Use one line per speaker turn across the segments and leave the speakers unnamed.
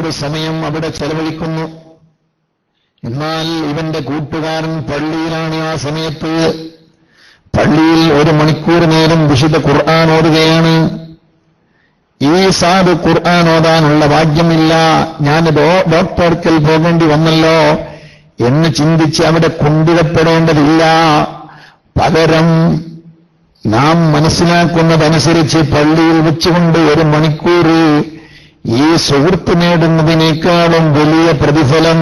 ഒരു സമയം അവിടെ ചെലവഴിക്കുന്നു. എന്നാൽ ഇവന്റെ കൂട്ടുകാരൻ പള്ളിയിലാണ്. ആ സമയത്ത് പള്ളിയിൽ 1 മണിക്കൂർ നേരം വിശുദ്ധ ഖുർആൻ ഓതുകയാണ്. ഈ സാധു ഖുർആൻ ഓതാനുള്ള ഭാഗ്യമില്ല, ഞാൻ ഡോക്ടർക്കൽ പോകേണ്ടി വന്നല്ലോ എന്ന് ചിന്തിച്ച് അവിടെ കുണ്ടിടപ്പെടേണ്ടതില്ല. പകരം നാം മനസ്സിലാക്കുന്നതനുസരിച്ച് പള്ളിയിൽ വെച്ചുകൊണ്ട് 1 മണിക്കൂർ ഈ സുഹൃത്ത് നേടുന്നതിനേക്കാളും വലിയ പ്രതിഫലം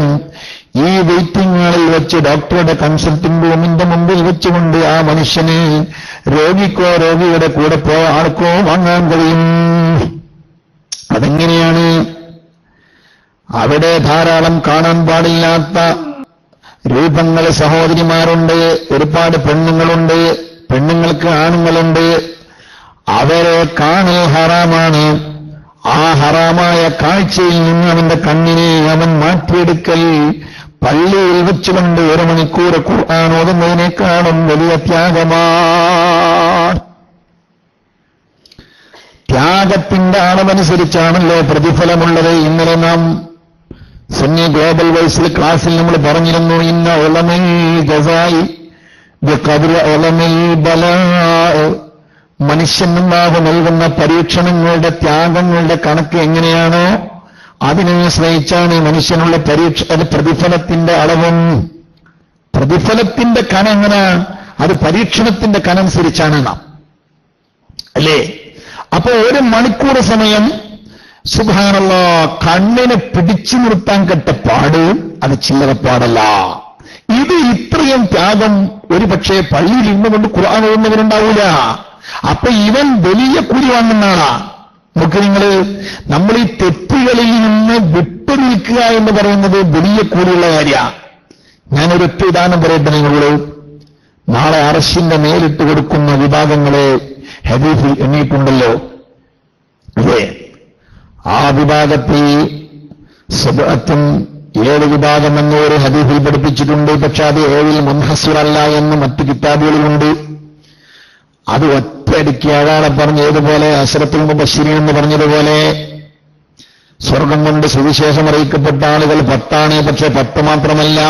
ഈ വെയിറ്റിംഗ് ഹാളിൽ വെച്ച് ഡോക്ടറുടെ കൺസൾട്ടിംഗ് റൂമിന്റെ മുമ്പിൽ വെച്ചുകൊണ്ട് ആ മനുഷ്യന് രോഗിക്കോ രോഗിയുടെ കൂടെ പോയ ആൾക്കോ വാങ്ങാൻ കഴിയും. അതെങ്ങനെയാണ്? അവിടെ ധാരാളം കാണാൻ പാടില്ലാത്ത രൂപങ്ങൾ സഹോദരിമാരുണ്ട്, ഒരുപാട് പെണ്ണുങ്ങളുണ്ട്, പെണ്ണുങ്ങൾക്ക് ആണുങ്ങളുണ്ട്. അവരെ കാണൽ ഹറാമാണ്. ആ ഹറാമായ കാഴ്ചയിൽ നിന്ന് അവന്റെ കണ്ണിനെ അവൻ മാറ്റിയെടുക്കൽ പള്ളിയിൽ വെച്ചുകൊണ്ട് 1 മണിക്കൂർ ഖുർആൻ ഓതുന്നതിനേക്കാളും വലിയ ത്യാഗമാണ്. ത്യാഗത്തിന്റെ അളവനുസരിച്ചാണല്ലോ പ്രതിഫലമുള്ളത്. ഇന്നലെ നാം സുന്നി ഗ്ലോബൽ വൈസിൽ ക്ലാസ്സിൽ നമ്മൾ പറഞ്ഞിരുന്നു, ഇന്ന ഉളമൽ ജസായി ബിഖദ്രി ഉളമൽ ബലാ. മനുഷ്യനുണ്ടാകെ നൽകുന്ന പരീക്ഷണങ്ങളുടെ ത്യാഗങ്ങളുടെ കണക്ക് എങ്ങനെയാണോ അതിനെ ആശ്രയിച്ചാണ് മനുഷ്യനുള്ള പ്രതിഫലത്തിന്റെ അളവും. പ്രതിഫലത്തിന്റെ കനം എങ്ങനെ? അത് പരീക്ഷണത്തിന്റെ കനനുസരിച്ചാണ് നാം, അല്ലേ? അപ്പോ 1 മണിക്കൂർ സമയം സുബ്ഹാനല്ലാഹ് കണ്ണിനെ പിടിച്ചു നിർത്താൻ കെട്ട പാട് അത് ചില്ലറപ്പാടല്ല. ഇത് ഇത്രയും ത്യാഗം ഒരു പക്ഷേ പള്ളിയിൽ ഇന്നുകൊണ്ട് ഖുർആൻ ഓതുന്നവരുണ്ടാവൂല. അപ്പൊ ഇവൻ വലിയ കൂലി വാങ്ങുന്നതാണ്. നമുക്ക് നമ്മൾ ഈ തെറ്റുകളിൽ നിന്ന് വിട്ടുനിൽക്കുക എന്ന് പറയുന്നത് വലിയ കൂലിയുള്ള കാര്യമാണ്. ഞാനൊരൊറ്റ ഉദാഹരണം പറയട്ടെ നിങ്ങളോട്. നാളെ അർശിന്റെ മേലിട്ട് കൊടുക്കുന്ന വിഭാഗങ്ങളെ ഹദീസിൽ എണ്ണിയിട്ടുണ്ടല്ലോ, അല്ലേ? ആ വിഭാഗത്തിൽ സബഅത്തും 7 വിഭാഗം എന്നൊരു ഹദീസിൽ പഠിപ്പിച്ചിട്ടുണ്ട്. പക്ഷെ അത് 7ൽ മുൻഹസിറല്ല എന്ന് മറ്റു കിതാബുകളിലുണ്ട്. അത് ഒറ്റയടിക്ക് അയാളെ പറഞ്ഞതുപോലെ അശ്റത്തുൽ മുബശ്ശിരീൻ എന്ന് പറഞ്ഞതുപോലെ സ്വർഗം കൊണ്ട് സുവിശേഷം അറിയിക്കപ്പെട്ട ആളുകൾ 10 പക്ഷെ 10 മാത്രമല്ല.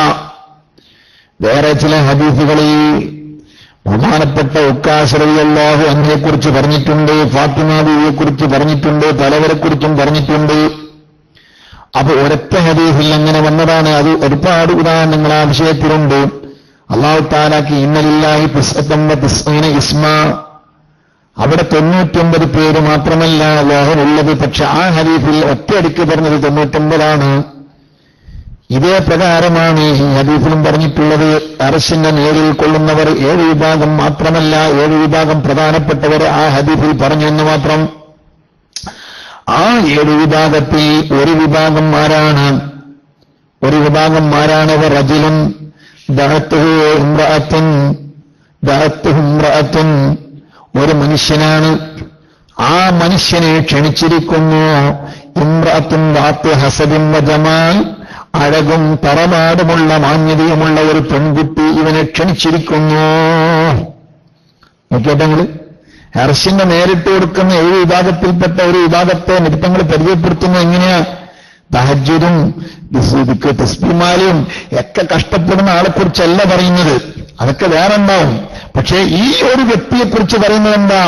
വേറെ ചില ഹദീസുകളിൽ ബഹുമാനപ്പെട്ട ഉക്കാശ് റളിയല്ലാഹു അൻഹയെക്കുറിച്ച് പറഞ്ഞിട്ടുണ്ട്, ഫാത്തിമ ബീവിയെക്കുറിച്ച് പറഞ്ഞിട്ടുണ്ട്, പലവരെക്കുറിച്ചും പറഞ്ഞിട്ടുണ്ട്. അപ്പൊ ഒരൊറ്റ ഹദീസിൽ അങ്ങനെ വന്നതാണ്. അത് ഒരുപാട് ഉദാഹരണങ്ങൾ ആ വിഷയത്തിലുണ്ട്. അല്ലാഹു തആലക്ക് ഇന്നലില്ലാഹി 99 ഇസ്മ, അവിടെ 99 പേര് മാത്രമല്ല അല്ലാഹുവുള്ളത്. പക്ഷെ ആ ഹദീസിൽ ഒറ്റയടിക്ക് പറഞ്ഞത് 99 ഇതേ പ്രകാരമാണ് ഈ ഹദീസിലും പറഞ്ഞിട്ടുള്ളത്. അർശിന്റെ നേരിൽ കൊള്ളുന്നവർ 7 വിഭാഗം മാത്രമല്ല, 7 വിഭാഗം പ്രധാനപ്പെട്ടവർ ആ ഹദീസിൽ പറഞ്ഞു എന്ന് മാത്രം. ആ 7 വിഭാഗത്തിൽ ഒരു വിഭാഗം ആരാണ്? റജുലുൻ ദഅത്തുഹു ഇംറഅത്തുൻ, ഒരു മനുഷ്യനാണ്. ആ മനുഷ്യനെ ക്ഷണിച്ചിരിക്കുന്നു. ഇംറഅത്തുൻ ദാത്തു ഹസബിൻ വ ജമാൽ, അഴകും തറവാടുമുള്ള മാന്യതയുമുള്ള ഒരു പെൺകുട്ടി ഇവനെ ക്ഷണിച്ചിരിക്കുന്നു. നോക്കിയേ നിങ്ങൾ, അർശിന്റെ നേരിട്ട് കൊടുക്കുന്ന 7 വിഭാഗത്തിൽപ്പെട്ട ഒരു വിഭാഗത്തെ നബിത്തങ്ങൾ പരിചയപ്പെടുത്തുന്നത് എങ്ങനെയാ? തഹജ്ജുദും തസ്ബീഹും ഒക്കെ കഷ്ടപ്പെടുന്ന ആളെക്കുറിച്ചല്ല പറയുന്നത്, അതൊക്കെ വേറെ ഉണ്ടാവും. പക്ഷേ ഈ ഒരു വ്യക്തിയെക്കുറിച്ച് പറയുന്നത് എന്താ?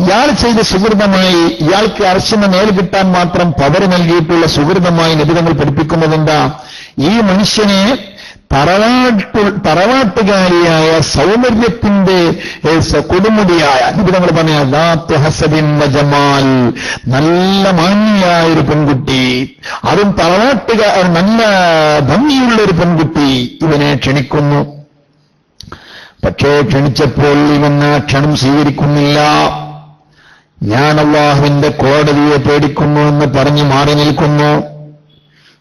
ഇയാൾ ചെയ്ത സുഹൃതമായി, ഇയാൾക്ക് അർശിന്റെ നേര് കിട്ടാൻ മാത്രം പവർ നൽകിയിട്ടുള്ള സുഹൃതമായി നബിതങ്ങൾ പഠിപ്പിക്കുന്നതെന്താ? ഈ മനുഷ്യനെ തറവാട്ടുകാരിയായ സൗന്ദര്യത്തിന്റെ കൊടുമുടിയായ നബിതങ്ങൾ പറഞ്ഞ ദാത്തു ഹസബിൻ വ ജമാൽ, നല്ല മാന്യയായ ഒരു പെൺകുട്ടി, അതും നല്ല ഭംഗിയുള്ള ഒരു പെൺകുട്ടി ഇവനെ ക്ഷണിക്കുന്നു. പക്ഷേ ക്ഷണിച്ചപ്പോൾ ഇവൻ ആ ക്ഷണം സ്വീകരിക്കുന്നില്ല. ഞാൻ അല്ലാഹുവിന്റെ കോടതിയെ പേടിക്കുന്നു എന്ന് പറഞ്ഞ് മാറി നിൽക്കുന്നു.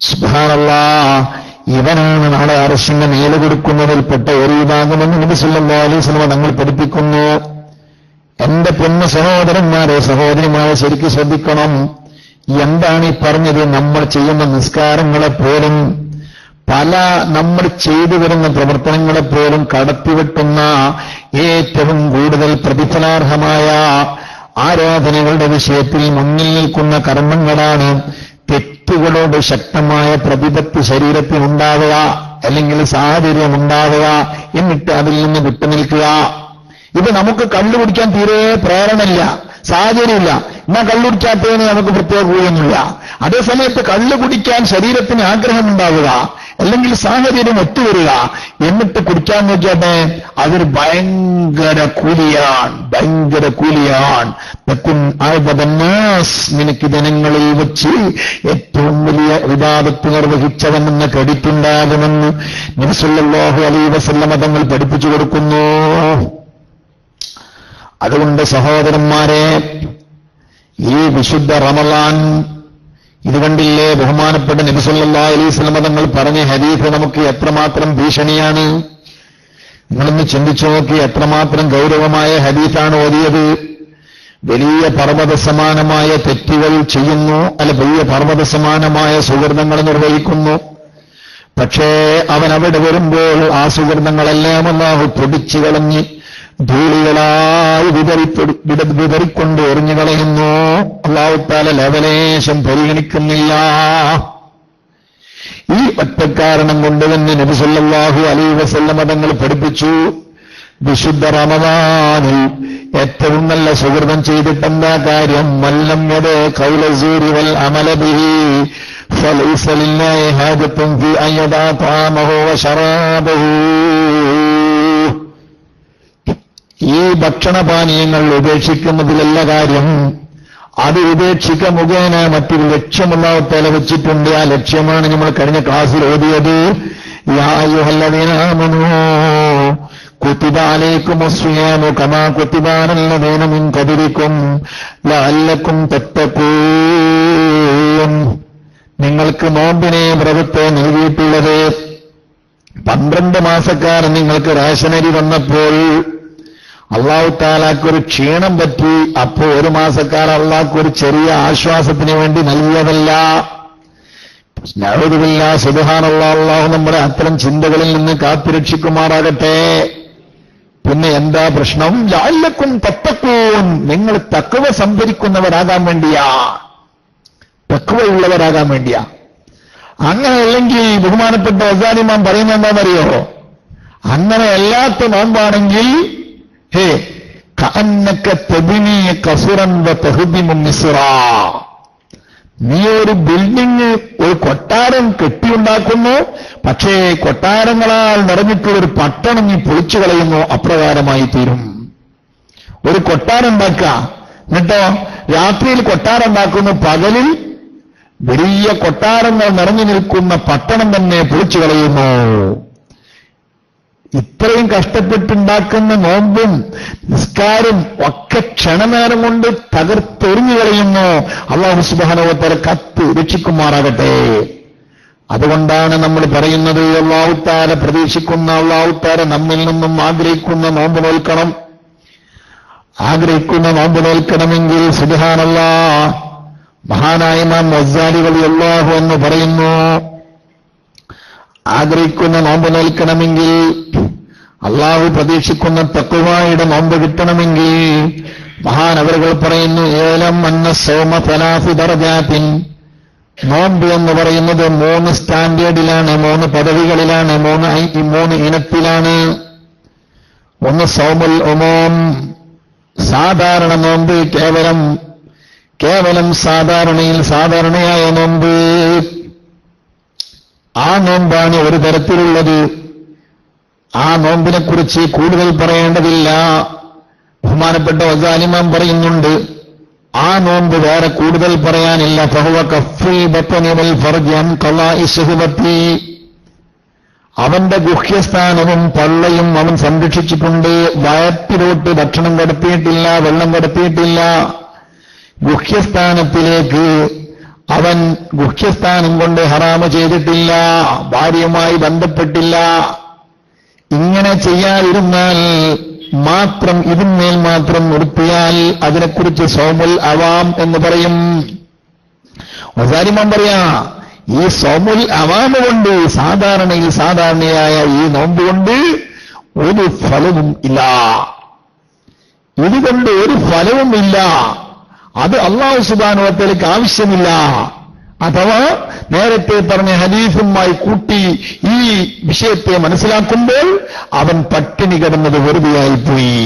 സുബ്ഹാനല്ലാഹ്, ഇവനാണ് നാളെ അർശിന്റെ മേല് കൊടുക്കുന്നതിൽപ്പെട്ട ഒരു വിഭാഗമെന്ന് നബി സല്ലല്ലാഹു അലൈഹി വസല്ലം തങ്ങൾ പഠിപ്പിക്കുന്നു. എന്റെ പൊന്നു സഹോദരന്മാരെ, സഹോദരിമാരെ, ശരിക്കും ശ്രദ്ധിക്കണം. എന്താണ് ഈ പറഞ്ഞത്? നമ്മൾ ചെയ്യുന്ന നിസ്കാരങ്ങളെപ്പോലും, നമ്മൾ ചെയ്തു വരുന്ന പ്രവർത്തനങ്ങളെപ്പോലും കടത്തിവെട്ടുന്ന ഏറ്റവും കൂടുതൽ പ്രതിഫലാർഹമായ ആരാധനകളുടെ വിഷയത്തിൽ മുന്നിൽ നിൽക്കുന്ന കർമ്മങ്ങളാണ് തെറ്റുകളോട് ശക്തമായ പ്രതിപത്തി ശരീരത്തിനുണ്ടാവുക, അല്ലെങ്കിൽ സാഹചര്യം ഉണ്ടാവുക, എന്നിട്ട് അതിൽ നിന്ന് വിട്ടുനിൽക്കുക. ഇത് നമുക്ക് കള്ളു കുടിക്കാൻ തീരെ പ്രേരണയില്ല, സാഹചര്യമില്ല, എന്നാൽ കള്ളുടിക്കാത്തതിന് നമുക്ക് പ്രത്യേക കൂടിയൊന്നുമില്ല. അതേസമയത്ത് കള്ളു കുടിക്കാൻ ശരീരത്തിന് ആഗ്രഹമുണ്ടാവുക, അല്ലെങ്കിൽ സാഹചര്യം ഒത്തുവരിക, എന്നിട്ട് കുടിക്കാൻ നോക്കിയാട്ടെ, അതൊരു ഭയങ്കര കൂലിയാണ്. തക്കുൻ അഅ്ബദന്നാസ്, നിനക്ക് ജനങ്ങളിൽ വെച്ച് ഏറ്റവും വലിയ ഇബാദത്ത് നിർവഹിച്ചവനെന്ന ക്രെഡിറ്റ് ഉണ്ടാകുമെന്ന് നബി സല്ലല്ലാഹു അലൈഹി വസല്ലം തങ്ങൾ പഠിപ്പിച്ചു കൊടുക്കുന്നു. അതുകൊണ്ട് സഹോദരന്മാരെ, ഈ വിശുദ്ധ റമളാൻ ഇത് കണ്ടില്ലേ, ബഹുമാനപ്പെട്ട നബി സല്ലല്ലാഹു അലൈഹി വസല്ലം തങ്ങൾ പറഞ്ഞ ഹദീസ് നമുക്ക് എത്രമാത്രം ഭീഷണിയാണ്. നിങ്ങളൊന്ന് ചിന്തിച്ചു നോക്കി, എത്രമാത്രം ഗൗരവമായ ഹദീസാണ് ഓതിയത്. വലിയ പർവ്വത സമാനമായ തെറ്റുകൾ ചെയ്യുന്നു, അല്ല വലിയ പർവ്വത സമാനമായ സുഹൃതങ്ങൾ നിർവഹിക്കുന്നു. പക്ഷേ അവൻ അവിടെ വരുമ്പോൾ ആ സുഹൃതങ്ങളെല്ലാം അല്ലാഹു പൊടിച്ചു കളഞ്ഞ് ധൂളികളായി വിതറിക്കൊണ്ട് എറിഞ്ഞു കളയുന്നു. അല്ലാഹു തആല ലവലേശം പരിഗണിക്കുന്നില്ല. ഈ ഒറ്റക്കാരണം കൊണ്ട് തന്നെ നബി സല്ലല്ലാഹു അലൈഹി വസല്ലം തങ്ങൾ പഠിപ്പിച്ചു, വിശുദ്ധ റമളാനിൽ ഏറ്റവും നല്ല സുഹൃതം ചെയ്തിട്ടെന്താ കാര്യം? മല്ലം യദ ഖൗല സൂരി വൽ അമല ബിഹി ഫലൈസ ലില്ലാഹി ഹാജത്തുൻ ഫീ അൻ യദഅ തഅമഹു വശറാബഹു. ഈ ഭക്ഷണപാനീയങ്ങൾ ഉപേക്ഷിക്കുന്നതിലല്ല കാര്യം, അത് ഉപേക്ഷിക്ക മുഖേന മറ്റൊരു ലക്ഷ്യമുള്ളാഹു തആല വെച്ചിട്ടുണ്ട്. ആ ലക്ഷ്യമാണ് നമ്മൾ കഴിഞ്ഞ ക്ലാസ്സിൽ ഓതിയത്. യാ അയ്യുഹല്ലദീന ആമനൂ കുതിബ അലൈക്കുമുസ് സിയാമു കമാ കുതിബ അലല്ലദീന മിൻ ഖബ്ലിക്കും ലഅല്ലക്കും തത്തഖൂൻ. നിങ്ങൾക്ക് നോമ്പിനെ വ്രതത്തെ നൽകിയിട്ടുള്ളത് 12 മാസക്കാരൻ നിങ്ങൾക്ക് റേഷനരി വന്നപ്പോൾ അല്ലാഹു തആലാക്കൊരു ക്ഷീണം പറ്റി. അപ്പോ 1 മാസക്കാർ അല്ലാഹുക്കൊരു ചെറിയ ആശ്വാസത്തിന് വേണ്ടി നൽകിയതല്ല. നഅൂദുബില്ലാഹ്, സുബ്ഹാനല്ലാഹ്. അല്ലാഹു നമ്മുടെ അത്തരം ചിന്തകളിൽ നിന്ന് കാത്തുരക്ഷിക്കുമാറാകട്ടെ. പിന്നെ എന്താ പ്രശ്നം? ലഅല്ലക്കും തത്തഖൂൻ, നിങ്ങൾ തഖ്വ സംഭരിക്കുന്നവരാകാൻ വേണ്ടിയാ, തഖ്വയുള്ളവരാകാൻ വേണ്ടിയാ. അങ്ങനെയല്ലെങ്കിൽ ബഹുമാനപ്പെട്ട ഗസാലി ഇമാം പറയുന്നത് എന്താണെന്നറിയോ? അങ്ങനെ അല്ലാത്ത നോമ്പാണെങ്കിൽ കഅന്നക തബ്നി ഖസ്റൻ വതഹ്ദിമു മിസ്റാ, നീ ഒരു ബിൽഡിംഗ്, ഒരു കൊട്ടാരം കെട്ടിയുണ്ടാക്കുന്നു, പക്ഷേ കൊട്ടാരങ്ങളാൽ നിറഞ്ഞിട്ടുള്ളൊരു പട്ടണം നീ പൊളിച്ചു കളയുന്നു, അപ്രകാരമായി തീരും. ഒരു കൊട്ടാരം ഉണ്ടാക്കുക, എന്നിട്ടോ രാത്രിയിൽ കൊട്ടാരം ഉണ്ടാക്കുന്നു, പകലിൽ വലിയ കൊട്ടാരങ്ങൾ നിറഞ്ഞു നിൽക്കുന്ന പട്ടണം തന്നെ പൊളിച്ചു കളയുന്നു. ഇത്രയും കഷ്ടപ്പെട്ടുണ്ടാക്കുന്ന നോമ്പും നിസ്കാരം ഒക്കെ ക്ഷണനേരം കൊണ്ട് തകർത്തെറിഞ്ഞു കളയുന്നു. അല്ലാഹു സുബ്ഹാനഹു വ തആല കത്ത് രക്ഷിക്കുമാറാകട്ടെ. അതുകൊണ്ടാണ് നമ്മൾ പറയുന്നത്, അല്ലാഹു തആല പ്രതീക്ഷിക്കുന്ന, അല്ലാഹു തആല നമ്മിൽ നിന്നും ആഗ്രഹിക്കുന്ന നോമ്പ് നോൽക്കണം. ആഗ്രഹിക്കുന്ന നോമ്പ് നോൽക്കണമെങ്കിൽ സുബ്ഹാനല്ലാഹ്, മഹാനായ ഇമാം ഗസാലി റളിയല്ലാഹു അൻഹു പറയുന്നു, ആഗ്രഹിക്കുന്ന നോമ്പ് നോൽക്കണമെങ്കിൽ, അള്ളാഹു പ്രതീക്ഷിക്കുന്ന തഖ്വയുടെ നോമ്പ് കിട്ടണമെങ്കിൽ, മഹാനവറുകൾ പറയുന്നു, ഏലം അന്ന സൗമ സലാസു ദറജാത്തിൻ, നോമ്പ് എന്ന് പറയുന്നത് 3 സ്റ്റാൻഡേർഡിലാണ്, 3 പദവികളിലാണ്, 3 ഇനത്തിലാണ്. ഒന്ന് സൗമുൽ ഉമൂം, സാധാരണ നോമ്പ്, കേവലം സാധാരണയായ നോമ്പ്. ആ നോമ്പാണ് ഒരു തരത്തിലുള്ളത്. ആ നോമ്പിനെക്കുറിച്ച് കൂടുതൽ പറയേണ്ടതില്ല. ബഹുമാനപ്പെട്ട ഗസാലി ഇമാം പറയുന്നുണ്ട്, ആ നോമ്പ് വേറെ കൂടുതൽ പറയാനില്ല. ഫഹുവ കഫ്ഫുൽ ബത്നി വൽ ഫർജി അൻ ഖളാഇ ശഹ്വതി, അവന്റെ ഗുഹ്യസ്ഥാനവും പള്ളയും അവൻ സംരക്ഷിച്ചിട്ടുണ്ട്. വയറ്റിലോട്ട് ഭക്ഷണം കടത്തിയിട്ടില്ല, വെള്ളം കടത്തിയിട്ടില്ല. ഗുഹ്യസ്ഥാനത്തിലേക്ക് അവൻ ഗുഹ്യസ്ഥാനം കൊണ്ട് ഹറാമ് ചെയ്തിട്ടില്ല, ഭാര്യയുമായി ബന്ധപ്പെട്ടില്ല. ഇങ്ങനെ ചെയ്യാതിരുന്നാൽ മാത്രം, ഇതിന്മേൽ മാത്രം നിർത്തിയാൽ അതിനെക്കുറിച്ച് സൗമുൽ അവാം എന്ന് പറയും. ഗസാലി ഇമാം പറയാ, ഈ സൗമുൽ അവാം കൊണ്ട്, സാധാരണയായ ഈ നോമ്പ് കൊണ്ട് ഒരു ഫലവും ഇല്ല. ഇതുകൊണ്ട് ഒരു ഫലവുമില്ല. അത് അല്ലാഹു സുബ്ഹാനഹു വ തആലയ്ക്ക് ആവശ്യമില്ല. അഥവാ നേരത്തെ പറഞ്ഞ ഹദീസുമായി കൂട്ടി ഈ വിഷയത്തെ മനസ്സിലാക്കുമ്പോൾ അവൻ പട്ടിണി കിടന്നത് വെറുതെയായിപ്പോയി.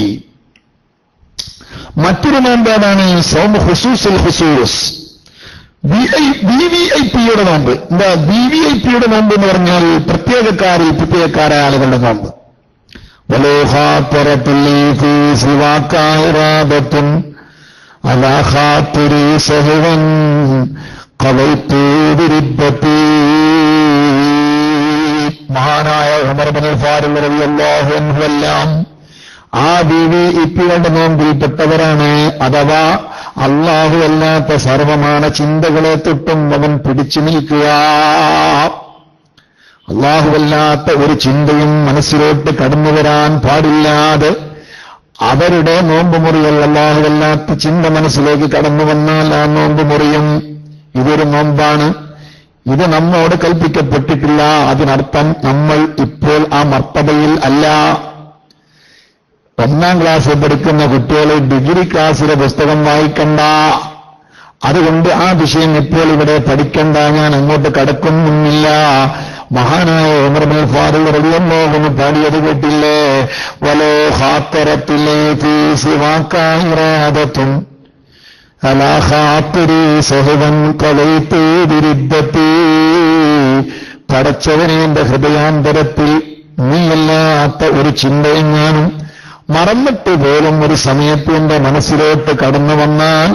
മറ്റൊരു നോമ്പാണ് സൗമ ഹുസൂസുൽ ഹുസൂസ്, വിവിഐപിയുടെ നോമ്പ്. എന്താ വിവിഐപിയുടെ നോമ്പ് എന്ന് പറഞ്ഞാൽ പ്രത്യേകക്കാരായ ആളുകളുടെ നോമ്പ്. മഹാനായ ഉമർ ഇബ്നുൽ ഫാറൂഖ് റളിയല്ലാഹു അൻഹു എല്ലാം ആ വിവിഐപിയുടെ നോമ്പിൽപ്പെട്ടവരാണ്. അഥവാ അല്ലാഹു അല്ലാത്ത സർവമാന ചിന്തകളെ തൊട്ടും അവൻ പിടിച്ചു നിൽക്കുക. അല്ലാഹുവല്ലാത്ത ഒരു ചിന്തയും മനസ്സിലോട്ട് കടന്നു വരാൻ പാടില്ലാതെ അവരുടെ നോമ്പ് മുറികൾ. അല്ലാഹുവല്ലാത്ത ചിന്ത മനസ്സിലേക്ക് കടന്നു വന്നാൽ ആ നോമ്പ് മുറിയും. ഇതൊരു നോമ്പാണ്. ഇത് നമ്മോട് കൽപ്പിക്കപ്പെട്ടിട്ടില്ല. അതിനർത്ഥം നമ്മൾ ഇപ്പോൾ ആ മർത്തബയിൽ അല്ല. 1ാം ക്ലാസ്സിൽ പഠിക്കുന്ന കുട്ടികൾ ഡിഗ്രി ക്ലാസ്സിലെ പുസ്തകം വായിക്കണ്ട. അതുകൊണ്ട് ആ വിഷയം ഇപ്പോൾ ഇവിടെ പഠിക്കണ്ട, ഞാൻ അങ്ങോട്ട് കടക്കുന്നില്ല. മഹാനായ ഉമർ ഇബ്നുൽ ഫാറൂഖ് റളിയല്ലാഹു അൻഹു പാടിയത് കേട്ടില്ലേ? വലോ ഖാത്തറത്തിലെ ഫീ സിവാകായിറാദത്തുൻ അലാ ഖാത്തിരി സഹവൻ കളൈതു ബിരിദ്ദതി. പടച്ചവനെ, എന്റെ ഹൃദയാന്തരത്തിൽ നീയല്ലാത്ത ഒരു ചിന്തയെങ്ങാനും മറന്നിട്ട് പോലും ഒരു സമയത്ത് എന്റെ മനസ്സിലോട്ട് കടന്നു വന്നാൽ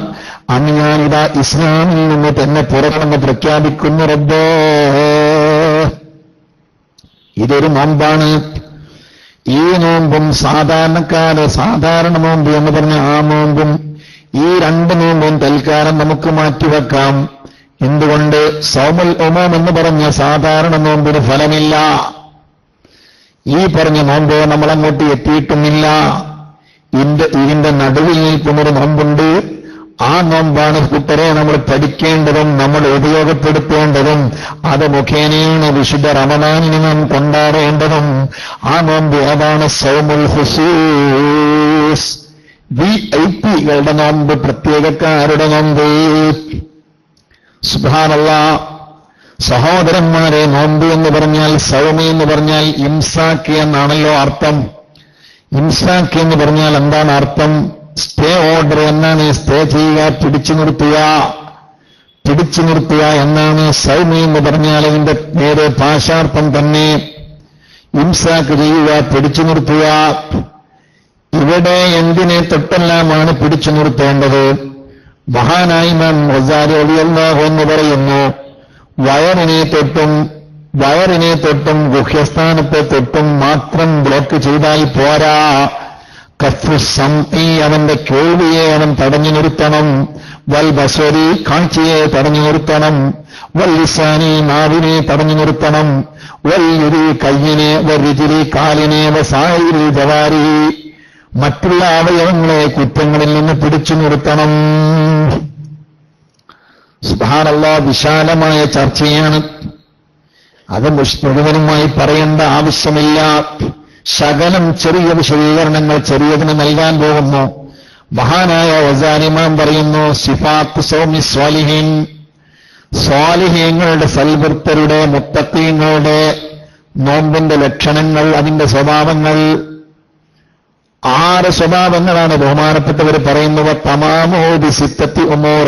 അന്ന് ഞാനിതാ ഇസ്ലാമിൽ നിന്ന് തന്നെ പുറമെന്ന് പ്രഖ്യാപിക്കുന്നു റബ്ബേ. ഇതൊരു നോമ്പാണ്. ഈ നോമ്പും സാധാരണ നോമ്പ് എന്ന് പറഞ്ഞ ആ നോമ്പും ഈ 2 നോമ്പും തൽക്കാലം നമുക്ക് മാറ്റിവെക്കാം. എന്തുകൊണ്ട്? സൗമുൽ ഉമൂം എന്ന് പറഞ്ഞ സാധാരണ നോമ്പിന് ഫലമില്ല. ഈ പറഞ്ഞ നോമ്പ് നമ്മളങ്ങോട്ട് എത്തിയിട്ടുമില്ല. ഇതിന്റെ നടുവിൽ നിൽക്കുന്നൊരു നോമ്പുണ്ട്. ആ നോമ്പാണ് കൂട്ടരെ നമ്മൾ പഠിക്കേണ്ടതും നമ്മൾ ഉപയോഗപ്പെടുത്തേണ്ടതും. അത് മുഖേനയാണ് വിശുദ്ധ റമദാനിനെ നാം കൊണ്ടാടേണ്ടതും. ആ നോമ്പ് ഏതാണ്? സൗമുൽ ഹുസൂസ്, വിഐപികളുടെ നോമ്പ്, പ്രത്യേകക്കാരുടെ നോമ്പ്. സുബ്ഹാനല്ലാഹ്. സഹോദരന്മാരെ, നോമ്പ് എന്ന് പറഞ്ഞാൽ, സൗമി എന്ന് പറഞ്ഞാൽ ഇംസാക്ക് എന്നാണല്ലോ അർത്ഥം. ഇംസാക്ക് എന്ന് പറഞ്ഞാൽ എന്താണ് അർത്ഥം? സ്റ്റേ ഓർഡർ എന്നാണ്. സ്റ്റേ ചെയ്യുക, പിടിച്ചു നിർത്തുക എന്നാണ്. സൗമി എന്ന് പറഞ്ഞാൽ അതിന്റെ നേരെ ഭാഷാർത്ഥം തന്നെ. ഇംസാക്ക് ചെയ്യുക, പിടിച്ചു നിർത്തുക. ഇവിടെ എന്തിനെ തൊട്ടെല്ലാമാണ് പിടിച്ചു നിർത്തേണ്ടത്? മഹാനായ ഇമാം ഗസാലി റളിയല്ലാഹു അൻഹു പറയുന്നു, വയറിനെ തൊട്ടും ഗുഹ്യസ്ഥാനത്തെ തൊട്ടും മാത്രം ബ്ലോക്ക് ചെയ്താൽ പോരാ. കഫ്റു സംഇ, അവന്റെ കേൾവിയെ അവൻ തടഞ്ഞു നിർത്തണം. വൽ ബസരി, കാഴ്ചയെ തടഞ്ഞു നിർത്തണം. വൽ ലിസാനി, നാവിനെ തടഞ്ഞു നിർത്തണം. വൽ യദി, കയ്യിനെ. വൽ റിജ്ലി, കാലിനെ. വസായിരി ജവാരി, മറ്റുള്ള അവയവങ്ങളെ കുറ്റങ്ങളിൽ നിന്ന് പിടിച്ചു നിർത്തണം. സുബ്ഹാനല്ലാഹ്. വിശാലമായ ചർച്ചയാണ്. അത് മുഴുവനുമായി പറയേണ്ട ആവശ്യമില്ല. ശകലം ചെറിയ വിശദീകരണങ്ങൾ ചെറിയതിന് നൽകാൻ പോകുന്നു. മഹാനായ ഗസാലി ഇമാം പറയുന്നു, സിഫാത്ത് സൗമി സ്വാലിഹീൻ, സ്വാലിഹീങ്ങളുടെ, സൽവൃത്തരുടെ, മുത്തഖീങ്ങളുടെ നോമ്പിന്റെ ലക്ഷണങ്ങൾ, അതിന്റെ സ്വഭാവങ്ങൾ. 6 സ്വഭാവങ്ങളാണ് ബഹുമാനപ്പെട്ടവർ പറയുന്നത്. തമാമോദി സിത്തത്തി ഉമൂർ,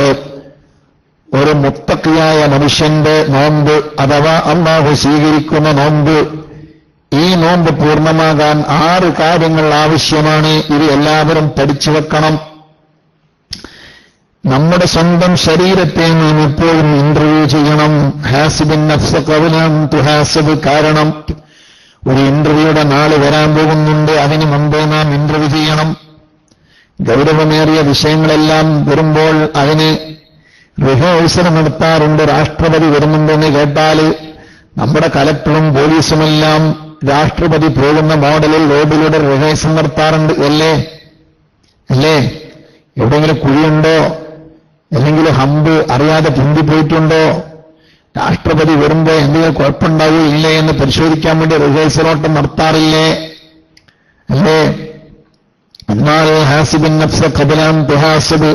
ഒരു മുത്തഖിയായ മനുഷ്യന്റെ നോമ്പ് അഥവാ അല്ലാഹു സ്വീകരിക്കുന്ന നോമ്പ്. ഈ നോമ്പ് പൂർണ്ണമാകാൻ 6 കാര്യങ്ങൾ ആവശ്യമാണ്. ഇത് എല്ലാവരും പഠിച്ചു വെക്കണം. നമ്മുടെ സ്വന്തം ശരീരത്തെ നാം എപ്പോഴും ഇന്റർവ്യൂ ചെയ്യണം. ഹാസിബിൻ നഫ്സ ഖബ്ല അൻ തുഹാസബ്. കാരണം ഒരു ഇന്റർവ്യൂയുടെ നാള് വരാൻ പോകുന്നുണ്ട്. അതിനു മുമ്പേ നാം ഇന്റർവ്യൂ ചെയ്യണം. ഗൗരവമേറിയ വിഷയങ്ങളെല്ലാം വരുമ്പോൾ അതിന് റിഹേഴ്സൽ നടത്താറുണ്ട്. രാഷ്ട്രപതി വരുന്നുണ്ടെന്ന് കേട്ടാൽ നമ്മുടെ കലക്ടറും പോലീസുമെല്ലാം രാഷ്ട്രപതി പോകുന്ന മോഡലിൽ റോഡിലൂടെ റിഹേഴ്സൽ നടത്താറുണ്ട്. അല്ലേ? എവിടെയെങ്കിലും കുഴിയുണ്ടോ? അല്ലെങ്കിൽ ഹമ്പ് അറിയാതെ പൊന്തിപ്പോയിട്ടുണ്ടോ? രാഷ്ട്രപതി വരുമ്പോ എന്തെങ്കിലും കുഴപ്പമുണ്ടാവോ ഇല്ലേ എന്ന് പരിശോധിക്കാൻ വേണ്ടി റിഹേഴ്സലോട്ടം നടത്താറില്ലേ? അല്ലേ? എന്നാൽ ഹാസിബിൻ നഫ്സ ഖബ്ല അൻ തുഹാസബ്,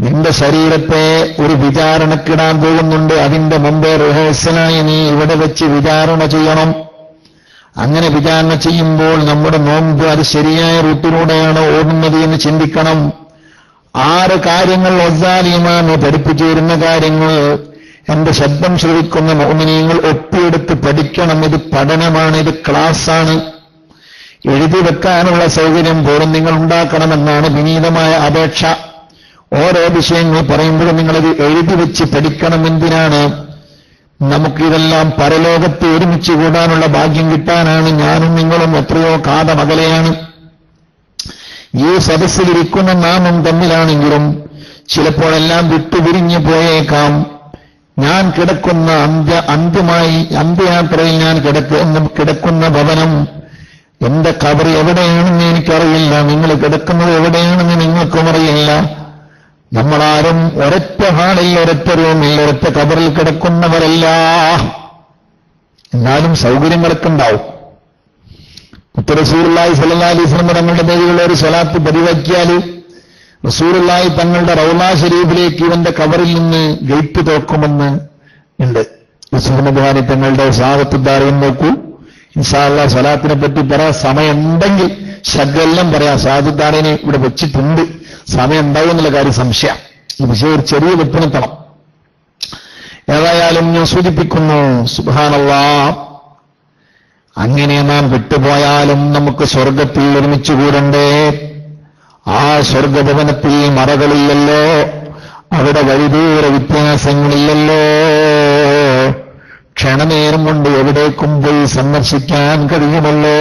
നിന്റെ ശരീരത്തെ ഒരു വിചാരണക്കിടാൻ പോകുന്നുണ്ട്. അതിന്റെ മുമ്പേ റിഹേഴ്സലായി നീ ഇവിടെ വെച്ച് വിചാരണ ചെയ്യണം. അങ്ങനെ വിചാരണ ചെയ്യുമ്പോൾ നമ്മുടെ നോമ്പ് അത് ശരിയായ റൂട്ടിലൂടെയാണ് ഓടുന്നത് എന്ന് ചിന്തിക്കണം. 6 കാര്യങ്ങൾ ഒസാലിമാന് പഠിപ്പിച്ചു വരുന്ന കാര്യങ്ങൾ എന്റെ ശബ്ദം ശ്രവിക്കുന്ന മോമിനീങ്ങൾ ഒപ്പിയെടുത്ത് പഠിക്കണം. ഇത് പഠനമാണ്, ഇത് ക്ലാസ്സാണ്. എഴുതി വെക്കാനുള്ള സൗകര്യം പോലും നിങ്ങൾ ഉണ്ടാക്കണമെന്നാണ് വിനീതമായ അപേക്ഷ. ഓരോ വിഷയങ്ങൾ പറയുമ്പോഴും നിങ്ങളത് എഴുതി വെച്ച് പഠിക്കണം. എന്തിനാണ്? നമുക്കിതെല്ലാം പരലോകത്ത് ഒരുമിച്ച് കൂടാനുള്ള ഭാഗ്യം കിട്ടാനാണ്. ഞാനും നിങ്ങളും എത്രയോ കാതമകലെയാണ്. ഈ സദസ്സിലിരിക്കുന്ന നാമും തമ്മിലാണെങ്കിലും ചിലപ്പോഴെല്ലാം വിട്ടുപിരിഞ്ഞു പോയേക്കാം. ഞാൻ കിടക്കുന്ന അന്ത്യയാത്രയിൽ ഞാൻ കിടക്കുന്ന ഭവനം, എന്റെ കബർ എവിടെയാണെന്ന് എനിക്കറിയില്ല. നിങ്ങൾ കിടക്കുന്നത് എവിടെയാണെന്ന് നിങ്ങൾക്കും അറിയില്ല. നമ്മളാരും ഒരൊറ്റ ഹാളിൽ, ഒരൊറ്റ റൂമിൽ, ഒരൊറ്റ കബറിൽ കിടക്കുന്നവരല്ല. എന്നാലും സൗകര്യങ്ങളൊക്കെ ഉണ്ടാവും. റസൂലുള്ളാഹി സ്വല്ലല്ലാഹി അലൈഹി വസല്ലം തങ്ങളുടെ പേരിലുള്ള ഒരു സ്വലാത്ത് പതിവാക്കിയാൽ റസൂലുള്ളാഹി തങ്ങളുടെ റൗള ശരീഫിലേക്ക് ഇവന്റെ കബറിൽ നിന്ന് ഗേറ്റ് തുറക്കുമെന്ന് ഉണ്ട്. റസൂലുള്ളാഹി തങ്ങളുടെ സാഹത്തുദ്ദാറിയും നോക്കൂ. ഇൻഷാ അല്ലാഹ് സ്വലാത്തിനെ പറ്റി പറയാൻ സമയമുണ്ടെങ്കിൽ ശകലം പറയാം. സാഹത്തുദ്ദാറിനെ ഇവിടെ വെച്ചിട്ടുണ്ട്. സമയം ഉണ്ടാവും എന്നുള്ള കാര്യം സംശയം. ഈ വിഷയം ഒരു ചെറിയ വെപ്പിനെത്തണം. ഏതായാലും ഞാൻ സൂചിപ്പിക്കുന്നു, സുബ്ഹാനല്ലാഹ്, അങ്ങനെ നാം വിട്ടുപോയാലും നമുക്ക് സ്വർഗത്തിൽ ഒരുമിച്ച് കൂടണ്ടേ? ആ സ്വർഗഭവനത്തിൽ മറകളില്ലല്ലോ, അവിടെ വഴിദൂര വ്യത്യാസങ്ങളില്ലല്ലോ. ക്ഷണനേരം കൊണ്ട് എവിടേക്കും പോയി സന്ദർശിക്കാൻ കഴിയുമല്ലോ.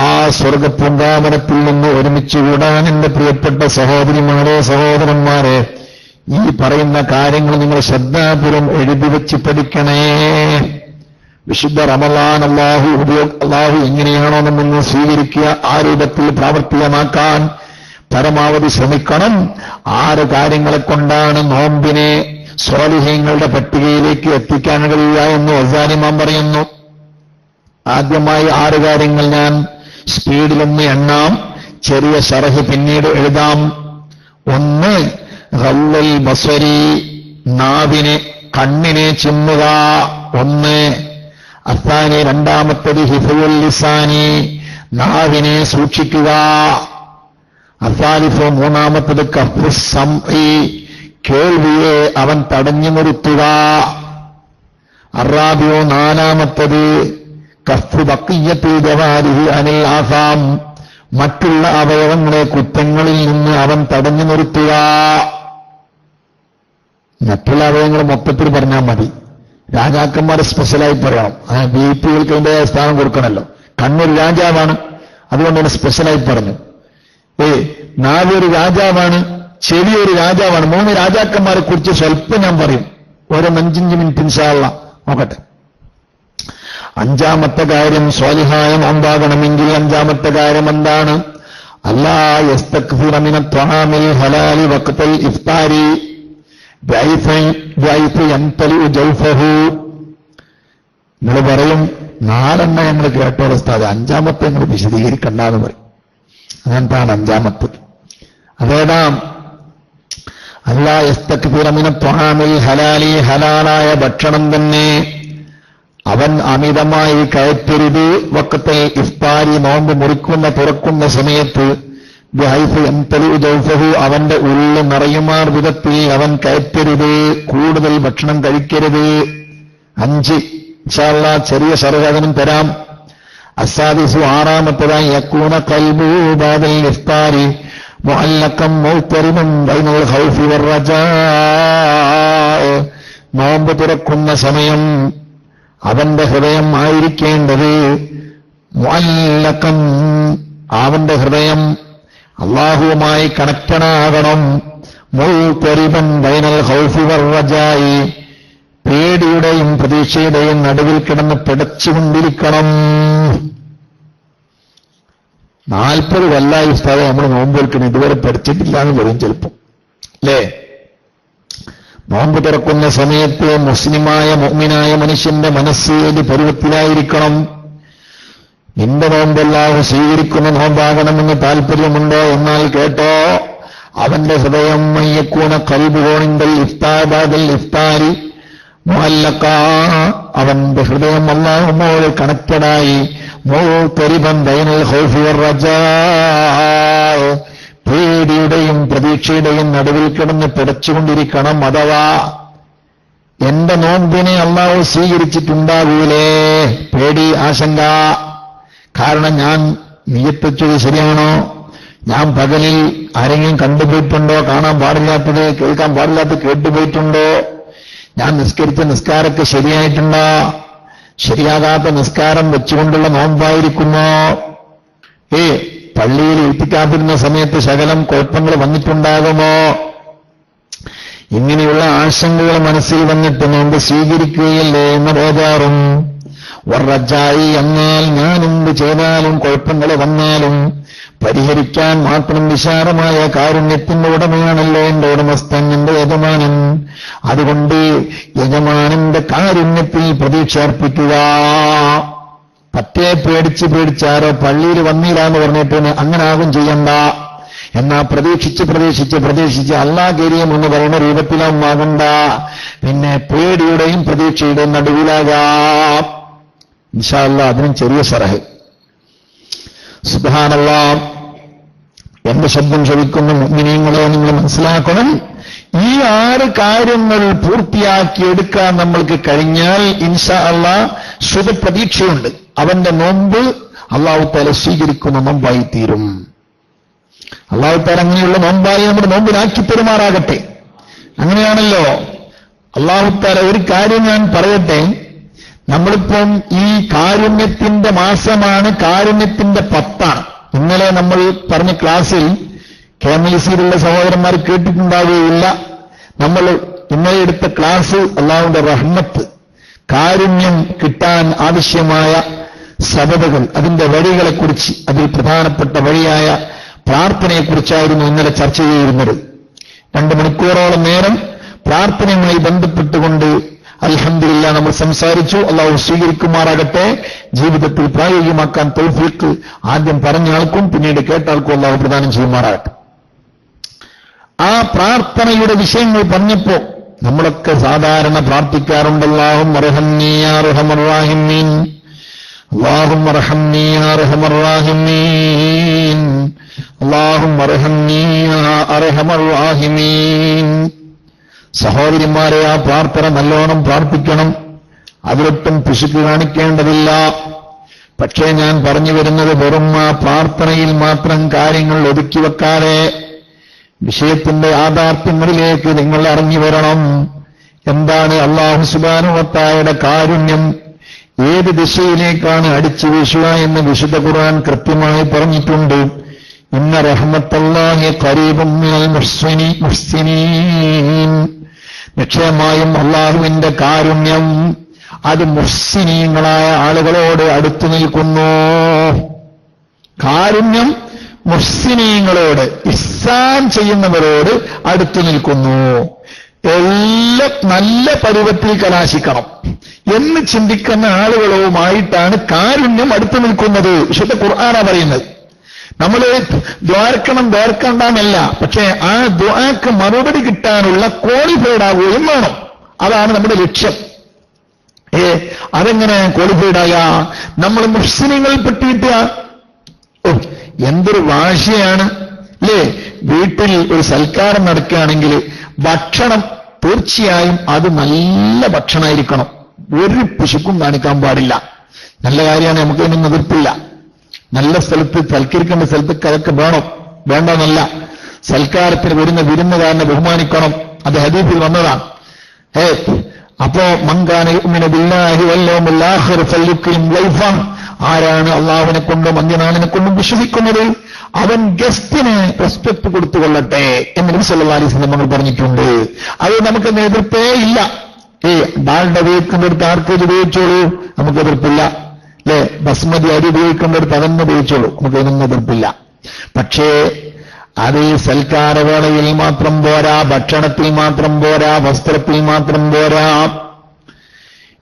ആ സ്വർഗപൂങ്കാവനത്തിൽ നിന്ന് ഒരുമിച്ചുകൂടാൻ എന്റെ പ്രിയപ്പെട്ട സഹോദരിമാരെ, സഹോദരന്മാരെ, ഈ പറയുന്ന കാര്യങ്ങൾ നിങ്ങൾ ശ്രദ്ധാപൂർവം എഴുതി വെച്ച് പഠിക്കണേ. വിശുദ്ധ റമളാൻ അല്ലാഹു എങ്ങനെയാണോ നമ്മൾ സ്വീകരിക്കുക ആ രൂപത്തിൽ പ്രാവർത്തികമാക്കാൻ പരമാവധി ശ്രമിക്കണം. 6 കാര്യങ്ങളെ കൊണ്ടാണ് നോമ്പിനെ സ്വാലിഹീങ്ങളുടെ പട്ടികയിലേക്ക് എത്തിക്കാൻ കഴിയുക എന്ന് വസാലിമാം പറയുന്നു. ആദ്യമായി 6 കാര്യങ്ങൾ ഞാൻ സ്പീഡിലൊന്ന് എണ്ണാം. ചെറിയ ശറഹ് പിന്നീട് എഴുതാം. 1, ഗള്ളൽ ബസരി, നാവിനെ, കണ്ണിനെ ചിമ്മുക. 1. അസാനി, രണ്ടാമത്തത് ഹിഫുൽ ലിസാനി, നാവിനെ സൂക്ഷിക്കുക. അസാലിഫ്, മൂന്നാമത്തത് കഫ്ഫു സംഇ, കേൾവിയെ അവൻ തടഞ്ഞു നിർത്തുക. അറാബിയോ, നാലാമത്തത് കഫ്ഫു ബഖിയ്യത്തിൽ ജവാരിഹി അനിൽ ആസാം, മറ്റുള്ള അവയവങ്ങളെ കുറ്റങ്ങളിൽ നിന്ന് അവൻ തടഞ്ഞു നിർത്തുക. മറ്റുള്ള അവയവങ്ങൾ മൊത്തത്തിൽ പറഞ്ഞാൽ മതി. രാജാക്കന്മാരെ സ്പെഷ്യലായി പറയണം. ബിപികൾക്ക് അതിന്റെ സ്ഥാനം കൊടുക്കണമല്ലോ. കണ്ണൊരു രാജാവാണ്, അതുകൊണ്ടാണ് സ്പെഷ്യലായി പറഞ്ഞു. നാവൊരു രാജാവാണ്, ചെവി ഒരു രാജാവാണ്. 3 രാജാക്കന്മാരെ കുറിച്ച് സ്വല്പം ഞാൻ പറയും. ഓരോ 5 മിനിറ്റ് ഇൻഷാ അല്ലാഹ് നോക്കട്ടെ. 5ാമത്തെ കാര്യം സ്വാലിഹായ നോമ്പാകണമെങ്കിൽ 5ാമത്തെ കാര്യം എന്താണ്? അല്ലാ യസ്തക്ഫിറ മിന ത്വആമിൽ ഹലാലി വഖ്തൽ ഇഫ്താരി ബൈഫ യൻതലി ജൗഫഹു. നിങ്ങൾ പറയും 4 ഞങ്ങൾ കേട്ടോ ഉസ്താദ്, 5ാമത്തെ നിങ്ങൾ വിശദീകരിക്കണ്ടെന്ന് പറയും. അതെന്താണ് 5ാമത്തത്? അതേതാ? അല്ലാ യസ്തക്ഫിറ മിന ത്വആമിൽ ഹലാലി, ഹലാലായ ഭക്ഷണം തന്നെ അവൻ അമിതമായി കയറ്റരുത്. വഖ്തൽ ഇഫ്താരി, നോമ്പ് മുറിക്കുന്ന തുറക്കുന്ന സമയത്ത് ബിഹൈഫ് യൻതലി ജൗഫഹു, അവന്റെ ഉള്ളിൽ നിറയുമാർ വിധത്തിൽ അവൻ കയറ്റരുത്, കൂടുതൽ ഭക്ഷണം കഴിക്കരുത്. 5 ഇൻഷാ അല്ലാഹ് ചെറിയ ശർഹനും തരാം. അസാദിസു, 6ാമത്തതായി യകൂന ഖൽബു ബഅദൽ ഇഫ്താരി മുഅല്ലഖൻ മുഅ്തരിബൻ ബൈനൽ ഖൗഫി വറജാ, നോമ്പ് തുറക്കുന്ന സമയം അവന്റെ ഹൃദയം ആയിരിക്കേണ്ടത് മുഅല്ലഖൻ, അവന്റെ ഹൃദയം അല്ലാഹുവുമായി കണക്റ്റഡാകണം. മുഅ്തരിബൻ ബൈനൽ ഖൗഫി വറജായി, പേടിയുടെയും പ്രതീക്ഷയുടെയും നടുവിൽ കിടന്ന് പിടച്ചുകൊണ്ടിരിക്കണം. 40 കൊല്ലായി ഉസ്താദേ നമ്മൾ നോമ്പ് വെൽക്കണം, ഇതുവരെ പഠിച്ചിട്ടില്ല എന്ന് പറയും ചിലപ്പോൾ, അല്ലേ? നോമ്പ് തുറക്കുന്ന സമയത്ത് മുസ്ലിമായ മുഅ്മിനായ മനുഷ്യന്റെ മനസ്സ് ഏത് പരുവത്തിലായിരിക്കണം? നിന്റെ നോമ്പ് അല്ലാഹു സ്വീകരിക്കുന്ന നോമ്പാകണമെന്ന് താല്പര്യമുണ്ടോ? എന്നാൽ കേട്ടോ, അവന്റെ ഹൃദയം മയ്യക്കൂന ഖൽബുഹുഇൻദൽ ഇഫ്താബാദൽ ഇഫ്താരി മുഅല്ലഖ, അവന്റെ ഹൃദയം അല്ലാഹുവോട് കണക്റ്റഡായി മുഖരിബൻ ബൈനൽ ഖൗഫി വറജാ, പേടിയുടെയും പ്രതീക്ഷയുടെയും നടുവിൽ കിടന്ന് പിടച്ചുകൊണ്ടിരിക്കണം. അഥവാ എന്റെ നോമ്പിനെ അല്ലാഹു സ്വീകരിച്ചിട്ടുണ്ടാകൂലേ, പേടി, ആശങ്ക. കാരണം ഞാൻ നിയ്യത്ത് വെച്ചത് ശരിയാണോ? ഞാൻ പകലിൽ ആരെങ്കിലും കണ്ടുപോയിട്ടുണ്ടോ? കാണാൻ പാടില്ലാത്തത് കേൾക്കാൻ പാടില്ലാത്തത് കേട്ടുപോയിട്ടുണ്ടോ? ഞാൻ നിസ്കരിച്ച നിസ്കാരമൊക്കെ ശരിയായിട്ടുണ്ടോ? ശരിയാകാത്ത നിസ്കാരം വെച്ചുകൊണ്ടുള്ള നോമ്പായിരിക്കുന്നോ? പള്ളിയിൽ എത്തിക്കാതിരുന്ന സമയത്ത് ശകലം കുഴപ്പങ്ങൾ വന്നിട്ടുണ്ടാകുമോ? ഇങ്ങനെയുള്ള ആശങ്കകൾ മനസ്സിൽ വന്നിട്ട് നോമ്പ് സ്വീകരിക്കുകയല്ലേ എന്ന ബോധാറും വറജായി, എന്നാൽ ഞാൻ എന്ത് ചെയ്താലും കുഴപ്പങ്ങൾ വന്നാലും പരിഹരിക്കാൻ മാത്രം വിശാലമായ കാരുണ്യത്തിന്റെ ഉടമയാണല്ലോ എന്റെ ഉടമസ്ഥൻ, എന്റെ യജമാനൻ. അതുകൊണ്ട് യജമാനന്റെ കാരുണ്യത്തിൽ പ്രതീക്ഷ അർപ്പിക്കുക. പറ്റേ പേടിച്ചാരോ പള്ളിയിൽ വന്നില്ല എന്ന് പറഞ്ഞിട്ട് അങ്ങനെ ആകും ചെയ്യണ്ട. എന്നാ പ്രതീക്ഷിച്ച് അല്ലാഹ് കരീം എന്ന് പറയുന്ന രൂപത്തിലാവും ആകണ്ട. പിന്നെ പേടിയുടെയും പ്രതീക്ഷയുടെയും നടുവിലാകാം. ഇൻഷാ അല്ലാഹ് അതിനും ചെറിയ സറഹ്. സുബ്ഹാനല്ലാഹ്. എന്റെ ശബ്ദം ശ്രവിക്കുന്ന മുഅ്മിനീങ്ങളെ നിങ്ങൾ മനസ്സിലാക്കണം, ഈ 6 കാര്യങ്ങൾ പൂർത്തിയാക്കിയെടുക്കാൻ നമ്മൾക്ക് കഴിഞ്ഞാൽ ഇൻഷാ അല്ലാഹ് ശുഭപ്രതീക്ഷയുണ്ട്. അവന്റെ നോമ്പ് അല്ലാഹു തആല സ്വീകരിക്കുന്ന നോമ്പായി തീരും. അല്ലാഹു തആല അങ്ങനെയുള്ള നോമ്പായി നമ്മുടെ നോമ്പിനാക്കി പെരുമാറാകട്ടെ. അങ്ങനെയാണല്ലോ അല്ലാഹു തആല. ഒരു കാര്യം ഞാൻ പറയട്ടെ, നമ്മളിപ്പം ഈ കാരുണ്യത്തിന്റെ മാസമാണ്, കാരുണ്യത്തിന്റെ 10 ഇന്നലെ നമ്മൾ പറഞ്ഞ ക്ലാസ്സിൽ KMLC-യിലുള്ള സഹോദരന്മാർ കേട്ടിട്ടുണ്ടാവുകയില്ല. നമ്മൾ ഇന്നലെ എടുത്ത ക്ലാസ് അല്ലാഹുവിന്റെ റഹ്മത്ത്, കാരുണ്യം കിട്ടാൻ ആവശ്യമായ സബബുകൾ, അതിന്റെ വഴികളെക്കുറിച്ച്, അതിൽ പ്രധാനപ്പെട്ട വഴിയായ പ്രാർത്ഥനയെക്കുറിച്ചായിരുന്നു ഇന്നലെ ചർച്ച ചെയ്തിരുന്നത്. 2 മണിക്കൂറോളം നേരം പ്രാർത്ഥനയുമായി ബന്ധപ്പെട്ടുകൊണ്ട് അൽഹംദുലില്ലാഹ് നമ്മൾ സംസാരിച്ചു. അല്ലാഹു സ്വീകരിക്കുമാറാകട്ടെ. ജീവിതത്തിൽ പ്രായോഗികമാക്കാൻ തൗഫീഖ് ആദ്യം പറഞ്ഞ ആൾക്കും പിന്നീട് കേട്ട ആൾക്കും അല്ലാഹു പ്രദാനം ചെയ്യുമാറാകട്ടെ. ആ പ്രാർത്ഥനയുടെ വിഷയങ്ങൾ പറഞ്ഞപ്പോ നമ്മളൊക്കെ സാധാരണ പ്രാർത്ഥിക്കാറുണ്ട്, അല്ലാഹുമ്മ അർഹംനി യാ അർഹമർ റഹീമീൻ, അല്ലാഹുമ്മ അർഹംനി യാ അർഹമർ റഹീമീൻ, അല്ലാഹുമ്മ അർഹംനി യാ അർഹമർ റഹീമീൻ. സഹോദരിമാരെ, ആ പ്രാർത്ഥന നല്ലോണം പ്രാർത്ഥിക്കണം. അതിലൊട്ടും പിശുക്ക് കാണിക്കേണ്ടതില്ല. പക്ഷേ ഞാൻ പറഞ്ഞു വരുന്നത് വെറും ആ പ്രാർത്ഥനയിൽ മാത്രം കാര്യങ്ങൾ ഒതുക്കി വെക്കാതെ വിഷയത്തിന്റെ യാഥാർത്ഥ്യങ്ങളിലേക്ക് നിങ്ങൾ ഇറങ്ങി വരണം. എന്താണ് അല്ലാഹു സുബ്ഹാനഹു വ തആലയുടെ കാരുണ്യം, ഏത് ദിശയിലേക്കാണ് അടിച്ചു വീശുക എന്ന് വിശുദ്ധ ഖുർആൻ കൃത്യമായി പറഞ്ഞിട്ടുണ്ട്. ഇന്ന റഹ്മത്തല്ലാഹി ഖരീബും മിനൽ മുഹ്സിനീൻ. നിശ്ചയമായും അല്ലാഹുവിന്റെ കാരുണ്യം അത് മുഹ്സിനീങ്ങളായ ആളുകളോട് അടുത്തു നിൽക്കുന്നു. കാരുണ്യം മുഹ്സിനീങ്ങളോട്, ഇഹ്സാൻ ചെയ്യുന്നവരോട് അടുത്തു നിൽക്കുന്നു. എല്ലാം നല്ല പരുവത്തിൽ കലാശിക്കണം എന്ന് ചിന്തിക്കുന്ന ആളുകളുമായിട്ടാണ് കാരുണ്യം അടുത്തു നിൽക്കുന്നത്. വിശുദ്ധ ഖുർആനാ പറയുന്നത്. നമ്മൾ ദ്വാർക്കണ്ടെന്നല്ല, പക്ഷേ ആ ദുആക്ക് മറുപടി കിട്ടാനുള്ള ക്വാളിഫൈഡ് ആവുകയും വേണം. അതാണ് നമ്മുടെ ലക്ഷ്യം. അതെങ്ങനെ ക്വാളിഫൈഡ് ആയ? നമ്മൾ മുസ്ലിങ്ങളിൽ പെട്ടിട്ട് എന്തൊരു വാശിയാണ് അല്ലേ? വീട്ടിൽ ഒരു സൽക്കാരം നടക്കുകയാണെങ്കിൽ ഭക്ഷണം തീർച്ചയായും അത് നല്ല ഭക്ഷണമായിരിക്കണം. ഒരു പിശുക്കും കാണിക്കാൻ പാടില്ല. നല്ല കാര്യമാണ്, നമുക്ക് അതിനൊന്നും എതിർപ്പില്ല. നല്ല സ്ഥലത്ത് സൽക്കരിക്കേണ്ട സ്ഥലത്തൊക്കെ അതൊക്കെ വേണമെന്നല്ല. സൽക്കാരത്തിന് വരുന്ന വിരുന്നുകാരനെ ബഹുമാനിക്കണം. അത് ഹദീസിൽ വന്നതാണ്. അപ്പോ മങ്കാന യുഅ്മിനു ബില്ലാഹി വൽ യൗമിൽ ആഖിർ ഫൽയുക്രിം ലൈഫ. ആരാണ് അള്ളാഹുവിനെ കൊണ്ടും അന്ത്യനാളിനെ കൊണ്ടും വിശ്വസിക്കുന്നത്, അവൻ ഗസ്റ്റിന് റെസ്പെക്ട് കൊടുത്തുകൊള്ളട്ടെ എന്ന് നബി സല്ലല്ലാഹു അലൈഹി വസല്ലം നമ്മൾ പറഞ്ഞിട്ടുണ്ട്. അത് നമുക്ക് എതിർപ്പേ ഇല്ല. ഡാൽഡ ഉപയോഗിക്കുന്നിടത്ത് ആർക്കും ഉപയോഗിച്ചോളൂ, നമുക്ക് എതിർപ്പില്ല. അല്ലെ, ബസ്മതി അരി ഉപയോഗിക്കേണ്ടടുത്ത് അതെന്നെ ഉപയോഗിച്ചോളൂ, നമുക്ക് അതിനൊന്നും എതിർപ്പില്ല. പക്ഷേ അത് സൽക്കാരവേളയിൽ മാത്രം പോരാ, ഭക്ഷണത്തിൽ മാത്രം പോരാ, വസ്ത്രത്തിൽ മാത്രം പോരാ.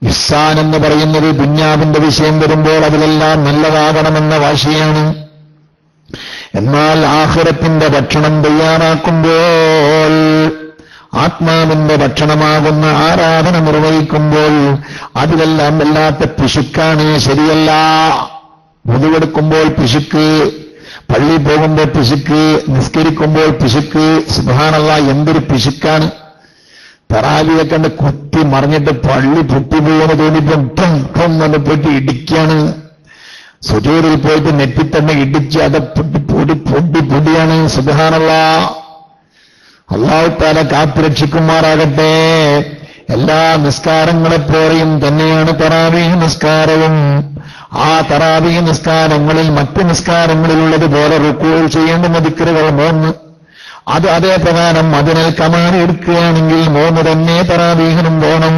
ഇഹ്സാൻ എന്ന് പറയുന്നത് ദുന്യാവിന്റെ വിഷയം വരുമ്പോൾ അതിലെല്ലാം നല്ലതാകണമെന്ന വാശിയാണ്. എന്നാൽ ആഖിറത്തിന്റെ ഭക്ഷണം തയ്യാറാക്കുമ്പോൾ, ആത്മാവിന്റെ ഭക്ഷണമാകുന്ന ആരാധന നിർവഹിക്കുമ്പോൾ അതിലെല്ലാം വല്ലാത്ത പിശുക്കാണ്. ശരിയല്ല. മുതുവെടുക്കുമ്പോൾ പിശുക്ക്, പള്ളി പോകുമ്പോൾ പിശുക്ക്, നിസ്കരിക്കുമ്പോൾ പിശുക്ക്. സുബ്ഹാനല്ലാഹ്, എന്തൊരു പിശുക്കാണ്. തറാവിയെ കണ്ട് കുത്തി മറിഞ്ഞിട്ട് പള്ളി പൊട്ടിപ്പോകുന്ന തോന്നിപ്പം ടം ടം എന്ന് പോയിട്ട് ഇടിക്കാണ്. സുജൂദിൽ പോയിട്ട് നെറ്റിത്തന്നെ ഇടിച്ച് അത് പൊടിയാണ്. സുബ്ഹാനല്ലാഹ്, അല്ലാഹു തആല കാത്തുരക്ഷിക്കുമാറാകട്ടെ. എല്ലാ നിസ്കാരങ്ങളെപ്പോലെയും തന്നെയാണ് തറാവീഹ് നിസ്കാരവും. ആ തറാവീഹ് നിസ്കാരങ്ങളിൽ മറ്റ് നിസ്കാരങ്ങളിലുള്ളതുപോലെ റുക്കൂ ചെയ്യേണ്ടുന്ന ദിക്റുകൾ 3, അത് അതേ പ്രകാരം അതിനൽ കമാൽ എടുക്കുകയാണെങ്കിൽ 3 തന്നെ തറാവീഹിനും വേണം.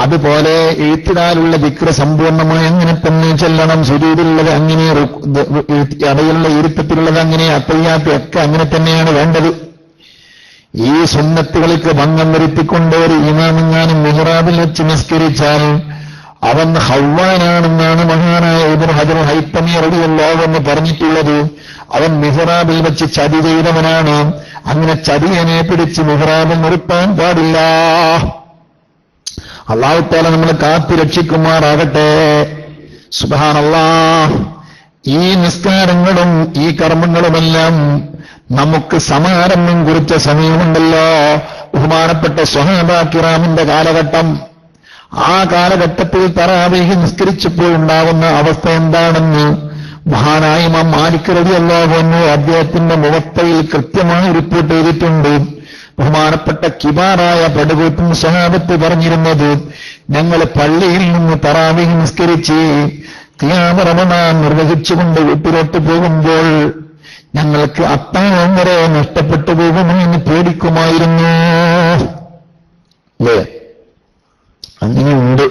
അതുപോലെ എഴുത്തിടാലുള്ള ദിക്റ് സമ്പൂർണ്ണമായി അങ്ങനെ തന്നെ ചെല്ലണം. സുജൂദിലുള്ളത് അങ്ങനെ, ഇടയിലുള്ള ഇരുത്തത്തിലുള്ളത് അങ്ങനെ, അത്തഹിയ്യാത്ത് ഒക്കെ അങ്ങനെ തന്നെയാണ് വേണ്ടത്. ഈ സുന്നത്തുകൾക്ക് ഭംഗം വരുത്തിക്കൊണ്ട് ഒരു ഇമാമെങ്ങാനും മിഹ്റാബിൽ വെച്ച് നിസ്കരിച്ചാൽ അവൻ ഹവ്വാനാണെന്നാണ് മഹാനായ ഇബ്നു ഹജർ ഹൈത്തമി റളിയല്ലാഹു അൻഹു പറഞ്ഞിട്ടുള്ളത്. അവൻ മിഹ്റാബിൽ വെച്ച് ചതി ചെയ്തവനാണ്. അങ്ങനെ ചതിയനെ പിടിച്ച് മിഹ്റാബിൽ നിർത്താൻ പാടില്ല. അല്ലാഹു തആല നമ്മളെ കാത്തു രക്ഷിക്കുമാറാകട്ടെ. സുബ്ഹാനല്ലാഹ്, ഈ നിസ്കാരങ്ങളും ഈ കർമ്മങ്ങളുമെല്ലാം നമുക്ക് സമാരംഭം കുറിച്ച സമയമുണ്ടല്ലോ. ബഹുമാനപ്പെട്ട സ്വഹാബ കിറാമിന്റെ കാലഘട്ടം. ആ കാലഘട്ടത്തിൽ തറാവീഹ് നിസ്കരിച്ചപ്പോൾ ഉണ്ടാകുന്ന അവസ്ഥ എന്താണെന്ന് മഹാനായ ഇമാം മാലിക് റളിയല്ലാഹു അൻഹു അദ്ദേഹത്തിന്റെ മുവത്തയിൽ കൃത്യമായി റിപ്പോർട്ട് ചെയ്തിട്ടുണ്ട്. ബഹുമാനപ്പെട്ട കിബാറായ പടുകൂറ്റൻ സ്വഹാബത്ത് പറഞ്ഞിരുന്നത്, ഞങ്ങൾ പള്ളിയിൽ നിന്ന് തറാവീഹ് നിസ്കരിച്ച് ഖിയാം റമദാൻ നിർവഹിച്ചുകൊണ്ട് വീട്ടിലോട്ട് പോകുമ്പോൾ ഞങ്ങൾക്ക് അത്താഴം വരെ നഷ്ടപ്പെട്ടു പോകുമെന്ന് പേടിക്കുമായിരുന്നു. അല്ലേ? അങ്ങനെയുണ്ട്.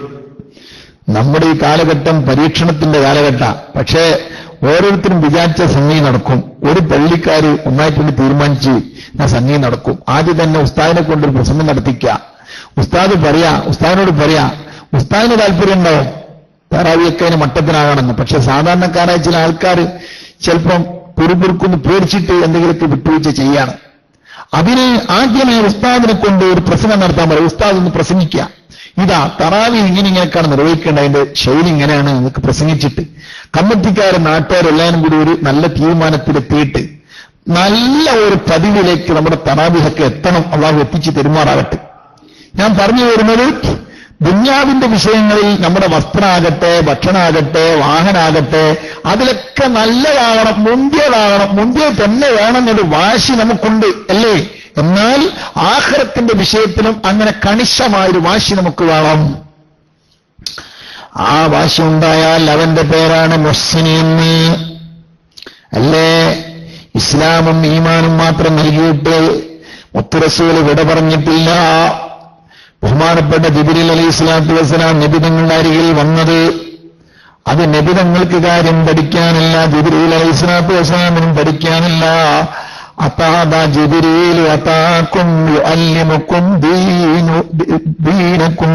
നമ്മുടെ ഈ കാലഘട്ടം പരീക്ഷണത്തിന്റെ കാലഘട്ട. പക്ഷേ ഓരോരുത്തരും വിചാരിച്ച സംഗതി നടക്കും. ഒരു പള്ളിക്കാര് ഒന്നായിട്ടുണ്ട് തീരുമാനിച്ച് ഞാൻ സംഗതി നടക്കും. ആദ്യം തന്നെ ഉസ്താദിനെ കൊണ്ടൊരു പ്രസംഗം നടത്തിക്കുക. ഉസ്താദിനോട് പറയാ, ഉസ്താദിന് താല്പര്യം ഉണ്ടാവും തറാവിയൊക്കെ അതിന് മട്ടത്തിനാകണമെന്ന്. പക്ഷെ സാധാരണക്കാരായ ചില ആൾക്കാർ ചിലപ്പം പുറുപുറുക്കൊന്ന് പേടിച്ചിട്ട് എന്തെങ്കിലുമൊക്കെ വിട്ടുവീഴ്ച ചെയ്യാണ്. അതിന് ആദ്യമേ ഉസ്താദിനെ കൊണ്ട് ഒരു പ്രസംഗം നടത്താൻ പറയും. ഉസ്താദ് ഒന്ന് പ്രസംഗിക്കുക, ഇതാ തറാവി ഇങ്ങനെയൊക്കെയാണ് നിർവഹിക്കേണ്ടത്, അതിന്റെ ശൈലി ഇങ്ങനെയാണ് നിങ്ങൾക്ക് പ്രസംഗിച്ചിട്ട് കമ്മിറ്റിക്കാരും നാട്ടുകാരെല്ലാവരും കൂടി ഒരു നല്ല തീരുമാനത്തിലെത്തിയിട്ട് നല്ല ഒരു പതിവിലേക്ക് നമ്മുടെ തറാവിഹൊക്കെ എത്തണം. അള്ളാഹു എത്തിച്ചു തെരുമാറാകട്ടെ. ഞാൻ പറഞ്ഞു വരുന്നത്, ദുന്യാവിന്റെ വിഷയങ്ങളിൽ നമ്മുടെ വസ്ത്രമാകട്ടെ, ഭക്ഷണമാകട്ടെ, വാഹനാകട്ടെ, അതിലൊക്കെ നല്ലതാകണം, മുന്തിയത് തന്നെ വേണമെന്നൊരു വാശി നമുക്കുണ്ട്, അല്ലേ? എന്നാൽ ആഖിറത്തിന്റെ വിഷയത്തിലും അങ്ങനെ കണിശമായൊരു വാശി നമുക്ക് വേണം. ആ വാശി ഉണ്ടായാൽ അവന്റെ പേരാണ് മുഹ്സിൻ എന്ന്, അല്ലേ? ഇസ്ലാമും ഈമാനും മാത്രം നൽകിയിട്ട് മുത്ത് റസൂൽ വിട പറഞ്ഞിട്ടില്ല. ബഹുമാനപ്പെട്ട ജിബ്രീൽ അലൈഹിസ്സലാത്തു വസ്സലാം നബിതങ്ങളുടെ അരികിൽ വന്നത്, അത് നബിതങ്ങൾക്ക് കാര്യം പഠിക്കാനല്ല, ജിബ്രീൽ അലൈഹിസ്സലാത്തു വസ്സലാമിനും പഠിക്കാനല്ല. അതാദാ ജിബ്രീൽ അതാക്കും യുഅല്ലിമുക്കും ദീനക്കും.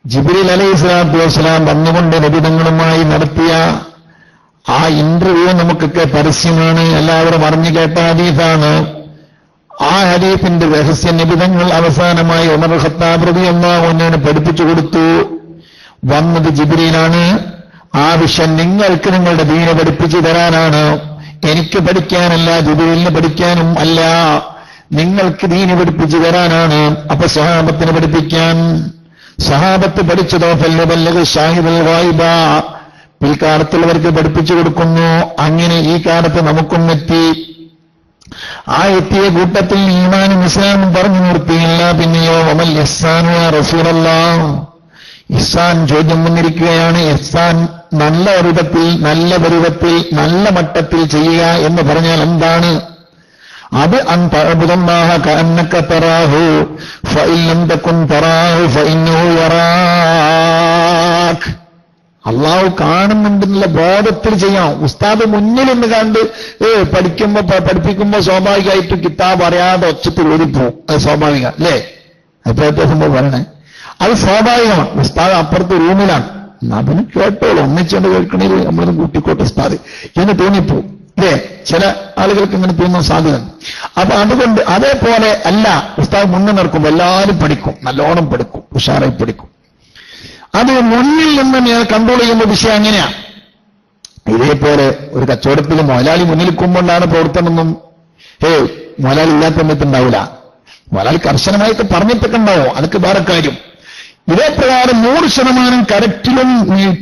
ജിബ്രീൽ അലൈഹിസ്സലാത്തു വസ്സലാം വന്നുകൊണ്ട് നബിതങ്ങളുമായി നടത്തിയ ആ ഇന്റർവ്യൂ നമുക്കൊക്കെ പരസ്യമാണ്, എല്ലാവരും അറിഞ്ഞു കേട്ട ഹദീസാണ്. ആ ഹദീസിന്റെ രഹസ്യ നിബിധങ്ങൾ അവസാനമായി ഉമർ ഖത്താബ് റളിയല്ലാഹു അൻഹു പഠിപ്പിച്ചു കൊടുത്തു. വന്നത് ജിബ്രീലാണ്. ആ വിഷയം നിങ്ങൾക്ക് നിങ്ങളുടെ ദീന പഠിപ്പിച്ചു തരാനാണ്, എനിക്ക് പഠിക്കാനല്ല, ജിബ്രീലിന് പഠിക്കാനും അല്ല, നിങ്ങൾക്ക് ദീന പഠിപ്പിച്ചു തരാനാണ്. അപ്പൊ സ്വഹാബത്തിന് പഠിപ്പിക്കാൻ. സ്വഹാബത്ത് പഠിച്ചതോ ഫല്ലുബല്ലഗ ഷാഹിദുൽ ഗായിബ, പിൽക്കാലത്തുള്ളവർക്ക് പഠിപ്പിച്ചു കൊടുക്കുന്നു. അങ്ങനെ ഈ കാലത്ത് നമുക്കും എത്തി. ആ എത്തിയ കൂട്ടത്തിൽ ഈമാനും ഇസ്ലാമും പറഞ്ഞു നിർത്തിയില്ല. പിന്നെയോ വമൽ ഇഹ്സാനു യാ റസൂലല്ലാഹ്, ഇഹ്സാൻ ചോദ്യം വന്നിരിക്കുകയാണ്. ഇഹ്സാൻ നല്ല രൂപത്തിൽ, നല്ല പരുവത്തിൽ, നല്ല മട്ടത്തിൽ ചെയ്യുക എന്ന് പറഞ്ഞാൽ എന്താണ്? അത് അൻ തഅബുദല്ലാഹ കഅന്നക തറാഹു ഫഇൻ ലം തകുൻ തറാഹു ഫഇന്നഹു യറാക്. അള്ളാഹു കാണുന്നുണ്ടെന്നുള്ള ബോധത്തിൽ ചെയ്യാം. ഉസ്താദ് മുന്നിൽ നിന്ന് കണ്ട് പഠിപ്പിക്കുമ്പോ സ്വാഭാവികമായിട്ട് കിതാബ് അറിയാതെ ഒച്ചത്തിൽ ഓടിപ്പോവും. അത് സ്വാഭാവിക, അല്ലേ? എപ്പോഴത്തെ സംഭവം പറയണേ. അത് സ്വാഭാവികമാണ്. ഉസ്താദ് അപ്പുറത്ത് റൂമിലാണ്, അതിന് കേട്ടോളൂ, ഒന്നിച്ചുകൊണ്ട് കേൾക്കണേൽ നമ്മളൊന്നും കൂട്ടിക്കോട്ടെ ഉസ്താദ് എന്ന് തോന്നിപ്പോവും. അല്ലേ? ചില ആളുകൾക്ക് ഇങ്ങനെ തോന്നുന്ന സാധ്യത. അപ്പൊ അതുകൊണ്ട് അതേപോലെ അല്ല, ഉസ്താദ് മുന്നിൽ നടക്കുമ്പോൾ എല്ലാവരും പഠിക്കും, നല്ലോണം പഠിക്കും, ഉഷാറായി പഠിക്കും. അത് മുന്നിൽ നിന്ന് ഞാൻ കൺട്രോൾ ചെയ്യുന്ന വിഷയം അങ്ങനെയാണ്. ഇതേപോലെ ഒരു കച്ചവടത്തിൽ മുതലാളി മുന്നിൽ നിൽക്കുമ്പോണ്ടാണ് പ്രവർത്തനമൊന്നും മുതലാളി ഇല്ലാത്ത സമയത്തുണ്ടാവില്ല. മുതലാളി കർശനമായിട്ട് പറഞ്ഞിട്ടൊക്കെ ഉണ്ടാവും, അതൊക്കെ വേറെ കാര്യം. ഇതേപ്രകാരം 100% കറക്റ്റിലും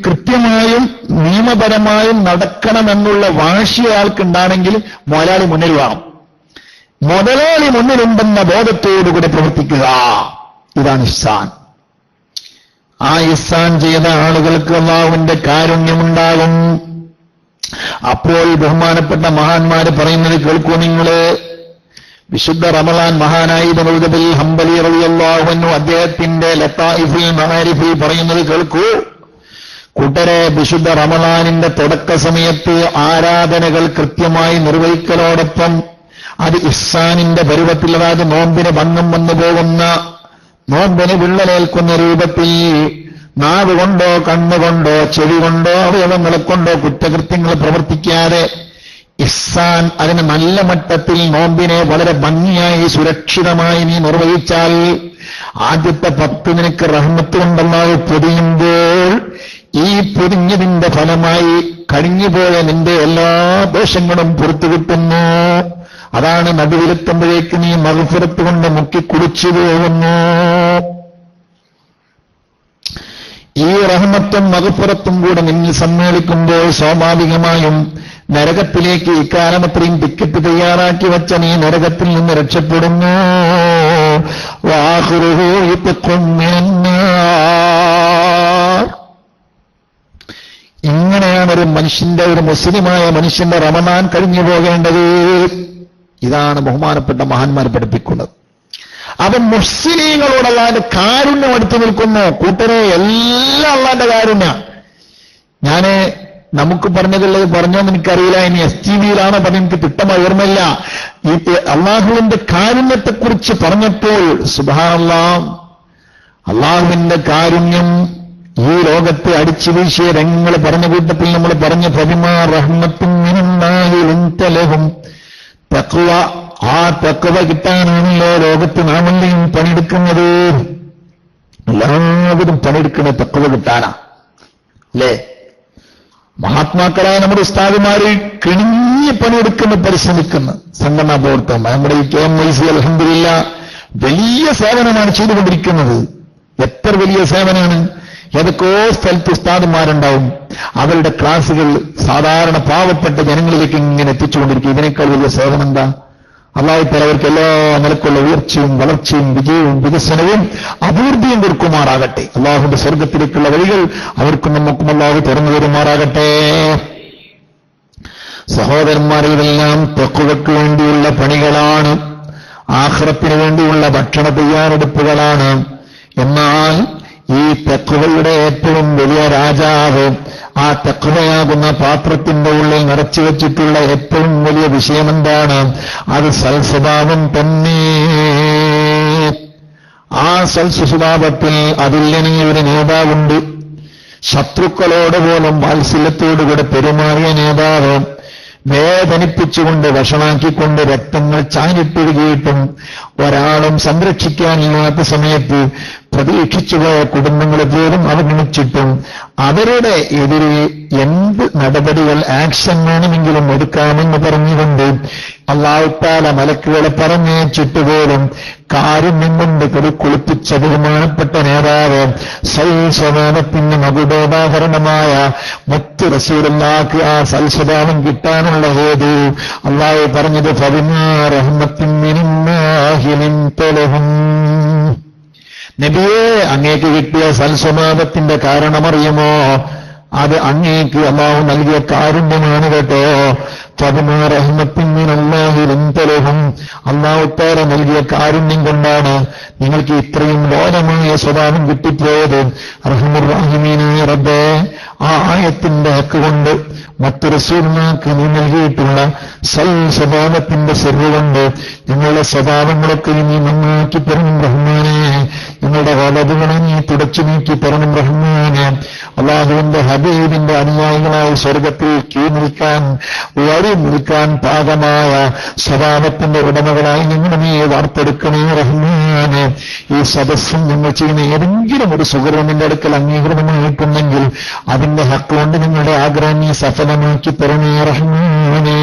കൃത്യമായും നിയമപരമായും നടക്കണമെന്നുള്ള വാശി അയാൾക്കുണ്ടാണെങ്കിൽ മുതലാളി മുന്നിൽ വേണം. മുതലാളി മുന്നിലുണ്ടെന്ന ബോധത്തോടുകൂടി പ്രവർത്തിക്കുക. ഇതാണ് ഇഹ്സാൻ. ആ ഇഹ്സാൻ ചെയ്ത ആളുകൾക്ക് അല്ലാഹുവിന്റെ കാരുണ്യമുണ്ടാകും. അപ്പോൾ ബഹുമാനപ്പെട്ട മഹാന്മാര് പറയുന്നത് കേൾക്കൂ നിങ്ങള്. വിശുദ്ധ റമളാൻ മഹാനായി ഇബ്നു റജബിൽ ഹംബലി റളിയല്ലാഹു അൻഹു അദ്ദേഹത്തിന്റെ ലതായിഫുൽ മആരിഫിൽ പറയുന്നത് കേൾക്കൂ. കൂട്ടരെ, വിശുദ്ധ റമളാനിന്റെ തുടക്ക സമയത്ത് ആരാധനകൾ കൃത്യമായി നിർവഹിക്കലോടൊപ്പം അത് ഇഹ്സാനിന്റെ പരുവത്തിൽ, അതായത് നോമ്പിന് ഭംഗം വന്നു പോകുന്ന, നോമ്പിന് വിള്ളലേൽക്കുന്ന രൂപത്തിൽ നാവ് കൊണ്ടോ കണ്ണുകൊണ്ടോ ചെവി കൊണ്ടോ അവയവങ്ങളെ കൊണ്ടോ കുറ്റകൃത്യങ്ങൾ പ്രവർത്തിക്കാതെ ഇഹ്സാൻ അതിന് നല്ല മട്ടത്തിൽ നോമ്പിനെ വളരെ ഭംഗിയായി സുരക്ഷിതമായി നീ നിർവഹിച്ചാൽ ആദ്യത്തെ 10 നിനക്ക് റഹ്മത്ത് കൊണ്ടല്ലാതെ പൊതിയുമ്പോൾ ഈ പൊതിഞ്ഞതിന്റെ ഫലമായി കഴിഞ്ഞുപോയ നിന്റെ എല്ലാ ദോഷങ്ങളും പുറത്തു കിട്ടുന്നു. അതാണ് നടുവിലെത്തുമ്പോഴേക്ക് നീ മഗ്ഫിറത്ത് കൊണ്ട് മുക്കി കുളിച്ചു പോകുന്നു. ഈ റഹ്മത്തും മഗ്ഫിറത്തും കൂടെ നിന്നിൽ സമ്മേളിക്കുമ്പോൾ സ്വാഭാവികമായും നരകത്തിലേക്ക് ഇക്കാലം അത്രയും ടിക്കറ്റ് തയ്യാറാക്കി വെച്ച നീ നരകത്തിൽ നിന്ന് രക്ഷപ്പെടുന്നു. വആഖിറുഹു യുത്ഖും മിനന്നാർ. ഇങ്ങനെയാണ് ഒരു മനുഷ്യന്റെ, ഒരു മുസ്ലിമായ മനുഷ്യന്റെ റമദാൻ കഴിഞ്ഞു പോകേണ്ടത്. ഇതാണ് ബഹുമാനപ്പെട്ട മഹാന്മാർ പഠിപ്പിക്കുന്നത്. അവൻ മുസ്ലിങ്ങളോട് അല്ലാന്റെ കാരുണ്യം എടുത്തു നിൽക്കുന്നു. കൂട്ടരെ, എല്ലാം അല്ലാന്റെ കാരുണ്യം. ഞാന് നമുക്ക് പറഞ്ഞതുള്ളത് പറഞ്ഞോന്ന് എനിക്കറിയില്ല, ഇനി STVയിലാണോ പറഞ്ഞ എനിക്ക് തിട്ടമായി ഓർമ്മയില്ല. ഈ അള്ളാഹുവിന്റെ കാരുണ്യത്തെക്കുറിച്ച് പറഞ്ഞപ്പോൾ സുബ്ഹാനല്ലാഹ്, അള്ളാഹുവിന്റെ കാരുണ്യം ഈ ലോകത്തെ അടിച്ചു വീശിയ രംഗങ്ങൾ പറഞ്ഞ കൂട്ടത്തിൽ നമ്മൾ പറഞ്ഞ ഫബിമാ റഹ്മത്തും മിനല്ലാഹി ലിൻത ലഹും തഖ്വ. ആ തഖ്വ കിട്ടാനാണല്ലോ ലോകത്ത് നാമെല്ലാം പണിയെടുക്കുന്നത്. എല്ലാവരും പണിയെടുക്കുന്ന തഖ്വ കിട്ടാനാ, അല്ലേ? മഹാത്മാക്കളായ നമ്മുടെ ഉസ്താദുമാര് കിണിഞ്ഞ് പണിയെടുക്കുന്ന, പരിശ്രമിക്കുന്ന സംഘടനാ പ്രവർത്തനം. നമ്മുടെ ഈ KMIC അൽഹംദുലില്ലാ വലിയ സേവനമാണ് ചെയ്തുകൊണ്ടിരിക്കുന്നത്. എത്ര വലിയ സേവനമാണ്! ഏതൊക്കെയോ സ്ഥലത്ത് ഉസ്താദുമാരുണ്ടാവും, അവരുടെ ക്ലാസുകൾ സാധാരണ പാവപ്പെട്ട ജനങ്ങളിലേക്ക് ഇങ്ങനെ എത്തിച്ചുകൊണ്ടിരിക്കും. ഇതിനേക്കാൾ വലിയ സേവനം എന്താ? അല്ലാഹു തആല അവർക്ക് എല്ലാ നിലക്കുള്ള ഉയർച്ചയും വളർച്ചയും വിജയവും വികസനവും അഭിവൃദ്ധിയും കൊടുക്കുമാറാകട്ടെ. അല്ലാഹുവിന്റെ സ്വർഗത്തിലേക്കുള്ള വഴികൾ അവർക്കും നമുക്കും അല്ലാഹു തുറന്നു തരുമാറാകട്ടെ. സഹോദരന്മാരെ, ഇതെല്ലാം തഖ്വയ്ക്ക് വേണ്ടിയുള്ള പണികളാണ്, ആഖിറത്തിന് വേണ്ടിയുള്ള ഭക്ഷണ തയ്യാറെടുപ്പുകളാണ്. എന്നാൽ ഈ തഖ്വയുടെ ഏറ്റവും വലിയ രാജാവ്, ആ തഖ്വയാകുന്ന പാത്രത്തിന്റെ ഉള്ളിൽ നിറച്ചു വെച്ചിട്ടുള്ള ഏറ്റവും വലിയ വിഷയം എന്താണ്? അത് സൽസ്വഭാവം തന്നെ. ആ സൽസ്വഭാവത്തിൽ അതില്ലനെ ഒരു നേതാവുണ്ട്. ശത്രുക്കളോട് പോലും വാത്സല്യത്തോടുകൂടെ പെരുമാറിയ നേതാവ്, വേദനിപ്പിച്ചുകൊണ്ട് വഷണാക്കിക്കൊണ്ട് രക്തങ്ങൾ ചാഞ്ഞിട്ടൊഴുകിയിട്ടും ഒരാളും സംരക്ഷിക്കാനില്ലാത്ത സമയത്ത് പ്രതീക്ഷിച്ചുപോയ കുടുംബങ്ങളെ പോലും അവഗണിച്ചിട്ടും അവരുടെ എതിരെ എന്ത് നടപടികൾ, ആക്ഷൻ വേണമെങ്കിലും എടുക്കാമെന്ന് പറഞ്ഞുകൊണ്ട് അല്ലാഹു തആല മലക്കുകളെ പറഞ്ഞേച്ചിട്ടുപോലും കാരുണ്യം കൊണ്ട് കുളിപ്പിച്ച ബഹുമാനപ്പെട്ട നേതാവ്, സൽസ്വഭാവത്തിന് മകുടോദാഹരണമായ മുത്ത് റസൂലുള്ളാഹിക്ക് ആ സൽസ്വഭാവം കിട്ടാനുള്ള ഹേതു അല്ലാഹു പറഞ്ഞത് ഫബിമാ റഹ്മത്തിൻ മിനല്ലാഹി ലിൻത ലഹും. നബിയേ, അങ്ങേക്ക് കിട്ടിയ സൽസ്വഭാവത്തിന്റെ കാരണമറിയുമോ? അത് അങ്ങേക്ക് അല്ലാഹു നൽകിയ കാരുണ്യമാണ് കേട്ടോ. ഫബിമാ റഹ്മത്തിൻ മിനല്ലാഹി ലിൻത ലഹും. അല്ലാഹു തആല നൽകിയ കാരുണ്യം കൊണ്ടാണ് നിങ്ങൾക്ക് ഇത്രയും ലോലമായ സ്വഭാവം കിട്ടിപ്പോയത്. റഹ്മുർ റഹീമീനായ റബ്ബേ, ആ ആയത്തിന്റെ ഹക്ക് കൊണ്ട് മറ്റു റസൂലുള്ളാഹിക്ക് നീ നൽകിയിട്ടുള്ള സൽ സ്വഭാവത്തിന്റെ സിർറ് കൊണ്ട് ഞങ്ങളുടെ സ്വഭാവങ്ങളൊക്കെ നീ നന്നാക്കി തരും റഹ്മാനേ. തുടച്ചു നീക്കി തരണം റഹ്മാനെ. അള്ളാഹുവിന്റെ ഹബീബിന്റെ അനുയായികളായി സ്വർഗത്തിൽ ക്യൂ നിൽക്കാൻ വഴി നിൽക്കാൻ പാകമായ സ്വഭാവത്തിന്റെ ഉടമകളായി ഞങ്ങളെ നീ വാർത്തെടുക്കണേ റഹ്മാനെ. ഈ സദസ്സും ഞങ്ങൾ ചെയ്യുന്ന ഏതെങ്കിലും ഒരു സുഹൃത്ത് നിന്റെ അടുക്കൽ അംഗീകൃതമായിട്ടുണ്ടെങ്കിൽ അതിന്റെ ഹക്ക് കൊണ്ട് നിങ്ങളുടെ ആഗ്രഹം നീ സഫലമാക്കി തരണേ റഹ്മാനെ.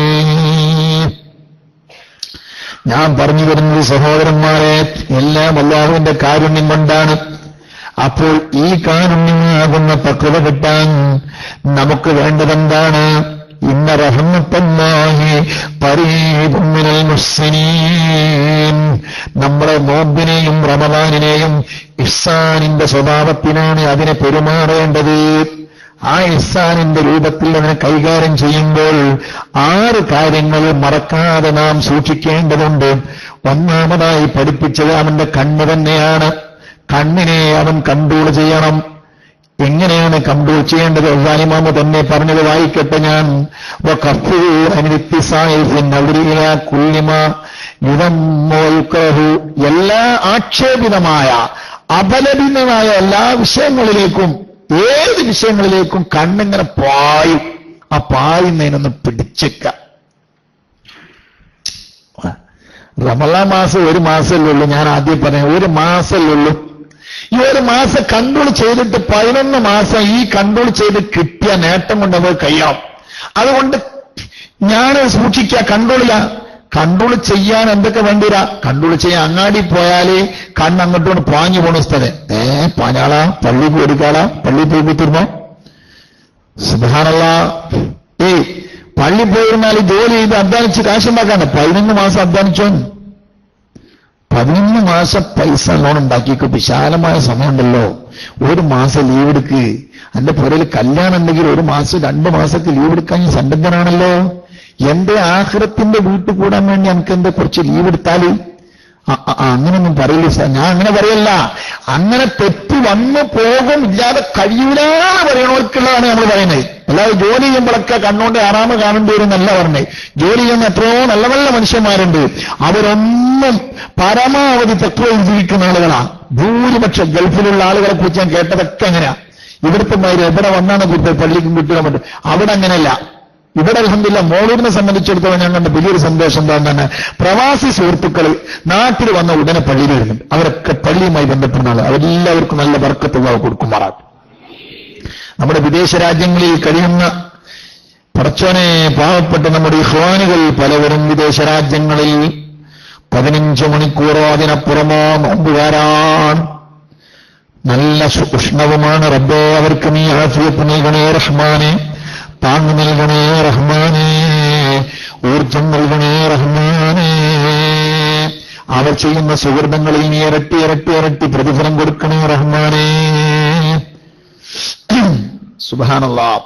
ഞാൻ പറഞ്ഞു വരുന്നത് സഹോദരന്മാരെ, എല്ലാം അല്ലാഹുവിന്റെ കാരുണ്യം കൊണ്ടാണ്. അപ്പോൾ ഈ കാരുണ്യമാകുന്ന പക്വത കിട്ടാൻ നമുക്ക് വേണ്ടതെന്താണ്? ഇന്ന റഹ്മത്തല്ലാഹി ഖരീബുൻ മിനൽ മുഹ്സിനീൻ. നമ്മുടെ നോമ്പിനെയും റമളാനിനെയും ഇഹ്സാനിന്റെ സ്വഭാവത്തിനാണ് അതിനെ പെരുമാറേണ്ടത്. ആ ഇഹ്സാനിന്റെ രൂപത്തിൽ അതിനെ കൈകാര്യം ചെയ്യുമ്പോൾ 6 കാര്യങ്ങൾ മറക്കാതെ നാം സൂക്ഷിക്കേണ്ടതുണ്ട്. ഒന്നാമതായി പഠിപ്പിച്ചത് അവന്റെ കണ്ണ് തന്നെയാണ്. കണ്ണിനെ അവൻ കൺട്രോൾ ചെയ്യണം. എങ്ങനെയാണ് കൺട്രോൾ ചെയ്യേണ്ടത്? ഇമാമ് തന്നെ പറഞ്ഞത് വായിക്കട്ടെ ഞാൻ. എല്ലാ ആക്ഷേപിതമായ അപലപിതമായ എല്ലാ വിഷയങ്ങളിലേക്കും, ഏത് വിഷയങ്ങളിലേക്കും കണ്ണിങ്ങനെ പായും. ആ പായുന്നതിനൊന്ന് പിടിച്ചേക്ക. റമളാൻ മാസം 1 മാസമല്ലേ ഉള്ളൂ. ഞാൻ ആദ്യം പറയാം, 1 മാസമല്ലേ ഉള്ളൂ. ഈ 1 മാസം കൺട്രോൾ ചെയ്തിട്ട് 11 മാസം ഈ കൺട്രോൾ ചെയ്ത് കിട്ടിയ നേട്ടം കൊണ്ട് നമുക്ക് കഴിയാം. അതുകൊണ്ട് ഞാൻ സൂക്ഷിക്കുക, കൺട്രോൾ ചെയ്യാൻ എന്തൊക്കെ വേണ്ടിരാ? കൺട്രോൾ ചെയ്യാൻ അങ്ങാടി പോയാല് കണ്ണ് അങ്ങോട്ടുകൊണ്ട് പാഞ്ഞു പോണ സ്ഥലം പാഞ്ഞാളാ, പള്ളി പോയി എടുക്കാളാ, പള്ളി പോയി കുത്തിരുന്നോ സുബ്ഹാനല്ലാഹ്. പള്ളി പോയിരുന്നാൽ ജോലി ചെയ്ത് അധ്വാനിച്ച് കാശുണ്ടാക്കാണ്. 11 മാസം അധ്വാനിച്ചോ, 11 മാസം പൈസ ലോൺ ഉണ്ടാക്കിക്കോ. വിശാലമായ സമയമുണ്ടല്ലോ. 1 മാസം ലീവ് എടുക്ക്. എന്റെ പുറയിൽ കല്യാണം ഉണ്ടെങ്കിൽ 1 മാസം 2 മാസമൊക്കെ ലീവ് എടുക്കാൻ ഞാൻ സന്നദ്ധനാണല്ലോ. എന്റെ ആഖിറത്തിന്റെ വീട്ടിൽ കൂടാൻ വേണ്ടി എനിക്ക് എന്താ കുറച്ച് ലീവ് എടുത്താല്? അങ്ങനൊന്നും പറയില്ല സാർ, ഞാൻ അങ്ങനെ പറയല്ല. അങ്ങനെ തെറ്റ് വന്നു പോകും, ഇല്ലാതെ കഴിയൂലാന്ന് പറയണവർക്കുള്ളതാണ് നമ്മൾ പറയുന്നത്. അല്ലാതെ ജോലി ചെയ്യുമ്പോഴൊക്കെ കണ്ണുകൊണ്ട് ആറാമ കാണേണ്ടി വരും എന്നല്ല പറഞ്ഞത്. ജോലി ചെയ്യുന്ന എത്രയോ നല്ല നല്ല മനുഷ്യന്മാരുണ്ട്. അവരൊന്നും പരമാവധി തത്വയിൽ ജീവിക്കുന്ന ആളുകളാണ്. ഭൂരിപക്ഷം ഗൾഫിലുള്ള ആളുകളെ കുറിച്ച് ഞാൻ കേട്ടതൊക്കെ അങ്ങനെയാ. ഇവിടുത്തെ മാതിരി എവിടെ വന്നാണ് പള്ളിക്കും കുട്ടികളെ പറ്റും. അവിടെ അങ്ങനെയല്ല. ഇവിടെ അൽഹംദുലില്ലാഹ് മോളൂരിനെ സംബന്ധിച്ചിടത്തോളം ഞാൻ കണ്ട വലിയൊരു സന്തോഷം എന്താണെന്ന് തന്നെ, പ്രവാസി സുഹൃത്തുക്കൾ നാട്ടിൽ വന്ന ഉടനെ പള്ളിയിൽ വരുന്നുണ്ട്. അവരൊക്കെ പള്ളിയുമായി ബന്ധപ്പെടുന്ന ആൾ. അവരെല്ലാവർക്കും നല്ല ബർക്കത്ത് കൊടുക്കുമാറാകും. നമ്മുടെ വിദേശ രാജ്യങ്ങളിൽ കഴിയുന്ന പടച്ചോനെ പാവപ്പെട്ട നമ്മുടെ ഇഖ്വാനുകൾ പലവരും വിദേശ രാജ്യങ്ങളിൽ 15 മണിക്കൂറോ അതിനപ്പുറമോ നോമ്പുകാരാണ്. നല്ല ഉഷ്ണവുമാണ്. റബ്ബേ, അവർക്ക് നീ ആഫിയത്ത് നൽകണേ റഹ്മാനെ, താങ്ങ് നൽകണേ റഹ്മാനെ, ഊർജം നൽകണേ റഹ്മാനെ. അവർ ചെയ്യുന്ന സുഹൃതങ്ങളിൽ നീ ഇരട്ടി ഇരട്ടി ഇരട്ടി പ്രതിഫലം കൊടുക്കണേ റഹ്മാനെ. സുബ്ഹാനല്ലാഹ്.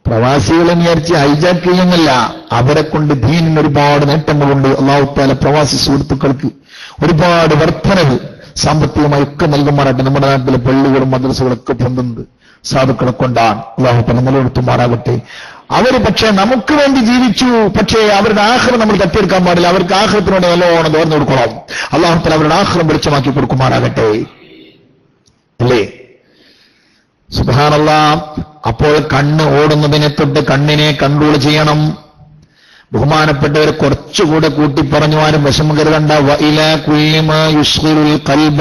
പ്രവാസികളെ വിചാരിച്ച് ഹൈജാക്ക് ചെയ്യുന്നില്ല. അവരെ കൊണ്ട് ദീനിന് ഒരുപാട് നേട്ടങ്ങളുണ്ട്. അല്ലാഹു തആല പ്രവാസി സുഹൃത്തുക്കൾക്ക് ഒരുപാട് വർധനവ് സാമ്പത്തികമായി ഒക്കെ നൽകുമാറാട്ടെ. നമ്മുടെ നാട്ടിലെ പള്ളികളും മദ്രസകളൊക്കെ പൊന്തുന്നത് സാധുക്കളെ കൊണ്ടാണ്. അല്ലാഹു തആല നിലനിർത്തുമാറാകട്ടെ. അവർ പക്ഷേ നമുക്ക് വേണ്ടി ജീവിച്ചു, പക്ഷേ അവരുടെ ആഖിറം നമ്മൾ തട്ടിയെടുക്കാൻ പാടില്ല. അവർക്ക് ആഖിറത്തിനോട് നല്ലോണം തോർന്നു കൊടുക്കണം. അല്ലാഹു തആല അവരുടെ ആഖിറം വെളിച്ചമാക്കി കൊടുക്കുമാറാകട്ടെ. അല്ലേ? സുബ്ഹാനല്ലാഹ്. അപ്പോൾ കണ്ണ് ഓടുന്നതിനെ തൊട്ട് കണ്ണിനെ കൺട്രോൾ ചെയ്യണം. ബഹുമാനപ്പെട്ടവരെ കുറച്ചുകൂടെ കൂട്ടി പറഞ്ഞു, ആരും വിഷമം കരുതണ്ട. വഇലാ കുല്ലി മാ യുശ്ഗിലുൽ ഖൽബ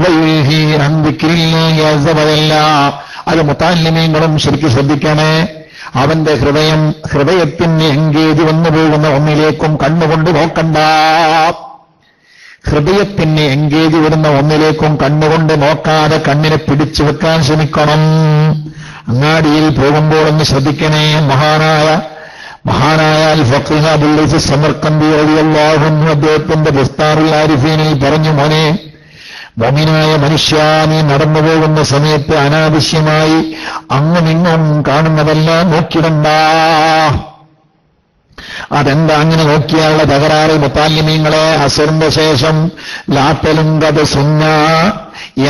വയുൽഹി അൻ ദിക്രില്ലാഹി അസ്സ വജല്ല. അത് മുതഅല്ലിമീങ്ങളും ശരിക്കും ശ്രദ്ധിക്കണേ. അവന്റെ ഹൃദയത്തിന് എൻഗേജ് വന്നു പോകുന്ന ഒന്നിലേക്കും കണ്ണുകൊണ്ട് നോക്കണ്ട. ഹൃദയത്തിന് എൻഗേജ് വരുന്ന ഒന്നിലേക്കും കണ്ണുകൊണ്ട് നോക്കാതെ കണ്ണിനെ പിടിച്ചു വെക്കാൻ ശ്രമിക്കണം. അങ്ങാടിയിൽ പോകുമ്പോൾ ഒന്ന് ശ്രദ്ധിക്കണേ. മഹാനായ ഫഖീഹ് അബുൽ ലൈസ് സമർഖന്ദി റളിയല്ലാഹു അൻഹു അദ്ദേഹത്തിന്റെ ബുസ്താറുൽ ആരിഫീനിൽ പറഞ്ഞു, മോനെ, മുഅ്മിനായ മനുഷ്യ, നീ നടന്നു പോകുന്ന സമയത്ത് അനാവശ്യമായി അങ്ങുമിങ്ങും കാണുന്നതെല്ലാം നോക്കിടണ്ട. അതെന്താ അങ്ങനെ നോക്കിയാലുള്ള തകരാറ്? മുതഅല്ലിമീങ്ങളെ, അസറിന്റെ ശേഷം ലാത്തലും കഥ സുന്ന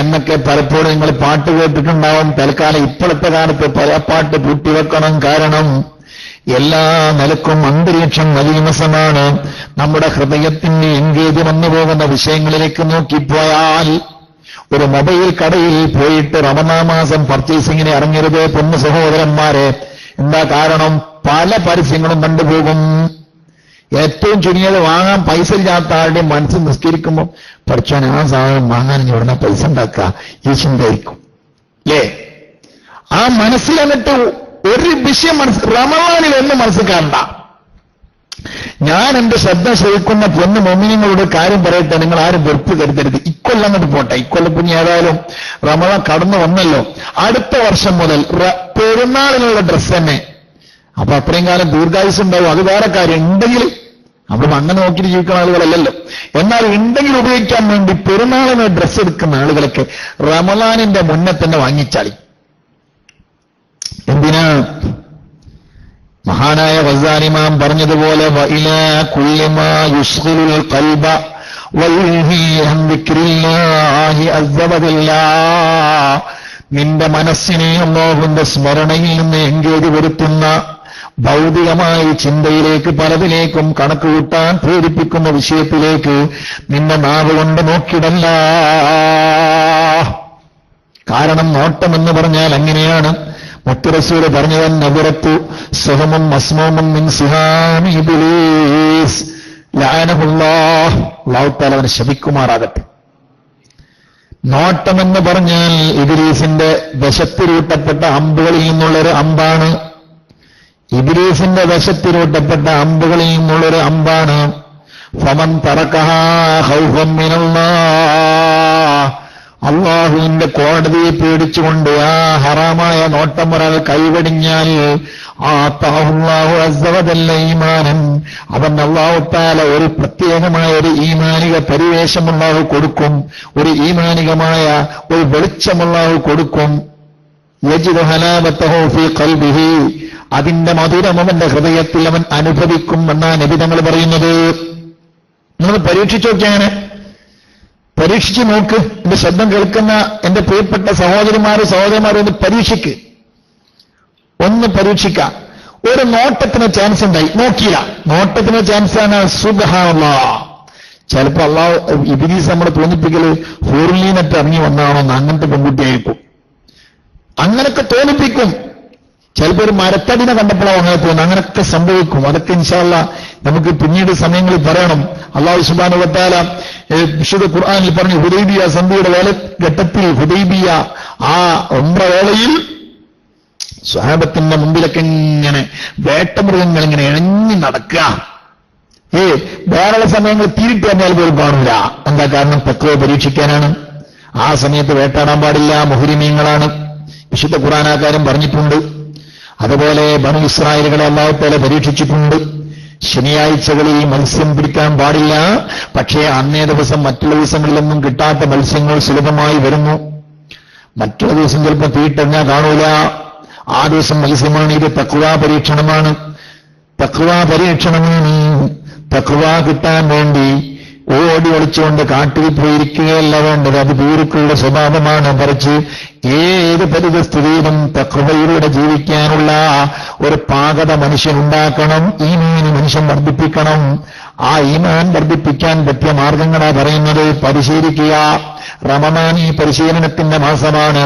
എന്നൊക്കെ പലപ്പോഴും നിങ്ങൾ പാട്ട് കേട്ടിട്ടുണ്ടാവും. തൽക്കാലം ഇപ്പോഴത്തെ കാലത്ത് പല പാട്ട് പൂട്ടിവെക്കണം. കാരണം എല്ലാ നിലക്കും അന്തരീക്ഷം മലീമസമാണ്. നമ്മുടെ ഹൃദയത്തിന് എൻഗേജ് വന്നു പോകുന്ന വിഷയങ്ങളിലേക്ക് നോക്കിപ്പോയാൽ, ഒരു മൊബൈൽ കടയിൽ പോയിട്ട് റമദാൻ മാസം പർച്ചേസിങ്ങിന് ഇറങ്ങരുത് പൊന്നു സഹോദരന്മാരെ. എന്താ കാരണം? പല പരസ്യങ്ങളും കണ്ടുപോകും. ഏറ്റവും ചുരുങ്ങിയത് വാങ്ങാൻ പൈസ ഇല്ലാത്ത ആളുടെ മനസ്സ് നിസ്കരിക്കുമ്പോൾ പഠിച്ചാൻ ആ സാധനം വാങ്ങാൻ ഇവിടുന്ന് പൈസ ഉണ്ടാക്കുക ഈ ചിന്തയായിരിക്കും അല്ലേ? ആ മനസ്സിൽ എന്നിട്ട് ഒരു വിഷയം റമദാനിൽ ഒന്നും മനസ്സിൽ കാണണ്ട. ഞാൻ എന്റെ ശ്രദ്ധ ശ്രവിക്കുന്ന പൊന്നു മോമിനിങ്ങളോട് കാര്യം പറയട്ടെ, നിങ്ങൾ ആരും വെറുപ്പ് കരുതരുത്. ഇക്കൊല്ലം അങ്ങോട്ട് പോട്ടെ, ഇക്കൊല്ലം പിന്നെ ഏതായാലും റമദാൻ കടന്നു വന്നല്ലോ. അടുത്ത വർഷം മുതൽ പെരുന്നാളിനുള്ള ഡ്രസ്സ് തന്നെ. അപ്പൊ അത്രയും കാലം ദീർഘായുസ് ഉണ്ടാവും, അത് വേറെ കാര്യം. ഉണ്ടെങ്കിൽ നമ്മൾ അങ്ങനെ നോക്കിയിട്ട് ജീവിക്കുന്ന ആളുകളല്ലല്ലോ. എന്നാൽ ഉണ്ടെങ്കിൽ ഉപയോഗിക്കാൻ വേണ്ടി പെരുന്നാളിന് ഡ്രസ്സ് എടുക്കുന്ന ആളുകളൊക്കെ റമദാനിന്റെ മുന്നേ തന്നെ വാങ്ങിച്ചാളി. എന്തിനാ? മഹാനായ ഗസാലി ഇമാം പറഞ്ഞതുപോലെ വഇലാ കുല്ലി മാ യുശ്ഗിലുൽ ഖൽബ വയുൽഹി അൻ ദിക്രില്ലാഹി അസ്സ വജല്ല. നിന്റെ മനസ്സിനെ അല്ലാഹുവിന്റെ സ്മരണയിൽ നിന്ന് എൻഗേജ് വരുത്തുന്ന ഭൗതികമായ ചിന്തയിലേക്ക് പലതിലേക്കും കണക്കുകൂട്ടാൻ പ്രേരിപ്പിക്കുന്ന വിഷയത്തിലേക്ക് നിന്റെ നാവ് കൊണ്ട് നോക്കിടല്ല. കാരണം നോട്ടമെന്ന് പറഞ്ഞാൽ അങ്ങനെയാണ്. മുത്തുറസൂല് പറഞ്ഞവൻ നബറത്തു സുഹമും മസ്മൂമും മിൻ സിഹാമി ഇബ്ലീസ് ലഅനഹുല്ലാഹ്. അല്ലാഹു തആല അവനെ ശപിക്കുമാറാകട്ടെ. നോട്ടമെന്ന് പറഞ്ഞാൽ ഇബ്ലീസിന്റെ വശത്തിരൂട്ടപ്പെട്ട അമ്പുകളിൽ നിന്നുള്ളൊരു അമ്പാണ്. ഇബ്ലീസിന്റെ വശത്തിരൂട്ടപ്പെട്ട അമ്പുകളിൽ നിന്നുള്ളൊരു അമ്പാണ്. ഫമൻ തറക്കഹാ ഖൗഫൻ മിനല്ലാഹ്. അള്ളാഹുവിന്റെ കോടതിയെ പേടിച്ചുകൊണ്ട് ആ ഹറാമായ നോട്ടം ഒരാൾ കൈവടിഞ്ഞാൽ ആതഹുല്ലാഹു അസ്സ വജല്ല ഈമാനൻ, അവൻ അല്ലാഹു തആല ഒരു പ്രത്യേകമായ ഒരു ഈമാനിക പരിവേഷം അല്ലാഹു കൊടുക്കും, ഒരു ഈമാനികമായ ഒരു വെളിച്ചം അല്ലാഹു കൊടുക്കും. യജിദു ഹലാവതഹു ഫീ ഖൽബിഹി, അതിന്റെ മധുരം അവന്റെ ഹൃദയത്തിൽ അവൻ അനുഭവിക്കും എന്നാണ് നബി തങ്ങൾ പറയുന്നത്. നിങ്ങൾ പരീക്ഷിച്ചു നോക്കിയാണ്, പരീക്ഷിച്ച് നോക്ക്. എന്റെ ശബ്ദം കേൾക്കുന്ന എന്റെ പ്രിയപ്പെട്ട സഹോദരന്മാരും ഒന്ന് പരീക്ഷിക്ക്, ഒന്ന് പരീക്ഷിക്കാം. ഒരു നോട്ടത്തിന് ചാൻസ് ഉണ്ടായി, നോക്കിയില്ല, നോട്ടത്തിന് ചാൻസാണ്. സുബ്ഹാനല്ലാഹ്. ചിലപ്പോ അള്ളാഹു ഇബ്ലീസ് നമ്മളെ തോന്നിപ്പിക്കല് ഹൂറുലീനറ്റ് ഇറങ്ങി വന്നാണോന്ന്, അങ്ങനത്തെ പെൺകുട്ടിയായിരിക്കും. അങ്ങനൊക്കെ തോന്നിപ്പിക്കും. ചിലപ്പോൾ ഒരു മരത്തടിനെ കണ്ടപ്പോഴോ അങ്ങനെ തോന്നുന്നു. അങ്ങനൊക്കെ സംഭവിക്കും. അതൊക്കെ ഇൻഷാ അല്ലാഹ് നമുക്ക് പിന്നീട് സമയങ്ങളിൽ പറയണം. അല്ലാഹു സുബ്ഹാനഹു വ തആല വിശുദ്ധ ഖുർആനിൽ പറഞ്ഞു, ഹുദൈബിയ സന്ധിയുടെ ഘട്ടത്തിൽ, ഹുദൈബിയ ആ ഉംറ വേളയിൽ സ്വഹാബത്തിന്റെ മുമ്പിലൊക്കെ ഇങ്ങനെ വേട്ടമൃഗങ്ങൾ ഇങ്ങനെ ഇഴഞ്ഞു നടക്കുക. വേറെയുള്ള സമയങ്ങൾ തീരിട്ട് തന്നാൽ പോലും കാണൂല. എന്താ കാരണം? തഖ്വ പരീക്ഷിക്കാനാണ്. ആ സമയത്ത് വേട്ടാടാൻ പാടില്ല, മുഹ്രിമീങ്ങളാണ്. വിശുദ്ധ ഖുർആനാകാരം പറഞ്ഞിട്ടുണ്ട്. അതുപോലെ ബനൂ ഇസ്രായേലുകളെ അല്ലാഹു തആല പരീക്ഷിച്ചിട്ടുണ്ട്. ശനിയാഴ്ചകളിൽ മത്സ്യം പിടിക്കാൻ പാടില്ല. പക്ഷേ അന്നേ ദിവസം മറ്റുള്ള ദിവസങ്ങളിലൊന്നും കിട്ടാത്ത മത്സ്യങ്ങൾ സുലഭമായി വരുന്നു. മറ്റുള്ള ദിവസം ചിലപ്പോൾ തീയിട്ടെറിഞ്ഞാൽ കാണൂല. ആ ദിവസം മത്സ്യമാണ്. ഇത് തഖ്വ പരീക്ഷണമാണ്. തഖ്വ പരീക്ഷണമാണ്. തഖ്വ കിട്ടാൻ വേണ്ടി ഓടി ഒളിച്ചുകൊണ്ട് കാട്ടിൽ പോയിരിക്കുകയല്ല വേണ്ടത്. അത് ഭീരുക്കളുടെ സ്വഭാവമാണ്. മറിച്ച് ഏത് പരിതസ്ഥിതിയിലും തഖ്വയിലൂടെ ജീവിക്കാനുള്ള ഒരു പാകത മനുഷ്യനുണ്ടാക്കണം. ഈമാൻ മനുഷ്യൻ വർദ്ധിപ്പിക്കണം. ആ ഈമാൻ വർദ്ധിപ്പിക്കാൻ പറ്റിയ മാർഗങ്ങളാ പറയുന്നത്. പരിശീലിക്കുക. റമദാൻ ഈ പരിശീലനത്തിന്റെ മാസമാണ്.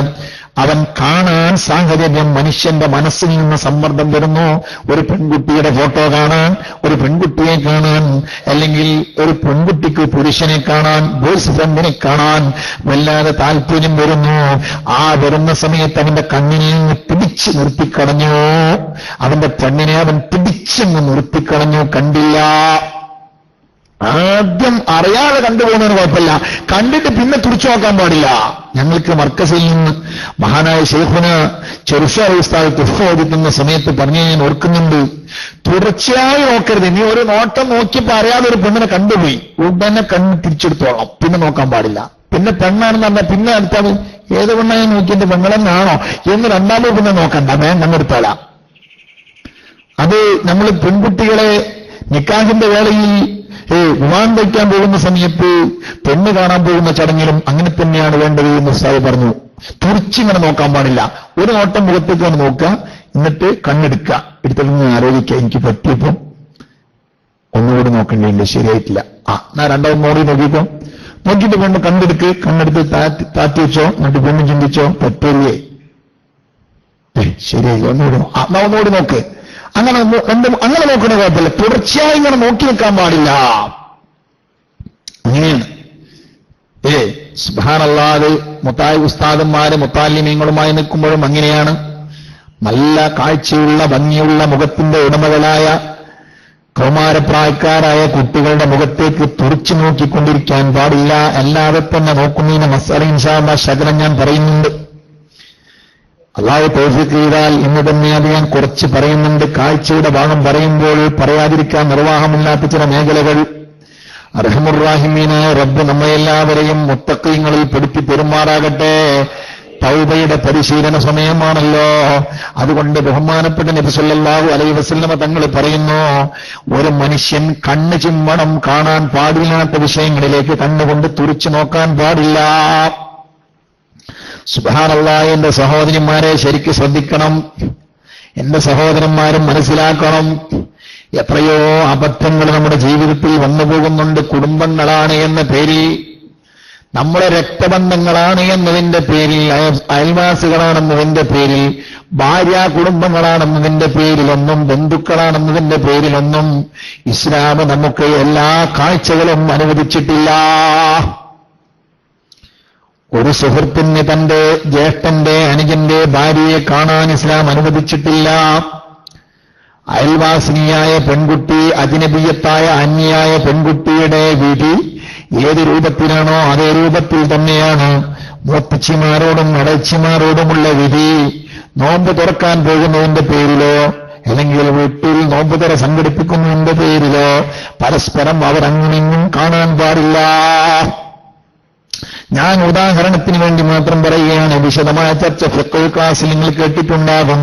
അവൻ കാണാൻ സാഹചര്യം, മനുഷ്യന്റെ മനസ്സിൽ നിന്ന് സമ്മർദ്ദം വരുന്നു. ഒരു പെൺകുട്ടിയുടെ ഫോട്ടോ കാണാൻ, ഒരു പെൺകുട്ടിയെ കാണാൻ, അല്ലെങ്കിൽ ഒരു പെൺകുട്ടിക്ക് പുരുഷനെ കാണാൻ, ബോയ്സ് ഫ്രണ്ടിനെ കാണാൻ വല്ലാതെ താല്പര്യം വരുന്നു. ആ വരുന്ന സമയത്ത് അവന്റെ കണ്ണിനെ പിടിച്ച് നിർത്തിക്കളഞ്ഞു. അവന്റെ പെണ്ണിനെ അവൻ പിടിച്ചങ്ങ് നിർത്തിക്കളഞ്ഞു. കണ്ടില്ല. ആദ്യം അറിയാതെ കണ്ടുപോകുന്നതിന് കുഴപ്പമില്ല, കണ്ടിട്ട് പിന്നെ തുറിച്ചു നോക്കാൻ പാടില്ല. ഞങ്ങൾക്ക് മർക്കസിൽ നിന്ന് മഹാനായ ശൈഖുന ചെറുഷാഹി ഉസ്താദ് തുഫ ഓതിക്കുന്ന സമയത്ത് പറഞ്ഞ് ഞാൻ ഓർക്കുന്നുണ്ട്, തുടർച്ചയായി നോക്കരുത്. നീ ഒരു നോട്ടം നോക്കിയപ്പോ അറിയാതെ ഒരു പെണ്ണിനെ കണ്ടുപോയി, ഉടനെ കണ്ണ് തിരിച്ചെടുത്തോളാം, പിന്നെ നോക്കാൻ പാടില്ല. പിന്നെ പെണ്ണാണെന്ന് പറഞ്ഞാൽ പിന്നെ അടുത്താൽ ഏത് പെണ്ണായി നോക്കിയിട്ട് പെങ്ങളെന്നാണോ എന്ന് രണ്ടാമത് പിന്നെ നോക്കണ്ട, വേഗം കണ്ണെടുത്തോളാം. അത് നമ്മൾ പെൺകുട്ടികളെ നിക്കാഹിന്റെ വേളയിൽ വിവാഹം കഴിക്കാൻ പോകുന്ന സമയത്ത് പെണ്ണ് കാണാൻ പോകുന്ന ചടങ്ങിലും അങ്ങനെ തന്നെയാണ് വേണ്ടത് എന്ന് ഉസ്താദ് പറഞ്ഞു. തുറിച്ചിങ്ങനെ നോക്കാൻ പാടില്ല. ഒരു നോട്ടം മുഖത്തേക്ക് നോക്കുക, എന്നിട്ട് കണ്ണെടുക്കുക. എടുത്തിട്ട് ആലോചിക്കുക, എനിക്ക് പറ്റിയപ്പം ഒന്നുകൂടി നോക്കേണ്ടിയുണ്ട്, ശരിയായിട്ടില്ല. എന്നാ രണ്ടാമത് മോടി നോക്കിക്കോ, നോക്കിയിട്ട് കൊണ്ട് കണ്ണെടുത്ത് താത്തി വെച്ചോ, എന്നിട്ട് വീണ്ടും ചിന്തിച്ചോ, പറ്റില്ലേ, ശരിയായില്ല, ഒന്നുകൂടി നോക്ക്. അങ്ങനെ നോക്കുന്ന കുഴപ്പമില്ല, തുടർച്ചയായി ഇങ്ങനെ നോക്കി നിൽക്കാൻ പാടില്ല. അങ്ങനെയാണ്. സുബ്ഹാനല്ലാഹ്, മുത്തായി ഉസ്താദന്മാര് മുത്താലിമീങ്ങളുമായി നിൽക്കുമ്പോഴും അങ്ങനെയാണ്. നല്ല കാഴ്ചയുള്ള ഭംഗിയുള്ള മുഖത്തിന്റെ ഉടമകളായ കൗമാരപ്രായക്കാരായ കുട്ടികളുടെ മുഖത്തേക്ക് തുറച്ചു നോക്കിക്കൊണ്ടിരിക്കാൻ പാടില്ല. അല്ലാതെ തന്നെ നോക്കുന്നതിന് മസ്അല ഇൻഷാ അല്ലാഹ് ശകലം ഞാൻ പറയുന്നുണ്ട്. അല്ലാഹു തൗഫീഖ് ചെയ്താൽ ഇന്ന് തന്നെ അത് ഞാൻ കുറച്ച് പറയുന്നുണ്ട്. കാഴ്ചയുടെ ഭാഗം പറയുമ്പോൾ പറയാതിരിക്കാൻ നിർവാഹമില്ലാത്ത ചില മേഖലകൾ അർഹമുർ-റാഹിമീനായ റബ്ബ് നമ്മയെല്ലാവരെയും മുത്തഖീങ്ങളിൽ പെടുത്തി പെരുമാറാകട്ടെ. തൗബയുടെ പരിശീലന സമയമാണല്ലോ. അതുകൊണ്ട് ബഹുമാനപ്പെട്ട നബി സല്ലല്ലാഹു അലൈഹി വസല്ലമ തങ്ങൾ പറയുന്നു, ഒരു മനുഷ്യൻ കണ്ണ് ചിമ്മണം, കാണാൻ പാടില്ലാത്ത വിഷയങ്ങളിലേക്ക് കണ്ണുകൊണ്ട് തുറിച്ചു നോക്കാൻ പാടില്ല. സുബ്ഹാനല്ലാഹ്, എന്റെ സഹോദരിമാരെ ശരിക്ക് ശ്രദ്ധിക്കണം, എന്റെ സഹോദരന്മാരും മനസ്സിലാക്കണം. എത്രയോ അബദ്ധങ്ങൾ നമ്മുടെ ജീവിതത്തിൽ വന്നുപോകുന്നുണ്ട്. കുടുംബങ്ങളാണ് എന്ന പേരിൽ, നമ്മുടെ രക്തബന്ധങ്ങളാണ് എന്നതിന്റെ പേരിൽ, അയൽവാസികളാണെന്നതിന്റെ പേരിൽ, ഭാര്യ കുടുംബങ്ങളാണെന്നതിന്റെ പേരിലൊന്നും, ബന്ധുക്കളാണെന്നതിന്റെ പേരിലൊന്നും ഇസ്ലാം നമുക്ക് എല്ലാ കാഴ്ചകളും അനുവദിച്ചിട്ടില്ല. ഒരു സുഹൃത്തിന് തന്റെ ജ്യേഷ്ഠന്റെ അനുജന്റെ ഭാര്യയെ കാണാൻ ഇസ്ലാം അനുവദിച്ചിട്ടില്ല. അയൽവാസിനിയായ പെൺകുട്ടി, അജ്നബിയത്തായ അന്യായ പെൺകുട്ടിയുടെ വിധി ഏത് രൂപത്തിലാണോ അതേ രൂപത്തിൽ തന്നെയാണ് മുത്തച്ഛിമാരോടും ഇടച്ചിമാരോടുമുള്ള വിധി. നോമ്പ് തുറക്കാൻ പോകുന്നതിന്റെ പേരിലോ അല്ലെങ്കിൽ വീട്ടിൽ നോമ്പ് തുറ സംഘടിപ്പിക്കുന്നതിന്റെ പേരിലോ പരസ്പരം അവർ അങ്ങനെയും കാണാൻ പാടില്ല. ഞാൻ ഉദാഹരണത്തിന് വേണ്ടി മാത്രം പറയുകയാണ്. വിശദമായ ചർച്ച ഫിഖ് ക്ലാസ്സിൽ നിങ്ങൾ കേട്ടിട്ടുണ്ടാകും.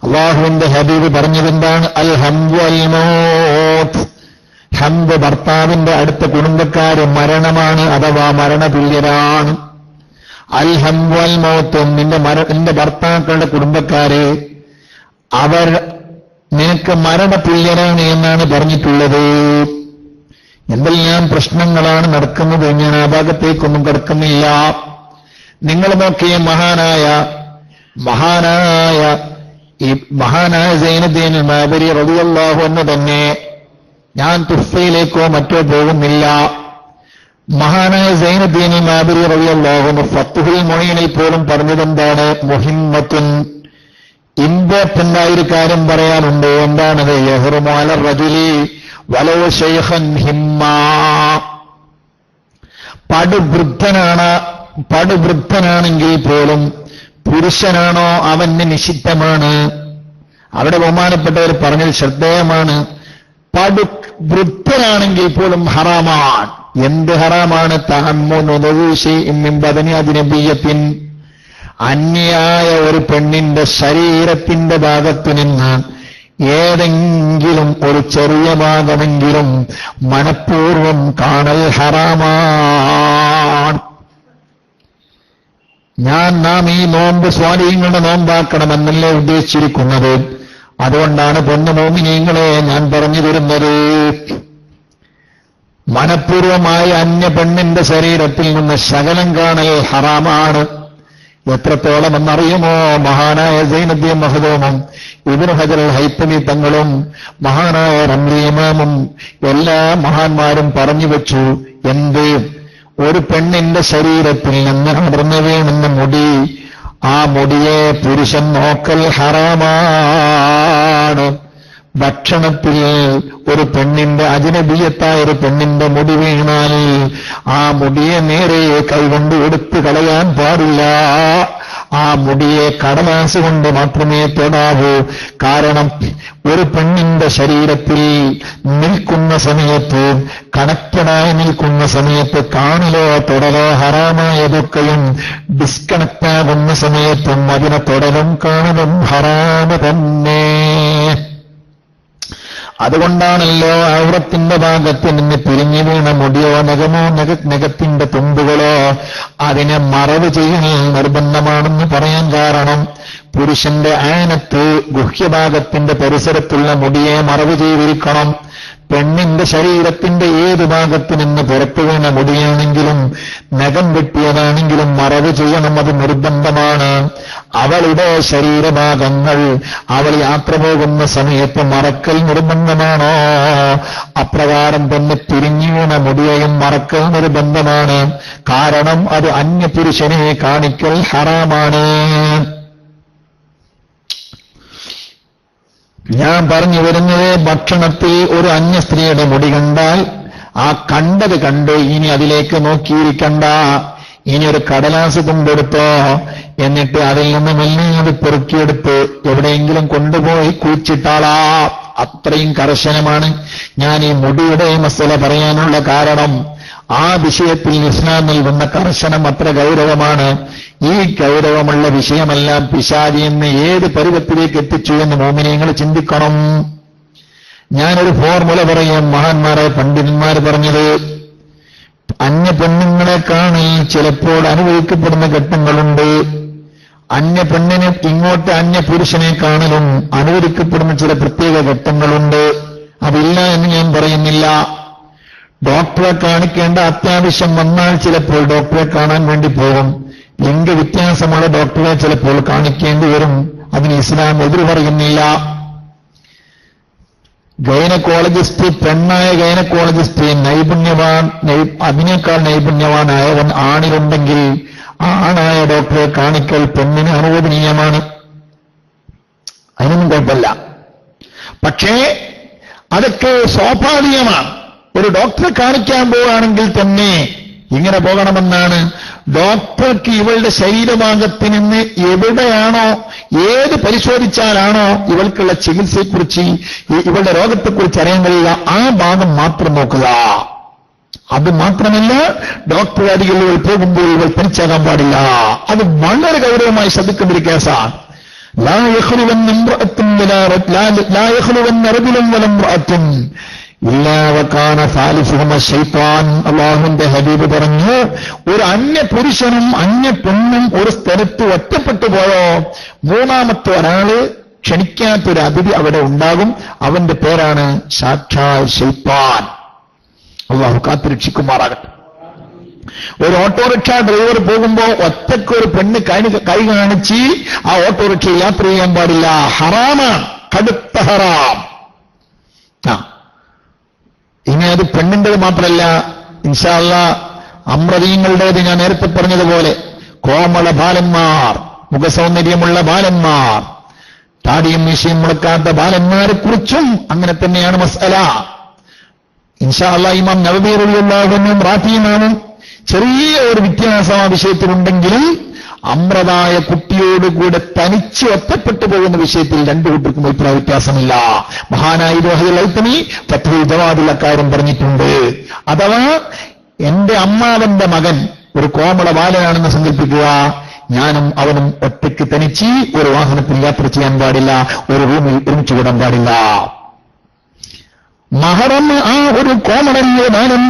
അല്ലാഹുവിന്റെ ഹബീബ് പറഞ്ഞതെന്താണ്? അൽ ഹംദു അൽ മൗത്ത്. ഹംദ് ഭർത്താവിന്റെ അടുത്ത കുടുംബക്കാര് മരണമാണ്, അഥവാ മരണതുല്യരാണ്. അൽ ഹംദു അൽ മൗത്ത്, നിന്റെ ഭർത്താക്കളുടെ കുടുംബക്കാര് അവർ നിനക്ക് മരണതുല്യരാണ് എന്നാണ് പറഞ്ഞിട്ടുള്ളത്. എന്തെല്ലാം പ്രശ്നങ്ങളാണ് നടക്കുന്നത്. ഞാൻ ആ ഭാഗത്തേക്കൊന്നും കിടക്കുന്നില്ല. നിങ്ങൾ നോക്കിയ മഹാനായ സൈനുദ്ദീൻ മാബരി റളിയല്ലാഹു അൻഹു തന്നെ, ഞാൻ തുഫയിലേക്കോ മറ്റോ പോകുന്നില്ല. മഹാനായ സൈനുദ്ദീൻ മാബരി റളിയല്ലാഹു അൻഹു ഫത്ഹുൽ മുഈനിൽ പോലും പറഞ്ഞതെന്താണ്? മുഹിമ്മത്തുൻ, ഇമ്പോർട്ടന്റ് ആയ ഒരു കാര്യം പറയാനുണ്ട്. എന്താണത്? യഹ്റുമു അലർ റജുലി വലോ ശൈഖൻ ഹിമ്മ. പടുവൃദ്ധനാണെങ്കിൽ പോലും പുരുഷനാണോ അവന് നിഷിദ്ധമാണ്. അവിടെ ബഹുമാനപ്പെട്ടവർ പറഞ്ഞത് ശ്രദ്ധേയമാണ്. പടുവൃദ്ധനാണെങ്കിൽ പോലും ഹറാമാണ്. എന്ത് ഹറാമാണ്? അജ്നബിയ്യത്തിൻ, അന്യായ ഒരു പെണ്ണിന്റെ ശരീരത്തിന്റെ ഭാഗത്തു നിന്ന് ഏതെങ്കിലും ഒരു ചെറിയ ഭാഗമെങ്കിലും മനഃപൂർവം കാണൽ ഹറാമാണ്. നാം ഈ നോമ്പ് സ്വാലിഹീങ്ങളുടെ നോമ്പാക്കണമെന്നല്ലേ ഉദ്ദേശിച്ചിരിക്കുന്നത്. അതുകൊണ്ടാണ് പൊന്നു മോമിനീങ്ങളെ ഞാൻ പറഞ്ഞു തരുന്നത്, മനഃപൂർവമായ അന്യ പെണ്ണിന്റെ ശരീരത്തിൽ നിന്ന് ശകലം കാണൽ ഹറാമാണ്. എത്രത്തോളം എന്നറിയുമോ? മഹാനായ സൈനുദ്ദീൻ മഖ്ദൂമും ഇബ്നു ഹജർ അൽ ഹൈത്തമി തങ്ങളും മഹാനായ റംലി ഇമാമും എല്ലാ മഹാന്മാരും പറഞ്ഞു വെച്ചു. എന്ത്? ഒരു പെണ്ണിന്റെ ശരീരത്തിൽ നിന്ന് അടർന്നു വീണുന്ന മുടി, ആ മുടിയെ പുരുഷൻ നോക്കൽ ഹറാമാണ്. ഭക്ഷണത്തിൽ ഒരു പെണ്ണിന്റെ അജ്നബിയത്തായ ഒരു പെണ്ണിന്റെ മുടി വീണാൽ ആ മുടിയെ നേരെ കൈകൊണ്ട് എടുത്തു കളയാൻ പാടില്ല. ആ മുടിയെ കടലാസ് കൊണ്ട് മാത്രമേ തൊടാവൂ. കാരണം ഒരു പെണ്ണിന്റെ ശരീരത്തിൽ നിൽക്കുന്ന സമയത്ത്, കണക്റ്റഡായി നിൽക്കുന്ന സമയത്ത് കാണലോ തൊടലോ ഹറാമായതൊക്കെയും ഡിസ്കണക്റ്റ് ആകുന്ന സമയത്തും അതിനെ തൊടലും കാണലും ഹറാമ് തന്നെ. അതുകൊണ്ടാണല്ലോ ഔറത്തിന്റെ ഭാഗത്ത് നിന്ന് പിരിഞ്ഞു വീണ മുടിയോ നഖമോ നഖത്തിന്റെ തുമ്പുകളോ അതിനെ മറവ് ചെയ്യൽ നിർബന്ധമാണെന്ന് പറയാൻ കാരണം, പുരുഷന്റെ ആനത്ത് ഗുഹ്യഭാഗത്തിന്റെ പരിസരത്തുള്ള മുടിയെ മറവ് ചെയ്തിരിക്കണം. പെണ്ണിന്റെ ശരീരത്തിന്റെ ഏത് ഭാഗത്തു നിന്ന് പുറത്തു വീണ മുടിയാണെങ്കിലും നഖം വെട്ടിയതാണെങ്കിലും മറവ് ചെയ്യണം, അത് നിർബന്ധമാണ്. അവളുടെ ശരീരഭാഗങ്ങൾ അവൾ യാത്ര പോകുന്ന സമയത്ത് മറക്കൽ നിർബന്ധമാണോ? അപ്രകാരം തന്നെ തിരിഞ്ഞു വീണ മുടിയെയും മറക്കൽ നിർബന്ധമാണ്. കാരണം അത് അന്യപുരുഷനെ കാണിക്കൽ ഹറാമാണ്. ഞാൻ പറഞ്ഞു വരുന്നത്, ഭക്ഷണത്തിൽ ഒരു അന്യ സ്ത്രീയുടെ മുടി കണ്ടാൽ ആ കണ്ടത് കണ്ട് ഇനി അതിലേക്ക് നോക്കിയിരിക്കണ്ട. ഇനി ഒരു കടലാസ് കൊണ്ടെടുത്തോ, എന്നിട്ട് അതിൽ നിന്ന് മെല്ലെ അത് പെറുക്കിയെടുത്ത് എവിടെയെങ്കിലും കൊണ്ടുപോയി കുഴിച്ചിട്ടാളാ. അത്രയും കർശനമാണ്. ഞാൻ ഈ മുടിയുടെ മസല പറയാനുള്ള കാരണം, ആ വിഷയത്തിൽ ഇസ്ലാം നൽകുന്ന കർശനം അത്ര ഗൗരവമാണ്. ഈ ഗൗരവമുള്ള വിഷയമെല്ലാം പിശാചി എന്ന് ഏത് പരുവത്തിലേക്ക് എത്തിച്ചു എന്ന് മോമിനിയങ്ങൾ ചിന്തിക്കണം. ഞാനൊരു ഫോർമുല പറയാം. മഹാന്മാരായ പണ്ഡിതന്മാർ പറഞ്ഞത്, അന്യ പെണ്ണുങ്ങളെ കാണി ചിലപ്പോൾ അനുഭവിക്കപ്പെടുന്ന ഘട്ടങ്ങളുണ്ട്. അന്യ പെണ്ണിന് ഇങ്ങോട്ട് അന്യ പുരുഷനെ കാണലും അനുവദിക്കപ്പെടുന്ന ചില പ്രത്യേക ഘട്ടങ്ങളുണ്ട്. അതില്ല എന്ന് ഞാൻ പറയുന്നില്ല. ഡോക്ടറെ കാണിക്കേണ്ട അത്യാവശ്യം വന്നാൽ ചിലപ്പോൾ ഡോക്ടറെ കാണാൻ വേണ്ടി പോകും. ലിംഗവ്യത്യാസമുള്ള ഡോക്ടറെ ചിലപ്പോൾ കാണിക്കേണ്ടി വരും. അതിന് ഇസ്ലാം എതിര് പറയുന്നില്ല. ഗൈനക്കോളജിസ്റ്റ്, പെണ്ണായ ഗൈനക്കോളജിസ്റ്റ് അതിനേക്കാൾ നൈപുണ്യവാനായവൻ ആണിലുണ്ടെങ്കിൽ ആ ആണായ ഡോക്ടറെ കാണിക്കൽ പെണ്ണിന് അനുവദനീയമാണ്. അതിനൊന്നും കുഴപ്പമില്ല. പക്ഷേ അതൊക്കെ സ്വാഭാവികമാണ്. ഒരു ഡോക്ടറെ കാണിക്കാൻ പോവുകയാണെങ്കിൽ തന്നെ ഇങ്ങനെ പോകണമെന്നാണ്. ഡോക്ടർക്ക് ഇവളുടെ ശരീരഭാഗത്ത് നിന്ന് എവിടെയാണോ, ഏത് പരിശോധിച്ചാലാണോ ഇവൾക്കുള്ള ചികിത്സയെക്കുറിച്ച്, ഇവളുടെ രോഗത്തെക്കുറിച്ച് അറിയാൻ കഴിയുക, ആ ഭാഗം മാത്രം നോക്കുക. അത് മാത്രമല്ല, ഡോക്ടർ അരികിൽ ഇവൾ പോകുമ്പോൾ ഇവൾ തനിച്ചാകാൻ പാടില്ല. അത് വളരെ ഗൗരവമായി ശ്രദ്ധിക്കേണ്ട ഒരു കേസാണ്. ലാ യഖ്ലുവന്ന റജുലുൻ വല ഇംറഅത്തുൻ ഇല്ലാ വകാന സാലിസുഹുമ ശൈത്താൻ. അല്ലാഹുവിന്റെ ഹബീബ് പറഞ്ഞു, ഒരു അന്യ പുരുഷനും അന്യ പെണ്ണും ഒരു സ്ഥലത്ത് ഒറ്റപ്പെട്ടു പോയോ, മൂന്നാമത്തെ ഒരാള് ക്ഷണിക്കാത്തൊരു അതിഥി അവിടെ ഉണ്ടാകും. അവന്റെ പേരാണ് സാക്ഷാൽ ശൈത്താൻ. അല്ലാഹു കാത്തുരക്ഷിക്കുമാറാകട്ടെ. ഒരു ഓട്ടോറിക്ഷ ഡ്രൈവർ പോകുമ്പോ ഒറ്റക്കൊരു പെണ്ണ് കൈ കാണിച്ച് ആ ഓട്ടോറിക്ഷ യാത്ര ചെയ്യാൻ പാടില്ല. ഹറാമാണ്, കടുത്ത ഹറാം. ഇനി അത് പെണ്ണിൻ്റെത് മാത്രമല്ല, ഇൻഷാ അല്ലാഹ് അമ്രതീങ്ങളുടേത് ഞാൻ നേരത്തെ പറഞ്ഞതുപോലെ കോമള ബാലന്മാർ, മുഖസൗന്ദര്യമുള്ള ബാലന്മാർ, താടിയും മീശയും മുളക്കാത്ത ബാലന്മാരെ കുറിച്ചും അങ്ങനെ തന്നെയാണ് മസ്അല. ഇൻഷാ അല്ലാഹ് ഇമാം നവവി റളിയല്ലാഹു അൻഹു റാഫിയുമാണ്. ചെറിയ ഒരു വ്യത്യാസം ആ വിഷയത്തിലുണ്ടെങ്കിലും അമ്രതായ കുട്ടിയോടുകൂടെ തനിച്ച് ഒറ്റപ്പെട്ടു പോകുന്ന വിഷയത്തിൽ രണ്ടു കൂട്ടർക്കും അഭിപ്രായ വ്യത്യാസമില്ല. മഹാനായ ഇബ്രാഹിം ലൈത്തമി ഫത്ഹുൽ ജവാദിൽ അക്കാര്യം പറഞ്ഞിട്ടുണ്ട്. അഥവാ എന്റെ അമ്മാവന്റെ മകൻ ഒരു കോമള ബാലനാണെന്ന് സങ്കല്പിക്കുക, ഞാനും അവനും ഒറ്റയ്ക്ക് തനിച്ച് ഒരു വാഹനത്തിൽ യാത്ര ചെയ്യാൻ പാടില്ല, ഒരു റൂമിൽ ഒരുമിച്ച് കൂടാൻ പാടില്ല. മഹറം ആ ഒരു കോമളന്റെ ബാലൻ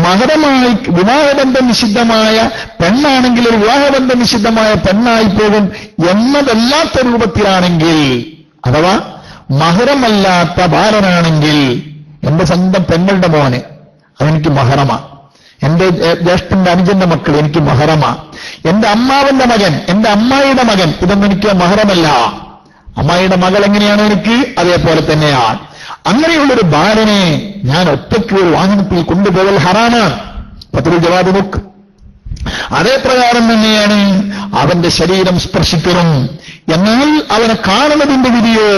മഹരമായി വിവാഹബന്ധം നിഷിദ്ധമായ പെണ്ണാണെങ്കിൽ ഒരു വിവാഹബന്ധം നിഷിദ്ധമായ പെണ്ണായി പോകും എന്നതല്ലാത്ത രൂപത്തിലാണെങ്കിൽ, അഥവാ മഹരമല്ലാത്ത ബാലനാണെങ്കിൽ, എന്റെ സ്വന്തം പെങ്ങളുടെ മോന് അതെനിക്ക് മഹറമാ, എന്റെ ജ്യേഷ്ഠന്റെ അനുജന്റെ മക്കൾ എനിക്ക് മഹറമാ, എന്റെ അമ്മാവന്റെ മകൻ, എന്റെ അമ്മായിയുടെ മകൻ, ഇതൊന്നും എനിക്ക് മഹറമല്ല. അമ്മായിയുടെ മകൾ എങ്ങനെയാണ് എനിക്ക്, അതേപോലെ തന്നെയാണ്. അങ്ങനെയുള്ളൊരു ബാലനെ ഞാൻ ഒറ്റയ്ക്ക് ഒരു വാഹനത്തിൽ കൊണ്ടുപോകൽ ഹറാമാണ്. ഫത്ഹുൽ ജവാദ് നോക്ക്. അതേ പ്രകാരം തന്നെയാണ് അവന്റെ ശരീരം സ്പർശിക്കലും. എന്നാൽ അവനെ കാണുന്നതിന്റെ വിധിയോ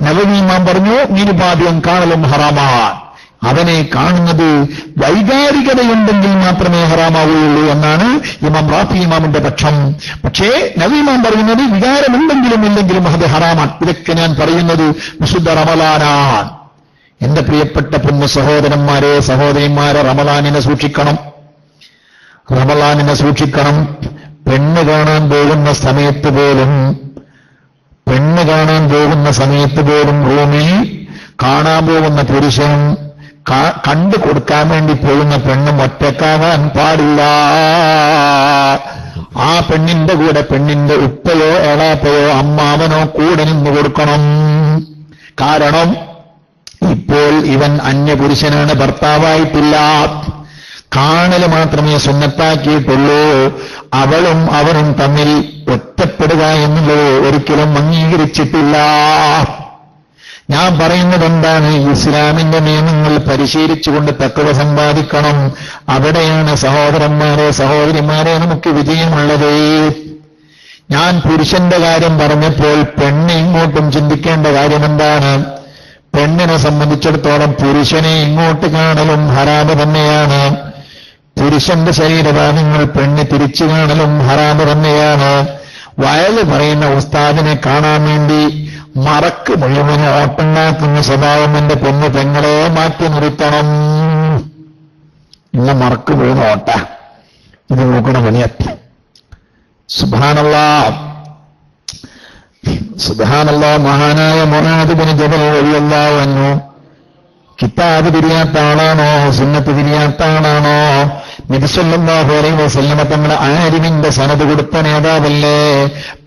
നവവി ഇമാം പറഞ്ഞു, നിരുപാധികം കാണലും ഹറാമാണ്. അവനെ കാണുന്നത് വൈകാരികതയുണ്ടെങ്കിൽ മാത്രമേ ഹറാമാവുകയുള്ളൂ എന്നാണ് ഇമാം റാഫി ഇമാമിന്റെ പക്ഷം. പക്ഷേ നവവി ഇമാം പറയുന്നത് വികാരമുണ്ടെങ്കിലും ഇല്ലെങ്കിലും അത് ഹറാമാണ്. ഇതൊക്കെ ഞാൻ പറയുന്നത് വിശുദ്ധ റമളാനാണ്. എന്റെ പ്രിയപ്പെട്ട പൊന്നു സഹോദരന്മാരെ, സഹോദരിമാരെ, റമളാനിനെ സൂക്ഷിക്കണം, റമളാനിനെ സൂക്ഷിക്കണം. പെണ്ണ് കാണാൻ പോകുന്ന സമയത്ത് പോലും റൂമിൽ കാണാൻ പോകുന്ന പുരുഷനും കണ്ടു കൊടുക്കാൻ വേണ്ടി പോകുന്ന പെണ്ണും ഒറ്റക്കാകാൻ പാടില്ല. ആ പെണ്ണിന്റെ കൂടെ പെണ്ണിന്റെ ഉപ്പയോ എളാപ്പയോ അമ്മാവനോ കൂടെ നിന്ന് കൊടുക്കണം. കാരണം ഇപ്പോൾ ഇവൻ അന്യപുരുഷനാണ്, ഭർത്താവായിട്ടില്ല. കാണല് മാത്രമേ സുന്നത്താക്കിയിട്ടുള്ളൂ. അവളും അവനും തമ്മിൽ ഒറ്റപ്പെടുക എന്നുള്ളത് ഒരിക്കലും അംഗീകരിച്ചിട്ടില്ല. ഞാൻ പറയുന്നത് എന്താണ്? ഇസ്ലാമിന്റെ നിയമങ്ങൾ പരിശീലിച്ചുകൊണ്ട് തഖ്വ സമ്പാദിക്കണം. അവിടെയാണ് സഹോദരന്മാരെ, സഹോദരിമാരെ നമുക്ക് വിജയമുള്ളത്. ഞാൻ പുരുഷന്റെ കാര്യം പറഞ്ഞപ്പോൾ പെണ്ണ് ഇങ്ങോട്ടും ചിന്തിക്കേണ്ട കാര്യം എന്താണ്? പെണ്ണിനെ സംബന്ധിച്ചിടത്തോളം പുരുഷനെ ഇങ്ങോട്ട് കാണലും ഹറാമ് തന്നെയാണ്. പുരുഷന്റെ ശരീരഭാഗങ്ങൾ പെണ്ണ് തിരിച്ചു കാണലും ഹറാമ് തന്നെയാണ്. വയല് പറയുന്ന ഉസ്താദിനെ കാണാൻ വേണ്ടി മറക്ക് മുഴുവൻ ഓട്ടുണ്ടാക്കുന്ന സ്വഭാവം എന്റെ പൊന്നു പെങ്ങളെ മാറ്റി നിർത്തണം. ഇന്ന് മറക്ക് മുഴുവൻ ഓട്ട. ഇത് നോക്കണ പണിയത്തി. സുബ്ഹാനല്ലാഹ്, സുബ്ഹാനല്ലാഹ്. മഹാനായ മുആദ് ഇബ്നു ജബൽ റളിയല്ലാഹു അൻഹു കിതാബ് തിരിയാത്ത ആളാണോ, സുന്നത്ത് തിരിയാത്ത ആളാണോ? നബി സല്ലല്ലാഹു അലൈഹി വസല്ലമ തങ്ങളെ ആലിമിന്റെ സനദ് കൊടുത്ത നേതാവല്ലേ,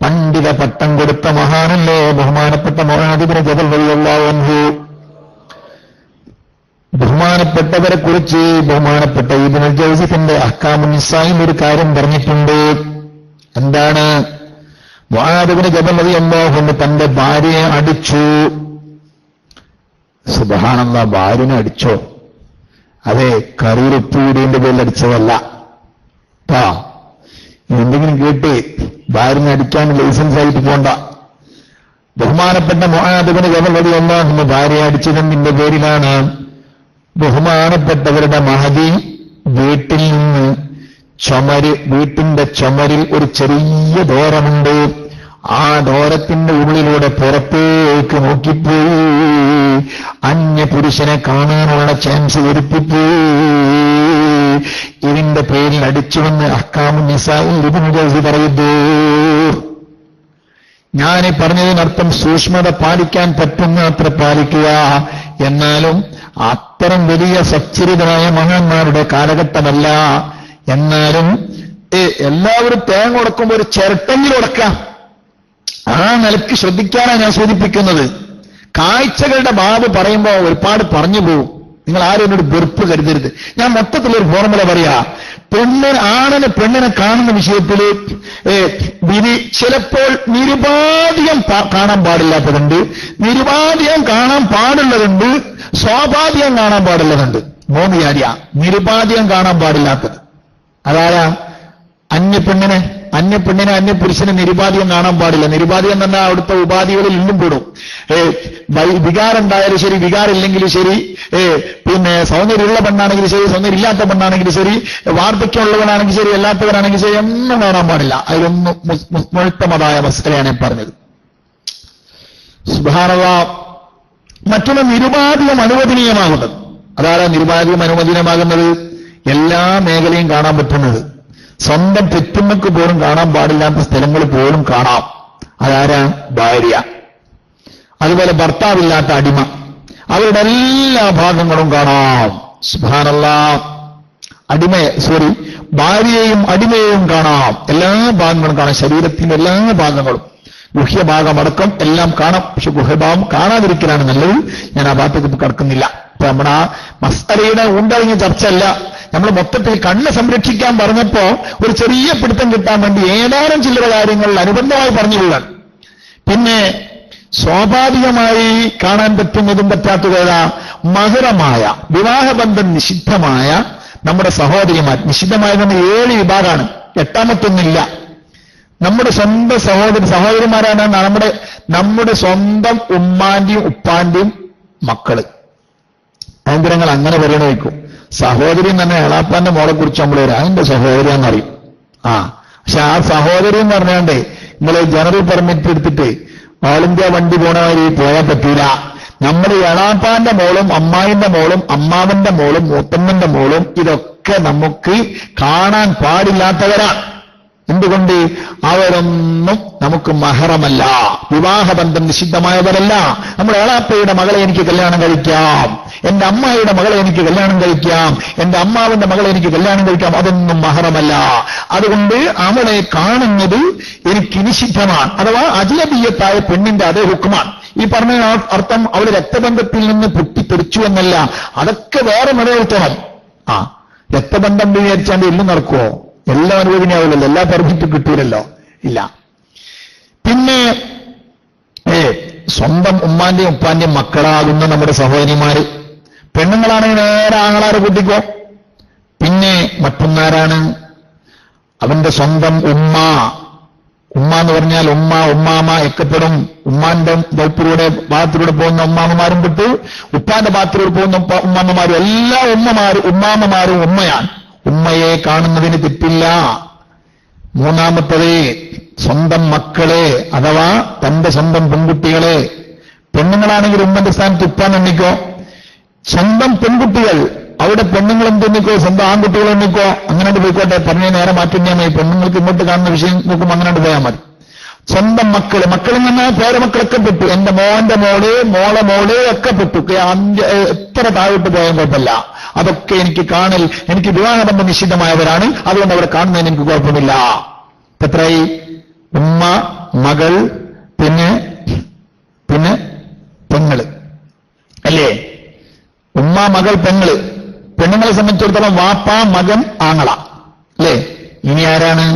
പണ്ഡിത പട്ടം കൊടുത്ത മഹാനല്ലേ ബഹുമാനപ്പെട്ട മുആദ് ഇബ്നു ജബൽ റളിയല്ലാഹു അൻഹു. ബഹുമാനപ്പെട്ടവരെ കുറിച്ച് ബഹുമാനപ്പെട്ട ഇബ്നുൽ ജൗസി തന്റെ അഹ്കാമുൻ നിസായിൽ ഒരു കാര്യം പറഞ്ഞിട്ടുണ്ട്. എന്താണ്? മുആദ് ഇബ്നു ജബൽ റളിയല്ലാഹു അൻഹു തന്റെ ഭാര്യയെ അടിച്ചു. സുബ്ഹാനല്ലാഹ്, ഭാര്യനെ അടിച്ചോ? അതെ, കറിയിൽ ഉപ്പുകൂടിയതിന്റെ പേരിൽ അടിച്ചതല്ല. എന്തെങ്കിലും കേട്ട് ഭാര്യനെ അടിക്കാൻ ലൈസൻസ് ആയിട്ട് പോണ്ട. ബഹുമാനപ്പെട്ട മുആദ് ഇബ്നു ജബൽ റളിയല്ലാഹു അൻഹു ഭാര്യയെ അടിച്ചതിന്റെ പേരിലാണ് ബഹുമാനപ്പെട്ടവരുടെ മഹദി വീട്ടിൽ നിന്ന് വീട്ടിന്റെ ചുമരിൽ ഒരു ചെറിയ ദോരമുണ്ട്. ആ ദോരത്തിന്റെ ഉള്ളിലൂടെ പുറത്തേക്ക് നോക്കിപ്പോയി അന്യപുരുഷനെ കാണാനുള്ള ചാൻസ് ഒരുപ്പിപ്പോയി. ഇതിന്റെ പേരിൽ അടിച്ചുവെന്ന് അഹ്കാമുൻ നിസായിൽ ഇബ്നു ജൗസി പറയുന്നു. ഞാൻ പറഞ്ഞതിനർത്ഥം സൂക്ഷ്മത പാലിക്കാൻ പറ്റുന്ന അത്ര പാലിക്കുക. എന്നാലും അത്തരം വലിയ സച്ചരിതരായ മഹാന്മാരുടെ കാലഘട്ടമല്ല. എന്നാലും എല്ലാവരും തേങ്ങ ഉടക്കുമ്പോൾ ഒരു ചിരട്ടെങ്കിലും ഉടക്കാം. ആ നിലയ്ക്ക് ശ്രദ്ധിക്കാനാണ് ഞാൻ സൂചിപ്പിക്കുന്നത്. കാഴ്ചകളുടെ ബാബ് പറയുമ്പോൾ ഒരുപാട് പറഞ്ഞു പോകും. നിങ്ങൾ ആരും എന്നോട് വെറുപ്പ് കരുതരുത്. ഞാൻ മൊത്തത്തിലൊരു ഫോർമുല പറയാ. ആണിന് പെണ്ണിനെ കാണുന്ന വിഷയത്തിൽ ചിലപ്പോൾ നിരുപാധികം കാണാൻ പാടില്ലാത്തതുണ്ട്, നിരുപാധികം കാണാൻ പാടുള്ളതുണ്ട്, സ്വാഭാവികം കാണാൻ പാടുള്ളതുണ്ട്. മൂന്ന് കാര്യ നിരുപാധികം കാണാൻ പാടില്ലാത്തത്. അതാരാ? അന്യപ്പെണ്ണിനെ അന്യപുരുഷനെ നിരുപാധികം കാണാൻ പാടില്ല. നിരുപാധികം തന്നെ അവിടുത്തെ ഉപാധികളിൽ ഇന്നും പെടും. വികാരം ഉണ്ടായാലും ശരി, വികാരമില്ലെങ്കിലും ശരി, പിന്നെ സൗന്ദര്യമുള്ള പെണ്ണാണെങ്കിലും ശരി, സൗന്ദര്യം ഇല്ലാത്ത പെണ്ണാണെങ്കിലും ശരി, വാർദ്ധക്യമുള്ളവനാണെങ്കിൽ ശരി, അല്ലാത്തവരാണെങ്കിൽ ശരി, ഒന്നും കാണാൻ പാടില്ല. അതിലൊന്നും മുഴുത്തമതായ മസ്കലയാണ് പറഞ്ഞത്. സുബ്ഹാനല്ലാഹ്. മറ്റുള്ള നിരുപാധികം അനുവദനീയമാകുന്നത്. അതാണ് നിരുപാധികം അനുവദനീയമാകുന്നത്. എല്ലാ മേഖലയും കാണാൻ പറ്റുന്നത്. സ്വന്തം പെറ്റുമ്മക്ക് പോലും കാണാൻ പാടില്ലാത്ത സ്ഥലങ്ങൾ പോലും കാണാം. അതാരാ? ഭാര്യ. അതുപോലെ ഭർത്താവില്ലാത്ത അടിമ, അവരുടെ എല്ലാ ഭാഗങ്ങളും കാണാം. സുബ്ഹാനല്ലാഹ്. ഭാര്യയെയും അടിമയെയും കാണാം. എല്ലാ ഭാഗങ്ങളും കാണാം. ശരീരത്തിന്റെ എല്ലാ ഭാഗങ്ങളും, ഗുഹ്യഭാഗമടക്കം എല്ലാം കാണാം. പക്ഷെ ഗുഹ്യഭാഗം കാണാതിരിക്കലാണ് നല്ലത്. ഞാൻ ആ ഭാഗത്തേക്ക് കടക്കുന്നില്ല. ഇപ്പൊ നമ്മുടെ ആ മസ്അലയുടെ ഉണ്ടറിഞ്ഞ ചർച്ചയല്ല. നമ്മൾ മൊത്തത്തിൽ കണ്ണ് സംരക്ഷിക്കാൻ പറഞ്ഞപ്പോ ഒരു ചെറിയ പിടുത്തം കിട്ടാൻ വേണ്ടി ഏതാനും ചില്ലറ കാര്യങ്ങളിൽ അനുബന്ധമായി പറഞ്ഞുകൊള്ളാൻ. പിന്നെ സ്വാഭാവികമായി കാണാൻ പറ്റുന്നതും പറ്റാത്തതേതാ? മഹറമായ വിവാഹബന്ധം നിഷിദ്ധമായ നമ്മുടെ സഹോദരിമാർ. നിഷിദ്ധമായതെന്ന് 7 വിഭാഗമാണ്, 8ാമത്തൊന്നില്ല. നമ്മുടെ സ്വന്തം സഹോദരിമാരാണ് നമ്മുടെ സ്വന്തം ഉമ്മാന്റെയും ഉപ്പാന്റെയും മക്കള്. അനന്തരങ്ങൾ അങ്ങനെ പറയണ വയ്ക്കും. സഹോദരി തന്നെ എളാപ്പാന്റെ മോളെ കുറിച്ച് നമ്മൾ അതിന്റെ സഹോദരിയാന്നറിയും. പക്ഷെ ആ സഹോദരി എന്ന് പറഞ്ഞാണ്ടേ നിങ്ങൾ ജനറൽ പെർമിറ്റ് എടുത്തിട്ട് ഓൾ ഇന്ത്യ വണ്ടി പോണവര് പോയാൽ പറ്റൂല. നമ്മൾ എളാപ്പാന്റെ മോളും അമ്മായിന്റെ മോളും അമ്മാവന്റെ മോളും മൂത്തമ്മന്റെ മോളും ഇതൊക്കെ നമുക്ക് കാണാൻ പാടില്ലാത്തവരാണ്. എന്തുകൊണ്ട്? അവരൊന്നും നമുക്ക് മഹറമല്ല, വിവാഹബന്ധം നിഷിദ്ധമായവരല്ല. നമ്മുടെ എളാപ്പയുടെ മകളെ എനിക്ക് കല്യാണം കഴിക്കാം, എന്റെ അമ്മായിയുടെ മകളെ എനിക്ക് കല്യാണം കഴിക്കാം, എന്റെ അമ്മാവിന്റെ മകളെ എനിക്ക് കല്യാണം കഴിക്കാം. അതൊന്നും മഹറമല്ല. അതുകൊണ്ട് അവളെ കാണുന്നത് എനിക്ക് നിഷിദ്ധമാണ്. അഥവാ അജ്നബിയ്യത്തായ പെണ്ണിന്റെ അതേ ഹുക്മാണ്. ഈ പറഞ്ഞ അർത്ഥം അവൾ രക്തബന്ധത്തിൽ നിന്ന് പൊട്ടിത്തെറിച്ചു എന്നല്ല, അതൊക്കെ വേറെ നിലനിർത്തണം. രക്തബന്ധം വിചാരിച്ചാണ്ട് എല്ലാം നടക്കുവോ? എല്ലാം അനുവദനീയാവില്ലല്ലോ, എല്ലാ പെർമിറ്റും കിട്ടൂലല്ലോ, ഇല്ല. പിന്നെ സ്വന്തം ഉമ്മാന്റെയും ഉപ്പാന്റെയും മക്കളാകുന്ന നമ്മുടെ സഹോദരിമാര്, പെണ്ണുങ്ങളാണെങ്കിൽ നേരെ ആങ്ങളാരെ കൂട്ടിക്കോ. പിന്നെ മറ്റൊന്നാരാണ്? അവന്റെ സ്വന്തം ഉമ്മ. ഉമ്മ എന്ന് പറഞ്ഞാൽ ഉമ്മാമ എക്കപ്പെടും. ഉമ്മാന്റെ ഭാഗത്തിലൂടെ പോകുന്ന ഉമ്മാമ്മമാരും പെട്ടു, ഉപ്പാന്റെ ഭാഗത്തിലൂടെ പോകുന്ന ഉമ്മാമ്മമാരും, എല്ലാ ഉമ്മാമ്മമാരും ഉമ്മയാണ്. ഉമ്മയെ കാണുന്നതിന് തെറ്റില്ല. മൂന്നാമത്തത് സ്വന്തം മക്കളെ, അഥവാ തന്റെ സ്വന്തം പെൺകുട്ടികളെ. പെണ്ണുങ്ങളാണെങ്കിൽ ഉമ്മന്റെ സ്ഥാനത്ത് ഉപ്പാൻ എണ്ണിക്കോ. സ്വന്തം പെൺകുട്ടികൾ, അവിടെ പെണ്ണുങ്ങളും തെന്നിക്കോ, സ്വന്തം ആൺകുട്ടികൾ എണ്ണിക്കോ. അങ്ങനെ പോയിക്കോട്ടെ, പറഞ്ഞ നേരെ മാറ്റുന്ന പെണ്ണുങ്ങൾക്ക് ഇങ്ങോട്ട് കാണുന്ന വിഷയം നോക്കുമ്പോൾ അങ്ങനെ പോയാൽ മതി. സ്വന്തം മക്കള്, മക്കളിൽ നിന്ന് പേരമക്കളൊക്കെ പെട്ടു. എന്റെ മോന്റെ മോളെ മോള് ഒക്കെ പെട്ടു. എത്ര താഴോട്ട് പോയാൽ കുഴപ്പമില്ല. അതൊക്കെ എനിക്ക് കാണൽ, എനിക്ക് വിവാഹബന്ധം നിശ്ചിതമായവരാണ്, അതുകൊണ്ട് അവരെ കാണുന്നതിന് എനിക്ക് കുഴപ്പമില്ല. എത്രയായി? ഉമ്മ, മകൾ, പിന്നെ പെങ്ങള് അല്ലേ? ഉമ്മ, മകൾ, പെങ്ങള്. പെണ്ണുങ്ങളെ സംബന്ധിച്ചിടത്തോളം വാപ്പ, മകൻ, ആങ്ങള അല്ലേ? ഇനി ആരാണ്?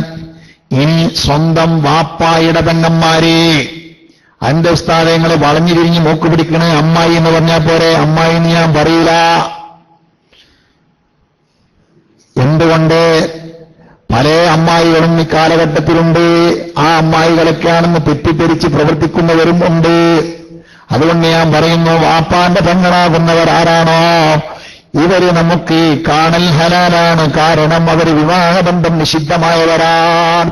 ഇനി സ്വന്തം വാപ്പായുടെ പെങ്ങന്മാര്. അതിന്റെ ഉസ്താദങ്ങളെ വളഞ്ഞു തിരിഞ്ഞ് മൂക്ക് പിടിക്കണേ അമ്മായി എന്ന് പറഞ്ഞാൽ പോരെ. അമ്മായി എന്ന് ഞാൻ പറയില്ല. എന്തുകൊണ്ട്? പല അമ്മായികളും ഈ കാലഘട്ടത്തിലുണ്ട്. ആ അമ്മായികളൊക്കെയാണെന്ന് തെറ്റിദ്ധരിച്ച് പ്രവർത്തിക്കുന്നവരും ഉണ്ട്. അതുകൊണ്ട് ഞാൻ പറയുന്നു, വാപ്പാന്റെ പെങ്ങളാകുന്നവർ ആരാണോ ഇവര് നമുക്ക് കാണൽ ഹലാലാണ്. കാരണം അവർ വിവാഹബന്ധം നിഷിദ്ധമായവരാണ്.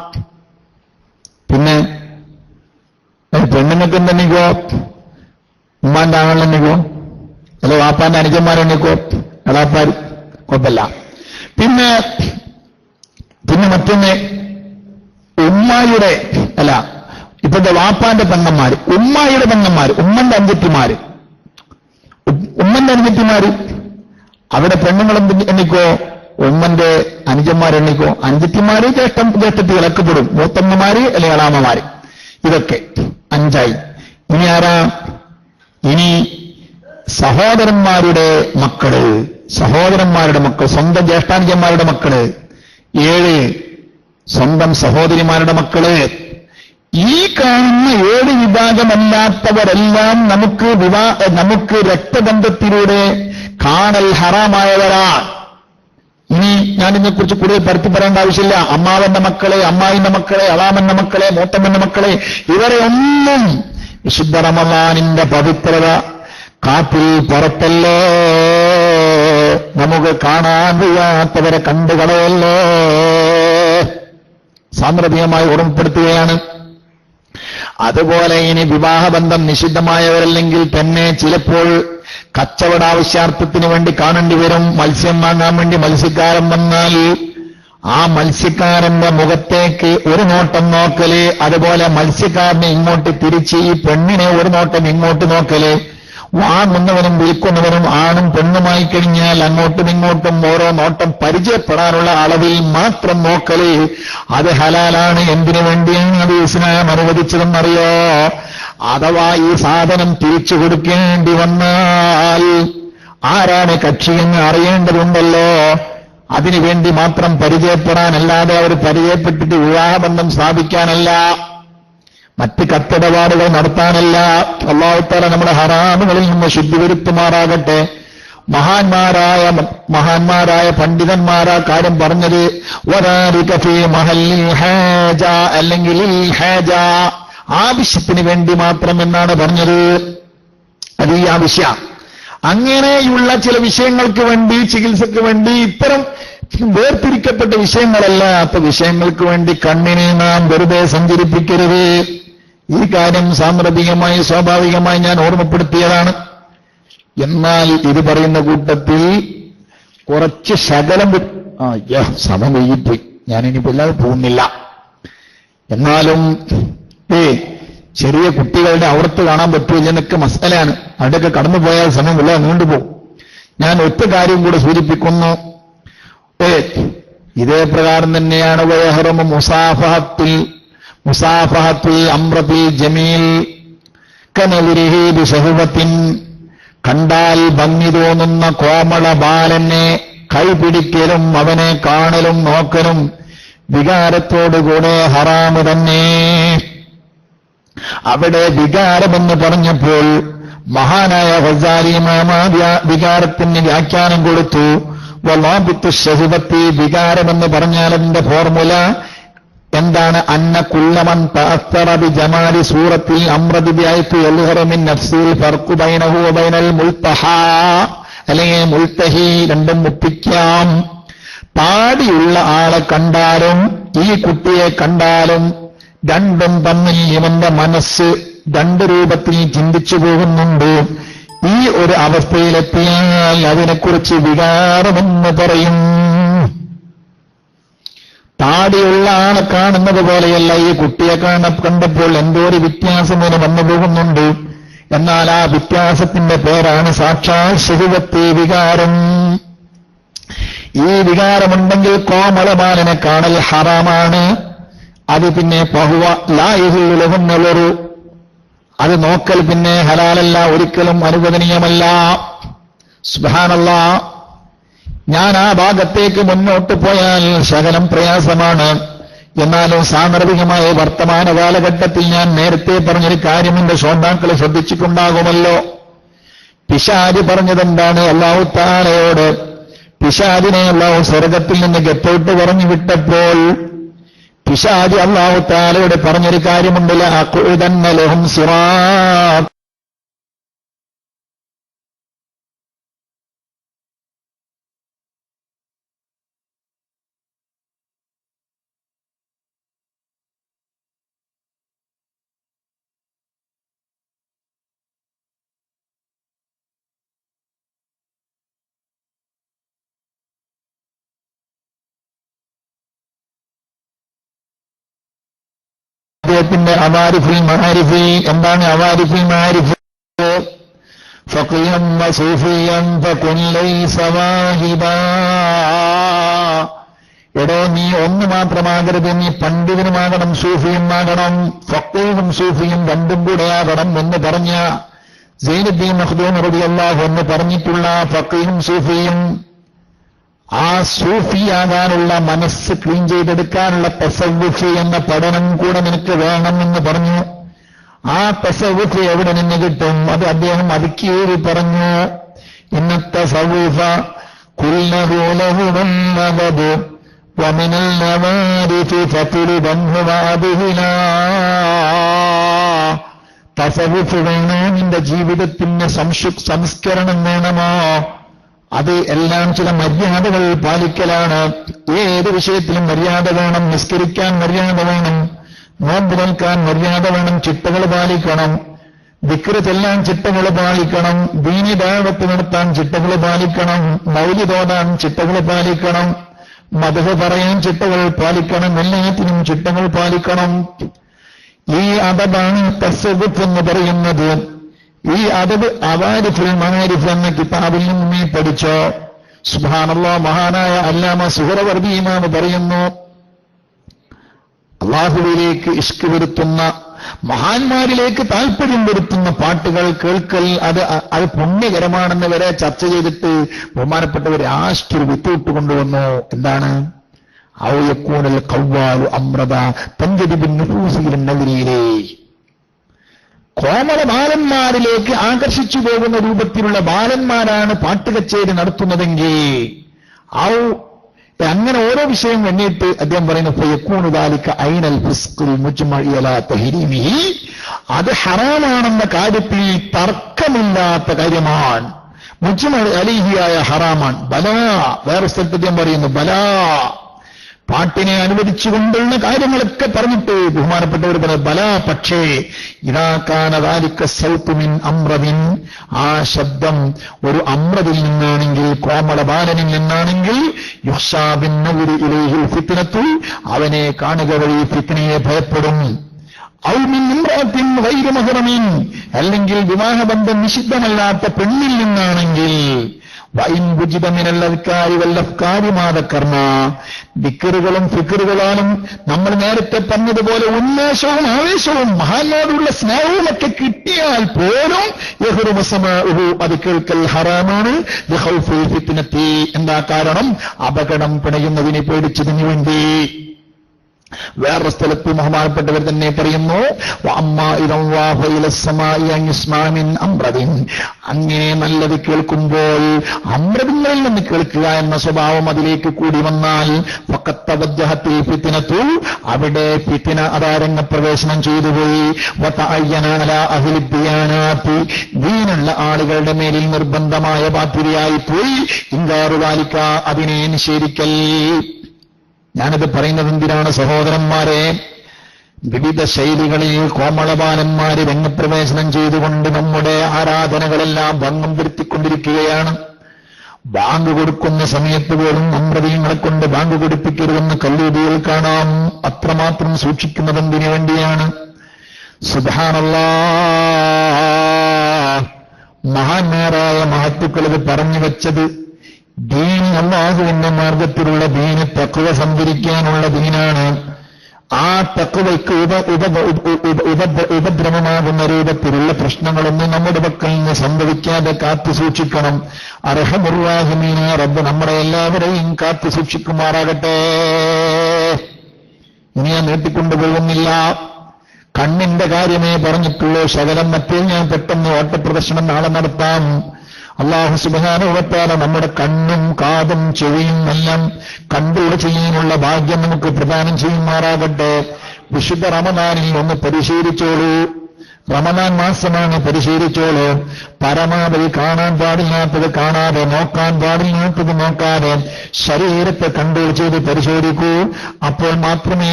പിന്നെ പെണ്ണുങ്ങൾക്ക് എന്തെന്നിക്കോ? ഉമ്മാന്റെ ആങ്ങളെന്നിക്കോ, അല്ല വാപ്പാന്റെ അനുജന്മാരെന്നിക്കോ, എളാപ്പാര്, കുഴപ്പമില്ല. പിന്നെ മറ്റൊന്ന് ഉമ്മായുടെ, അല്ല ഇപ്പോഴത്തെ വാപ്പാന്റെ പെങ്ങന്മാര്, ഉമ്മായുടെ പെങ്ങന്മാര്, ഉമ്മന്റെ അനുജത്തിമാര്, അവിടെ പെണ്ണുങ്ങൾ എണ്ണിക്കോ, ഉമ്മന്റെ അനുജന്മാരെണ്ണിക്കോ, അനുജത്തിമാര്, ജ്യേഷ്ഠത്തികളൊക്കെ പെടും, മൂത്തമ്മമാര് അല്ലെങ്കിൽ എളാമ്മമാര്, ഇതൊക്കെ 5 ഇനി ആരാ? ഇനി സഹോദരന്മാരുടെ മക്കള്, സ്വന്തം ജ്യേഷ്ഠാനുജന്മാരുടെ മക്കള്. 7 സ്വന്തം സഹോദരിമാരുടെ മക്കള്. ഈ കാണുന്ന 7 വിഭാഗമല്ലാത്തവരെല്ലാം നമുക്ക് രക്തബന്ധത്തിലൂടെ കാണൽ ഹറാമായവരാണ്. ഇനി ഞാനിതിനെക്കുറിച്ച് കൂടുതൽ പരത്തി പറയേണ്ട ആവശ്യമില്ല. അമ്മാവന്റെ മക്കളെ, അമ്മായിന്റെ മക്കളെ, അളാമന്റെ മക്കളെ, മൂത്തമ്മന്റെ മക്കളെ, ഇവരെ ഒന്നും വിശുദ്ധ റമളാനിന്റെ പവിത്രത കാറ്റിൽ പുറത്തല്ലേ. നമുക്ക് കാണാൻ വയ്യാത്തവരെ കണ്ടുകളയല്ലേ. സാന്ദർഭികമായി ഓർമ്മപ്പെടുത്തുകയാണ്. അതുപോലെ ഇനി വിവാഹബന്ധം നിഷിദ്ധമായവരല്ലെങ്കിൽ തന്നെ ചിലപ്പോൾ കച്ചവടാവശ്യാർത്ഥത്തിന് വേണ്ടി കാണേണ്ടി വരും. മത്സ്യം വാങ്ങാൻ വേണ്ടി മത്സ്യക്കാരൻ വന്നാൽ ആ മത്സ്യക്കാരന്റെ മുഖത്തേക്ക് ഒരു നോട്ടം നോക്കല്, അതുപോലെ മത്സ്യക്കാരനെ ഇങ്ങോട്ട് തിരിച്ച് ഈ പെണ്ണിനെ ഒരു നോട്ടം ഇങ്ങോട്ട് നോക്കല്. വാങ്ങുന്നവനും വിൽക്കുന്നവനും ആണും പെണ്ണുമായി കഴിഞ്ഞാൽ അങ്ങോട്ടും ഇങ്ങോട്ടും ഓരോ നോട്ടം പരിചയപ്പെടാനുള്ള അളവിൽ മാത്രം നോക്കല്, അത് ഹലാലാണ്. എന്തിനു വേണ്ടിയാണ് അത് ഇസ്ലാം അനുവദിച്ചതെന്നറിയോ? അഥവാ ഈ സാധനം തിരിച്ചു കൊടുക്കേണ്ടി വന്നാൽ ആരാണ് കക്ഷിയെന്ന് അറിയേണ്ടതുണ്ടല്ലോ. അതിനുവേണ്ടി മാത്രം പരിചയപ്പെടാനല്ലാതെ അവർ പരിചയപ്പെട്ടിട്ട് വിവാഹബന്ധം സ്ഥാപിക്കാനല്ല, മറ്റ് കത്തിടപാടുകൾ നടത്താനല്ല. അല്ലാഹു തആല നമ്മുടെ ഹറാമുകളിൽ നിന്ന് ശുദ്ധി വരുത്തുമാറാകട്ടെ. മഹാന്മാരായ പണ്ഡിതന്മാരാ കാര്യം പറഞ്ഞത്. വദാലിക ഫീ മഹല്ലിൽ ഹാജ, അല്ലെങ്കിൽ ഹാജ, ആവശ്യത്തിന് വേണ്ടി മാത്രം എന്നാണ് പറഞ്ഞത്. അത് ഈ ആവശ്യ, അങ്ങനെയുള്ള ചില വിഷയങ്ങൾക്ക് വേണ്ടി, ചികിത്സക്ക് വേണ്ടി, ഇത്തരം വേർതിരിക്കപ്പെട്ട വിഷയങ്ങളല്ലാത്ത വിഷയങ്ങൾക്ക് വേണ്ടി കണ്ണിനെ നാം വെറുതെ സഞ്ചരിപ്പിക്കരുത്. ഈ കാര്യം സാന്ദർഭികമായി സ്വാഭാവികമായി ഞാൻ ഓർമ്മപ്പെടുത്തിയതാണ്. എന്നാൽ ഇത് പറയുന്ന കൂട്ടത്തിൽ കുറച്ച് ശകലം സമയം വൈകിപ്പോയി, ഞാനിനിപ്പോ ഇല്ലാതെ പോകുന്നില്ല. എന്നാലും ചെറിയ കുട്ടികളുടെ ഔറത്ത് കാണാൻ പറ്റൂല എന്നൊക്കെ മസലയാണ്. അവിടെയൊക്കെ കടന്നുപോയാൽ സമയം വല്ലാതെ നീണ്ടുപോകും. ഞാൻ ഒറ്റ കാര്യം കൂടെ സൂചിപ്പിക്കുന്നു. ഇതേ പ്രകാരം തന്നെയാണ് മുസാഫഹത്തുൽ അംറ ബിൽ ജമീൽ, കനവിരിഹി ബിസഹുവത്തിൻ, കണ്ടാൽ ഭംഗി തോന്നുന്ന കോമള ബാലനെ കൈപിടിക്കലും അവനെ കാണലും നോക്കലും വികാരത്തോടുകൂടെ ഹറാമ് തന്നെ. അവിടെ വികാരമെന്ന് പറഞ്ഞപ്പോൾ മഹാനായ ഗസാലി ഇമാം വികാരത്തിന് വ്യാഖ്യാനം കൊടുത്തു. വലാബിത്തു ശഹുവത്തി, വികാരമെന്ന് പറഞ്ഞാൽ അതിന്റെ ഫോർമുല എന്താണ്? അന്ന കുല്ലമൻ തഅസ്സറ ബിജമാലി സൂറത്തിൽ അംറദി ബിഅയ്തു യൽഹറു മിൻ നഫ്സിൽ ഫർഖു ബൈനഹു വബൈനൽ മുൽതഹ, അല്ലെങ്കിൽ മുൽതഹി, രണ്ടും മുപ്പിക്കാം. താടിയുള്ള ആളെ കണ്ടാലും ഈ കുട്ടിയെ കണ്ടാലും രണ്ടും തമ്മിൽ ഇവന്റെ മനസ്സ് രണ്ട് രൂപത്തിൽ ചിന്തിച്ചു പോകുന്നുണ്ട്. ഈ ഒരു അവസ്ഥയിലെത്തിയാൽ അതിനെക്കുറിച്ച് വികാരമെന്ന് പറയും. താടിയുള്ള ആളെ കാണുന്നത് പോലെയല്ല ഈ കുട്ടിയെ കണ്ടപ്പോൾ എന്തോ ഒരു വ്യത്യാസം അതിന് വന്നു പോകുന്നുണ്ട്. എന്നാൽ ആ വ്യത്യാസത്തിന്റെ പേരാണ് സാക്ഷാൽ ശഹുവത്ത്, വികാരം. ഈ വികാരമുണ്ടെങ്കിൽ കോമളബാലനെ കാണൽ ഹറാമാണ്. അത് പിന്നെ പഹുവ ലായിഹുലുഹുന്നൊരു, അത് നോക്കൽ പിന്നെ ഹലാലല്ല, ഒരിക്കലും അനുവദനീയമല്ല. സുബ്ഹാനല്ലാഹ്, ഞാൻ ആ ഭാഗത്തേക്ക് മുന്നോട്ട് പോയാൽ ശകലം പ്രയാസമാണ്. എന്നാലും സാന്ദർഭികമായ വർത്തമാന കാലഘട്ടത്തിൽ ഞാൻ നേരത്തെ പറഞ്ഞൊരു കാര്യം എന്റെ ശ്രോതാക്കൾ ശ്രദ്ധിച്ചിട്ടുണ്ടാകുമല്ലോ. പിശാച് പറഞ്ഞതെന്താണ്? അല്ലാഹു തആലയോട് പിശാചിനെ അല്ലാഹു സ്വർഗത്തിൽ നിന്ന് ഗെറ്റൗട്ട് പറഞ്ഞു വിട്ടപ്പോൾ പിശാച് അല്ലാഹു തആലയോട് പറഞ്ഞൊരു കാര്യമുണ്ട്, ലഅഖുദന്ന ലഹും സിറാത്ത്, അദ്ദേഹത്തിന്റെ അവാരിഫുൽ മആരിഫ്. എന്താണ് അവാരിഫുൽ മആരിഫ്? ഫഖിഹൻ വസൂഫിയൻ ഫകുൻ ലൈസ വാഹിബാ. എടോ, നീ ഒന്ന് മാത്രമാകരുത്, നീ പണ്ഡിതനുമാകണം, സൂഫിയുമാകണം. ഫഖീഹും സൂഫിയും രണ്ടും കൂടെ ആകണം എന്ന് പറഞ്ഞ സൈനുദ്ദീൻ മഖ്ദൂം റളിയല്ലാഹു അൻഹു പറഞ്ഞിട്ടുള്ള ഫഖീഹും സൂഫിയും, ആ സൂഫിയാകാനുള്ള മനസ്സ് ക്ലീൻ ചെയ്തെടുക്കാനുള്ള തസവ്വുഫ് എന്ന പഠനം കൂടെ നിനക്ക് വേണം എന്ന് പറഞ്ഞു. ആ തസവ്വുഫ് എവിടെ നിന്ന് കിട്ടും? അത് അദ്ദേഹം അതുക്കിയേറി പറഞ്ഞു. ഇന്നത്തെ തസവ്വുഫ കുല്ലഹു ലഹു വന്നദു വമിനൽ നവാരിഫി ഫതുലിബൻഹു വഅദ്ഹിലാ. തസവ്വുഫ് വേണോ? നിന്റെ ജീവിതത്തിന് സംസ്കരണം വേണമോ? അത് എല്ലാം ചില മര്യാദകൾ പാലിക്കലാണ്. ഏത് വിഷയത്തിലും മര്യാദ വേണം. നിസ്കരിക്കാൻ മര്യാദ വേണം, നോമ്പ് നോൽക്കാൻ മര്യാദ വേണം, ചിട്ടകൾ പാലിക്കണം. ദിക്ർ ചെല്ലാൻ ചിട്ടകൾ പാലിക്കണം, ദീനി ദഅവത്ത് നടത്താൻ ചിട്ടകൾ പാലിക്കണം, മൗലിദ് ഓതാൻ ചിട്ടകൾ പാലിക്കണം, മദ്ഹ് പറയാൻ ചിട്ടകൾ പാലിക്കണം, എല്ലാത്തിനും ചിട്ടകൾ പാലിക്കണം. ഈ അദബാണ് തസവ്വുഫ് എന്ന് പറയുന്നത്. ഈ അദബ് അവാരിഫുൽ മആരിഫ് എന്ന കിതാബിൽ നിന്ന് നീ പഠിച്ചോ. സുബ്ഹാനല്ലാഹ്, മഹാനായ അല്ലാമ സുഹറവർദി ഇമാം പറയുന്നു, അല്ലാഹുവിലേക്ക് ഇഷ്ക് വരുത്തുന്ന, മഹാന്മാരിലേക്ക് താല്പര്യം വരുത്തുന്ന പാട്ടുകൾ കേൾക്കൽ അത് പുണ്യകരമാണെന്ന് വരെ ചർച്ച ചെയ്തിട്ട് ബഹുമാനപ്പെട്ടവർ രാഷ്ട്രീയ വിത്തുവിട്ട് കൊണ്ടുവന്നു. എന്താണ്? ഔ യകൂനൽ ഖവ്വാലു അംറദ തൻജദിബിൻ നുഫൂസിൽ നദരിയിലേ, കോമള ബാലന്മാരിലേക്ക് ആകർഷിച്ചു പോകുന്ന രൂപത്തിലുള്ള ബാലന്മാരാണ് പാട്ടുകച്ചേരി നടത്തുന്നതെങ്കിൽ അങ്ങനെ ഓരോ വിഷയം എണ്ണിയിട്ട് അദ്ദേഹം പറയുന്നു, അത് ഹറാമാണെന്ന കാര്യത്തിൽ തർക്കമില്ലാത്ത കാര്യമാണ്. മുജ്മഅ അലൈഹിയായ ഹറാമാണ്. ബലാ, വേറെ സ്ഥലത്ത് അദ്ദേഹം പറയുന്നു ബലാ, പാട്ടിനെ അനുവദിച്ചുകൊണ്ടുള്ള കാര്യങ്ങളൊക്കെ പറഞ്ഞിട്ട് ബഹുമാനപ്പെട്ടവർ പറയുന്നത് ബലാ. പക്ഷേ ഇദാ കാന ദാലിക സൗതു മിൻ അംറദിൻ, ആ ശബ്ദം ഒരു അമ്രതിൽ നിന്നാണെങ്കിൽ, കോമള ബാലനിൽ നിന്നാണെങ്കിൽ, യുഹ്സാ ബിൻ നദരി ഇലൈഹിൽ ഫിത്നത്തു, അവനെ കാണുക വഴി ഫിത്നയെ ഭയപ്പെടും. ഔ മിൻ ഇംറഅത്തിൻ ഗൈറ മഹ്റമിൻ, അല്ലെങ്കിൽ വിവാഹബന്ധം നിഷിദ്ധമല്ലാത്ത പെണ്ണിൽ നിന്നാണെങ്കിൽ, വഇൻ ബുജിദ മിനൽ അദ്കാരി വൽ അഫ്കാരി മാ ദക്കർനാ, ദിക്റുകളും ഫിക്റുകളാലും നമ്മൾ നേരത്തെ പറഞ്ഞതുപോലെ ഉന്മേഷവും ആവേശവും മഹാന്മാരോടുള്ള സ്നേഹവുമൊക്കെ കിട്ടിയാൽ പോലും അത് കേൾക്കൽ ഹറാമാണ്. എന്താ കാരണം? അപകടം പിണയുന്നതിനെ പേടിച്ചതിനു വേണ്ടി. വേറെ സ്ഥലത്ത് ബഹുമാനപ്പെട്ടവർ തന്നെ പറയുന്നു, അങ്ങനെ നല്ലത് കേൾക്കുമ്പോൾ അമ്രതങ്ങളിൽ നിന്ന് കേൾക്കുക എന്ന സ്വഭാവം അതിലേക്ക് കൂടി വന്നാൽ അവിടെ ഫിത്ന അതാരംഗപ്രവേശനം ചെയ്തുപോയി. ദീനുള്ള ആളുകളുടെ മേലിൽ നിർബന്ധമായ ബാധ്യതയായി പോയി. ഇൻകാറുവാലിക്ക, അതിനെ നിഷേധിക്കൽ. ഞാനത് പറയുന്നത് എന്തിനാണ് സഹോദരന്മാരെ? വിവിധ ശൈലികളിൽ കോമളബാലന്മാര് രംഗപ്രവേശനം ചെയ്തുകൊണ്ട് നമ്മുടെ ആരാധനകളെല്ലാം ഭംഗം വരുത്തിക്കൊണ്ടിരിക്കുകയാണ്. ബാങ്ക് കൊടുക്കുന്ന സമയത്ത് പോലും അമ്രതീയങ്ങളെ കൊണ്ട് ബാങ്ക് കൊടുപ്പിക്കരുതെന്ന് കല്ലൂതികൾ കാണാം. അത്രമാത്രം സൂക്ഷിക്കുന്നതെന്തിനു വേണ്ടിയാണ്? സുബ്ഹാനല്ലാഹ്, മഹാന്മാരായ മഹത്തുക്കളത് പറഞ്ഞു വെച്ചത് ദീൻ അല്ലാഹുവിന്റെ മാർഗത്തിലുള്ള ദീന് തഖ്വ സംഭരിക്കാനുള്ള ദീനാണ്. ആ തഖ്വയ്ക്ക് ഉപദ്രവമാകുന്ന രൂപത്തിലുള്ള പ്രശ്നങ്ങളൊന്നും നമ്മുടെ പക്കൽ നിന്ന് സംഭവിക്കാതെ കാത്തു സൂക്ഷിക്കണം. അർഹമുർ റഹീമീന റബ്ബ് നമ്മളെ എല്ലാവരെയും കാത്തു സൂക്ഷിക്കുമാറാകട്ടെ. ഇനി ഞാൻ നീട്ടിക്കൊണ്ടുപോകുന്നില്ല. കണ്ണിന്റെ കാര്യമേ പറഞ്ഞിട്ടുള്ളൂ. ശകലം മറ്റേ ഞാൻ പെട്ടെന്ന് ഓട്ടപ്രദർശനം നാളെ നടത്താം. അല്ലാഹു സുബ്ഹാനഹു വ തആല നമ്മുടെ കണ്ണും കാതും ചെവിയും എല്ലാം കൺട്രോൾ ചെയ്യാനുള്ള ഭാഗ്യം നമുക്ക് പ്രദാനം ചെയ്യുമാറാകട്ടെ. വിശുദ്ധ റമദാനിൽ ഒന്ന് പരിശീലിച്ചോളൂ. റമദാൻ മാസമാണ്, പരിശീലിച്ചോളൂ. പരമാവധി കാണാൻ പാടില്ലാത്തത് കാണാതെ, നോക്കാൻ പാടില്ലാത്തത് നോക്കാതെ ശരീരത്തെ കൺട്രോൾ ചെയ്ത് പരിശോധിക്കൂ. അപ്പോൾ മാത്രമേ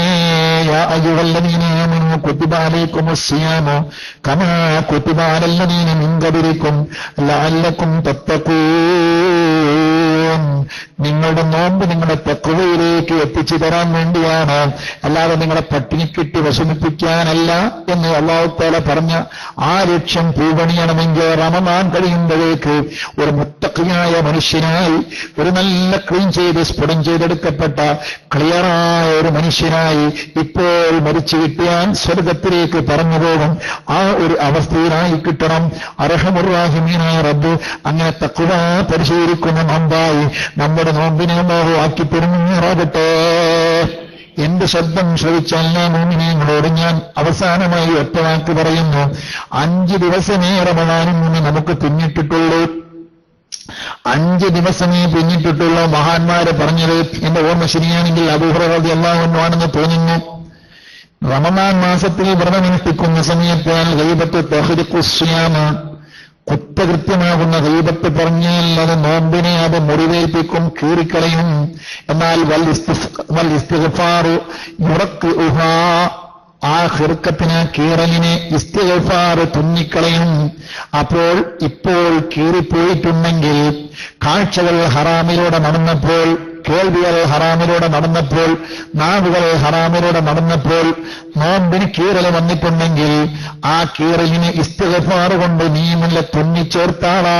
യാ അയ്യുഹല്ലദീന ആമനൂ കുതിബ അലൈക്കുമുസ്സിയാമു കമാ കുതിബ അലല്ലദീന മിൻ ഖബലിക്കും ലഅല്ലക്കും തത്തഖൂൻ. നിങ്ങളുടെ നോമ്പ് നിങ്ങളുടെ തഖ്വയിലേക്ക് എത്തിച്ചു തരാൻ വേണ്ടിയാണ്, അല്ലാതെ നിങ്ങളെ പട്ടിണിക്കിട്ട് വിഷമിപ്പിക്കാനല്ല എന്ന് അല്ലാഹു തആല പറഞ്ഞ ആ ലക്ഷ്യം പൂവണിയണമെങ്കിൽ റമദാൻ കഴിയുമ്പോഴേക്ക് ഒരു മുത്തഖിയായ മനുഷ്യനായി, ഒരു നല്ല ക്ലീൻ ചെയ്ത് സ്ഫുടം ചെയ്തെടുക്കപ്പെട്ട ക്ലിയറായ ഒരു മനുഷ്യനായി ഇപ്പോൾ മരിച്ചു കിട്ടിയാൽ സ്വർഗത്തിലേക്ക് പറഞ്ഞു പോകും. ആ ഒരു അവസ്ഥയിലായി കിട്ടണം. അർഹമുർ റഹീമീനായ റബ്ബ് അങ്ങനെ തഖ്വ പരിശീലിക്കുന്ന നോമ്പായി നമ്മുടെ നോമ്പിനെ ആക്കി പെരുമാറാകട്ടെ. എന്റെ ശബ്ദം ശ്രവിച്ച എല്ലാ മോമിനീങ്ങളോട് ഞാൻ അവസാനമായി ഒറ്റ വാക്ക് പറയുന്നു. 5 ദിവസമേ റമദാനിൽ നിന്ന് നമുക്ക് പിന്നിട്ടിട്ടുള്ളൂ. 5 ദിവസമേ പിന്നിട്ടിട്ടുള്ളൂ. മഹാന്മാര് പറഞ്ഞത് എന്റെ ഓർമ്മ ശരിയാണെങ്കിൽ അബൂ ഹുറൈറ റളിയല്ലാഹു അൻഹു ആണെന്ന് തോന്നുന്നു. റമദാൻ മാസത്തിൽ വ്രതമനുഷ്ഠിക്കുന്ന സമയത്ത് ഗൈബത്ത് തഹ്രിഖുസ് സിയാമ, കുറ്റകൃത്യമാകുന്ന ഗൈബത്ത് പറഞ്ഞാൽ അത് നോമ്പിനെ അത് മുറിവേൽപ്പിക്കും, കീറിക്കളയും. എന്നാൽ വൽ ഇസ്തിഗ്ഫാറു യുറഖ്ഉഹാ, ആ ഹിർക്കത്തിന് കീറലിനെ ഇസ്തിഗ്ഫാർ തുന്നിക്കളയും. അപ്പോൾ ഇപ്പോൾ കീറിപ്പോയിട്ടുണ്ടെങ്കിൽ, കാഴ്ചകൾ ഹറാമിലൂടെ നടന്നപ്പോൾ, കേൾവികൾ ഹറാമിലൂടെ നടന്നപ്പോൾ, നാവുകൾ ഹറാമിലൂടെ നടന്നപ്പോൾ നോമ്പിന് കീറൽ വന്നിട്ടുണ്ടെങ്കിൽ ആ കീറലിന് ഇസ്തിഗ്ഫാർ കൊണ്ട് നീ മുല്ല തുന്നിച്ചേർത്താളാ.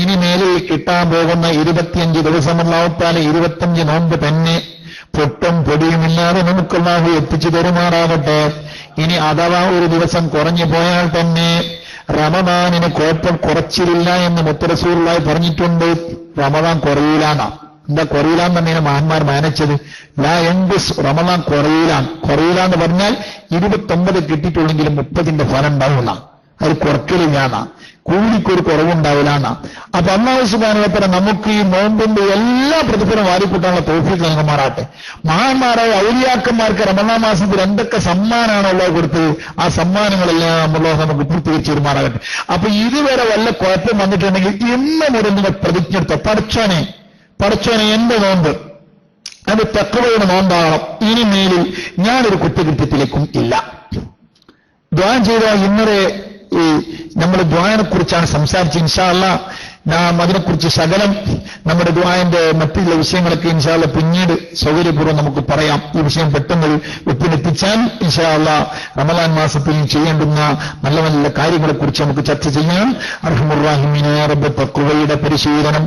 ഇനിമേലിൽ കിട്ടാൻ പോകുന്ന 25 ദിവസം അല്ലാഹു തആല 25 നോമ്പ് തന്നെ പൊട്ടും പൊടിയുമില്ലാതെ നമുക്ക് അല്ലാഹു എത്തിച്ചു തരുമാറാകട്ടെ. ഇനി അഥവാ ഒരു ദിവസം കുറഞ്ഞു പോയാൽ തന്നെ റമദാനിന് കുഴപ്പം കുറച്ചിലില്ല എന്ന് മുത്തറസൂലുള്ളാഹി പറഞ്ഞിട്ടുണ്ട്. റമദാൻ കുറയിലാണ്. എന്താ കുറയിലാന്ന് തന്നെ മഹാന്മാർ മാനിച്ചത്? റമദാൻ കുറയിലാന്ന് പറഞ്ഞാൽ 29 കിട്ടിയിട്ടുണ്ടെങ്കിലും 30ന്റെ ഫലം ഉണ്ടാവില്ല. അത് കുറക്കലില്ലാന്ന, കൂലിക്കൊരു കുറവുണ്ടാവില്ലാന്ന. അപ്പൊ അല്ലാഹു സുബ്ഹാനഹു വ തആല നമുക്ക് ഈ നോമ്പിന്റെ എല്ലാ പ്രതിഫലം വാരിക്കൂട്ടാനുള്ള തൗഫീഖ് നൽകുമാറാട്ടെ. മഹാന്മാരായ ഔലിയാക്കന്മാർക്ക് റമദാൻ മാസത്തിൽ എന്തൊക്കെ സമ്മാനമാണ് അല്ലാഹു കൊടുത്തത്, ആ സമ്മാനങ്ങളെല്ലാം അല്ലാഹു നമുക്ക് പൂർത്തീകരിച്ചു തരുമാറാകട്ടെ. അപ്പൊ ഇതുവരെ വല്ല കുഴപ്പം വന്നിട്ടുണ്ടെങ്കിൽ ഇന്ന് മുതൽ നിങ്ങൾ പ്രതിജ്ഞ എടുത്ത പഠിച്ചോനെ എന്റെ നോമ്പ് അത് തഖ്വയുടെ നോമ്പാകണം. ഇനിമേലിൽ ഞാനൊരു കുറ്റകൃത്യത്തിലേക്കും ഇല്ല. ദ്വാ ചെയ്ത ഇന്നലെ നമ്മൾ ദ്വാനെ കുറിച്ചാണ് സംസാരിച്ച് ഇൻഷാ അല്ലാഹ് നാം അതിനെക്കുറിച്ച് ശകലം നമ്മുടെ ദുആന്റെ മറ്റുള്ള വിഷയങ്ങളൊക്കെ ഇൻഷാ അല്ലാഹ് പിന്നീട് സൗകര്യപൂർവ്വം നമുക്ക് പറയാം. ഈ വിഷയം പെട്ടെന്ന് വെപ്പിലെത്തിച്ചാൽ ഇൻഷാ അല്ലാഹ് റമളാൻ മാസത്തിൽ ചെയ്യേണ്ടുന്ന നല്ല നല്ല കാര്യങ്ങളെക്കുറിച്ച് നമുക്ക് ചർച്ച ചെയ്യാം. അർഹമുർ റഹീമീനായ റബ്ബ് തഖ്വയുടെ പരിശീലനം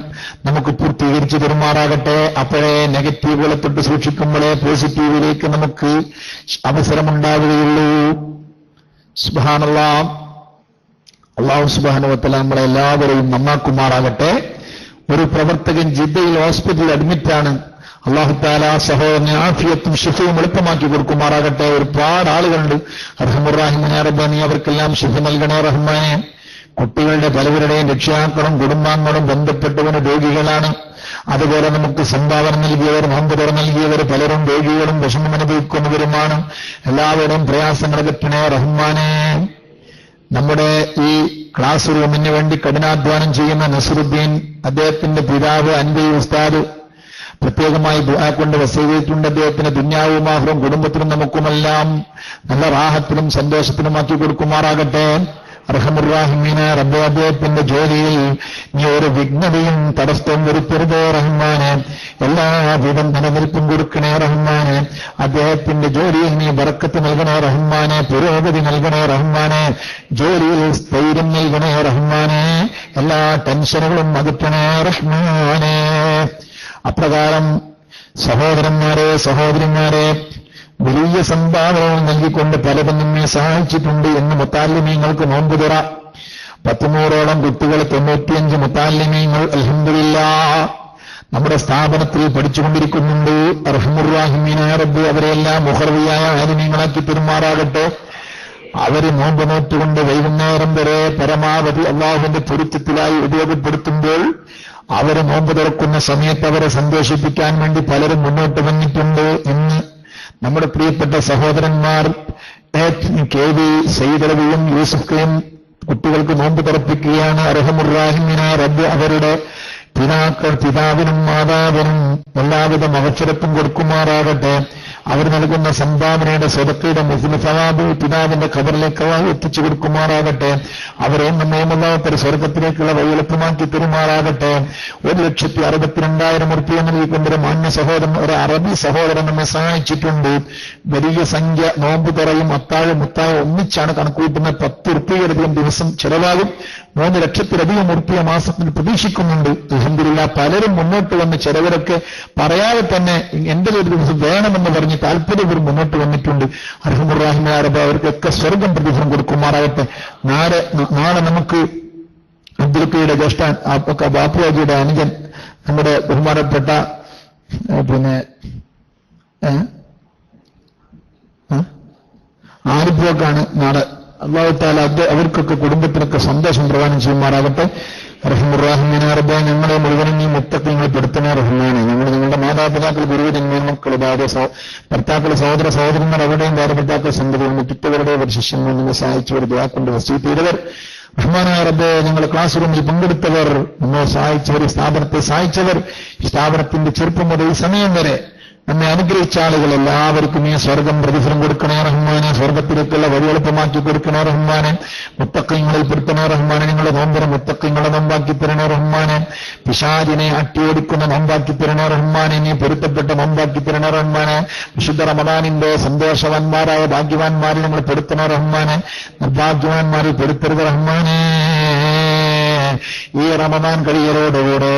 നമുക്ക് പൂർത്തീകരിച്ചു തരുമാറാകട്ടെ. അപ്പോഴേ നെഗറ്റീവുകളെ തൊട്ട് സൂക്ഷിക്കുമ്പോഴേ പോസിറ്റീവിലേക്ക് നമുക്ക് അവസരമുണ്ടാവുകയുള്ളൂ. സുബ്ഹാനല്ലാഹ്. അല്ലാഹു സുബ്ഹാനഹു വ തആല നമ്മളെ എല്ലാവരെയും നന്നാക്കുമാറാകട്ടെ. ഒരു പ്രവർത്തകൻ ജിദ്ദയിൽ ഹോസ്പിറ്റലിൽ അഡ്മിറ്റാണ്. അല്ലാഹു തആല സഹോദരന് ആഫിയത്തും ശിഫയും എളുപ്പമാക്കി കൊടുക്കുമാറാകട്ടെ. ഒരുപാട് ആളുകളുണ്ട്. അർഹമുർ റഹീമീനായ റബ്ബേ നീ അവർക്കെല്ലാം ശിഫ നൽകണേ റഹ്മാനെ. കുട്ടികളുടെ പലവരുടെയും രക്ഷിതാക്കളും കുടുംബാംഗങ്ങളും ബന്ധപ്പെട്ടവന് രോഗികളാണ്. അതുപോലെ നമുക്ക് സംഭാവന നൽകിയവർ, നോമ്പ് തുറ നൽകിയവർ പലരും രോഗികളും വിഷമം അനുഭവിക്കുന്നവരുമാണ്. എല്ലാവരുടെയും പ്രയാസങ്ങൾ അകറ്റണേ റഹ്മാനെ. നമ്മുടെ ഈ ക്ലാസ് റൂമിന് വേണ്ടി കഠിനാധ്വാനം ചെയ്യുന്ന നസറുദ്ദീൻ, അദ്ദേഹത്തിന്റെ പിതാവ് അൻവരി ഉസ്താദ് പ്രത്യേകമായി ദുആ കൊണ്ട് വസീയത്തുണ്ട്. അദ്ദേഹത്തിന് ദുനിയാവും ആഖിറവും കുടുംബത്തിനും നമുക്കുമെല്ലാം നല്ല റാഹത്തിലും സന്തോഷത്തിലുമാക്കി കൊടുക്കുമാറാകട്ടെ. അർഹമുർ റഹീമീനായ റബ്ബേ അദ്ദേഹത്തിന്റെ ജോലിയിൽ നീ ഒരു വിഘ്നതയും തടസ്സവും വരുത്തരുതേ റഹ്മാനെ. എല്ലാവിധ നിലനിൽപ്പും കൊടുക്കണേ റഹ്മാനെ. അദ്ദേഹത്തിന്റെ ജോലിയിൽ നീ ബറക്കത്ത് നൽകണേ റഹ്മാനെ. പുരോഗതി നൽകണേ റഹ്മാനെ. ജോലിയിൽ സ്ഥൈര്യം നൽകണേ റഹ്മാനെ. എല്ലാ ടെൻഷനുകളും അകറ്റണേ റഹ്മാനെ. അപ്രകാരം സഹോദരന്മാരെ, സഹോദരിമാരെ, വലിയ സംഭാവനകൾ നൽകിക്കൊണ്ട് പലതും നമ്മെ സഹായിച്ചിട്ടുണ്ട്. എന്ന് മുത്താലിമീങ്ങൾക്ക് നോമ്പ് തുറ 100 കുട്ടികൾ, 95 മുത്താലിമീങ്ങൾ അൽഹംദുലില്ലാഹ് നമ്മുടെ സ്ഥാപനത്തിൽ പഠിച്ചുകൊണ്ടിരിക്കുന്നുണ്ട്. അർഹമുർ റഹീമീനായ റബ്ബ് അവരെല്ലാം മുഖർവിയായ ആലിമീങ്ങളാക്കി പെരുമാറാകട്ടെ. അവര് നോമ്പ് നോറ്റുകൊണ്ട് വൈകുന്നേരം വരെ പരമാവധി അള്ളാഹുവിന്റെ പൊരുത്തത്തിലായി ഉപയോഗപ്പെടുത്തുമ്പോൾ അവര് നോമ്പ് തുറക്കുന്ന സമയത്ത് അവരെ സന്തോഷിപ്പിക്കാൻ വേണ്ടി പലരും മുന്നോട്ട് വന്നിട്ടുണ്ട്. ഇന്ന് നമ്മുടെ പ്രിയപ്പെട്ട സഹോദരന്മാർ KV സയ്യിദ് യൂസുഫ് കയും കുട്ടികൾക്ക് നോമ്പ് തുറപ്പിക്കുകയാണ്. അർഹമുർ റഹീമീനായ റബ്ബ് അവരുടെ പിതാവിനും മാതാവിനും എല്ലാവിധ മഹഫിറത്തും കൊടുക്കുമാറാകട്ടെ. അവർ നൽകുന്ന സംഭാവനയുടെ സ്വതക്കയുടെ മുസ്ലിം സവാബ് പിതാവിന്റെ ഖബറിലേക്ക് എത്തിച്ചു കൊടുക്കുമാറാകട്ടെ. അവരെ നമ്മേമല്ലാത്ത സ്വർഗത്തിലേക്കുള്ള വഴി എളുപ്പമാക്കി പെരുമാറാകട്ടെ. 1,62,000 ഉറുപ്പിക നൽകിക്കൊണ്ടൊരു മാന്യ സഹോദരൻ, ഒരു അറബി സഹോദരൻ നമ്മെ സഹായിച്ചിട്ടുണ്ട്. വലിയ സംഖ്യ. നോമ്പ് തുറയും അത്താഴം മുത്താഴം ഒന്നിച്ചാണ് കണക്കുകൂട്ടുന്ന. 10 ഉറുപ്പികയിലധികം ദിവസം ചെലവാകും. 3 ലക്ഷത്തിലധികം ഉറുപ്പിക മാസത്തിൽ പ്രതീക്ഷിക്കുന്നുണ്ട്. അൽഹംദുലില്ലാഹ് പലരും മുന്നോട്ട് വന്ന് ചിലവരൊക്കെ പറയാതെ തന്നെ എന്റെ ഒരു ദിവസം വേണമെന്ന് പറഞ്ഞ് താല്പര്യപൂർവ്വം മുന്നോട്ട് വന്നിട്ടുണ്ട്. അർഹമുർ റഹീമീനായ റബ്ബ് അവർക്കൊക്കെ സ്വർഗം പ്രതിഫലം കൊടുക്കുമാറാകട്ടെ. നാളെ നമുക്ക് അബ്ദുൽക്കയുടെ ജ്യേഷ്ഠൻ ബാപ്പുവാജിയുടെ അനുജൻ നമ്മുടെ ബഹുമാനപ്പെട്ട ആരിഫ്വാക്കാണ് നാളെ. അല്ലാഹു തആല അവർക്കൊക്കെ കുടുംബത്തിനൊക്കെ സന്തോഷം പ്രദാനം ചെയ്യുമാറാകട്ടെ. റഹീമുർ റഹീമീനായ റബ്ബേ ഞങ്ങളെ മുഴുവനും നീ മുത്തഖീങ്ങൾ പെടുത്തണേ റഹ്മാനെ. ഞങ്ങളുടെ മാതാപിതാക്കൾ, ഗുരുവിന്റെ മക്കൾ, ഭർത്താക്കൾ, സഹോദര സഹോദരന്മാർ, അവരുടെയും ഭാര്യഭർത്താക്കൾ, സന്തതികൾ, മറ്റുള്ളവരുടെ ശിഷ്യന്മാർ നിന്നെ സഹായിച്ചവർ, ദുആ കൊണ്ട് വസീയത്ത് ചെയ്തവർ, റഹ്മാനായ റബ്ബേ ഞങ്ങളുടെ ക്ലാസ് റൂമിൽ പങ്കെടുത്തവർ, നമ്മെ സഹായിച്ചവർ, സ്ഥാപനത്തെ സഹായിച്ചവർ, സ്ഥാപനത്തിന്റെ ചെറുപ്പം മുതൽ ഈ സമയം വരെ നമ്മെ അനുഗ്രഹിച്ച ആളുകൾ എല്ലാവർക്കും ഈ സ്വർഗം പ്രതിഫലം കൊടുക്കണേ റഹ്മാനെ. സ്വർഗത്തിലേക്കുള്ള വഴി എളുപ്പമാക്കി കൊടുക്കണേ റഹ്മാനെ. മുത്തഖീങ്ങളിൽ പെടുത്തണേ റഹ്മാനെ. നിങ്ങളുടെ നോമ്പിനെ മുത്തഖീങ്ങളെ നോമ്പാക്കി തരണേ റഹ്മാനെ. പിശാചിനെ അട്ടിയോടിക്കുന്ന നോമ്പാക്കി തരണേ റഹ്മാനെ. നീ പൊരുത്തപ്പെട്ട നോമ്പാക്കി തരണേ റഹ്മാനെ. വിശുദ്ധ റമദാനിന്റെ സന്തോഷവാന്മാരായ ഭാഗ്യവാന്മാരിൽ നിങ്ങൾ പെടുത്തണേ റഹ്മാനെ. നിർഭാഗ്യവാന്മാരിൽ പെടുത്തരുത് റഹ്മാനെ. ഈ റമദാൻ കഴിയലോടുകൂടെ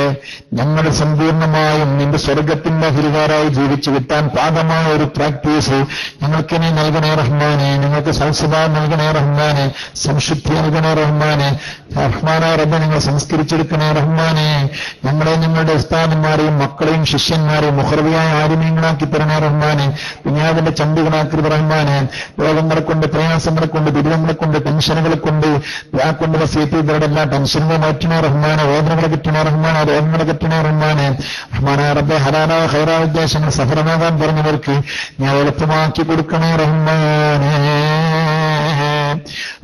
ഞങ്ങൾ സമ്പൂർണമായും നിന്റെ സ്വർഗത്തിന്റെ അഹിലുകാരായി ജീവിച്ചു കിട്ടാൻ പാകമായ ഒരു പ്രാക്ടീസ് ഞങ്ങൾക്ക് നീ നൽകണേ റഹ്മാനെ. ഞങ്ങൾക്ക് സൽസ്വഭാവം നൽകണേ റഹ്മാനെ. സംശുദ്ധി നൽകണേ റഹ്മാനെ. റഹ്മാനായ റബ്ബേ നിങ്ങൾ സംസ്കരിച്ചെടുക്കണേ റഹ്മാനെ. ഞങ്ങളെ ഞങ്ങളുടെ ഉസ്താദന്മാരെയും മക്കളെയും ശിഷ്യന്മാരെയും മുഖർവിയായ ആലിമീങ്ങളാക്കി തരണേ റഹ്മാനെ. ദുനിയാവിന്റെ ചണ്ടുകളാക്കി റഹ്മാനെ. രോഗങ്ങളെ കൊണ്ട്, പ്രയാസങ്ങളെ കൊണ്ട്, ദുരിതങ്ങളെ കൊണ്ട്, ടെൻഷനുകളെ കൊണ്ട്, കൊണ്ട് വസീയത്ത് ചെയ്തവരുടെ എല്ലാ ടെൻഷനുകൾ മാറ്റണേ റഹ്മാനെ. വേദനകളെ കിട്ടണേ റഹ്മാനെ. രോഗങ്ങളെ കിട്ടണേ റഹ്മാനെ. റഹ്മാനായ റബ്ബേ ഹലാലായ ഖൈറായ ഉദ്ദേശങ്ങൾ സഫലമാകാൻ പറഞ്ഞവർക്ക് ഞാൻ എളുപ്പമാക്കി കൊടുക്കണേ റഹ്മാനെ.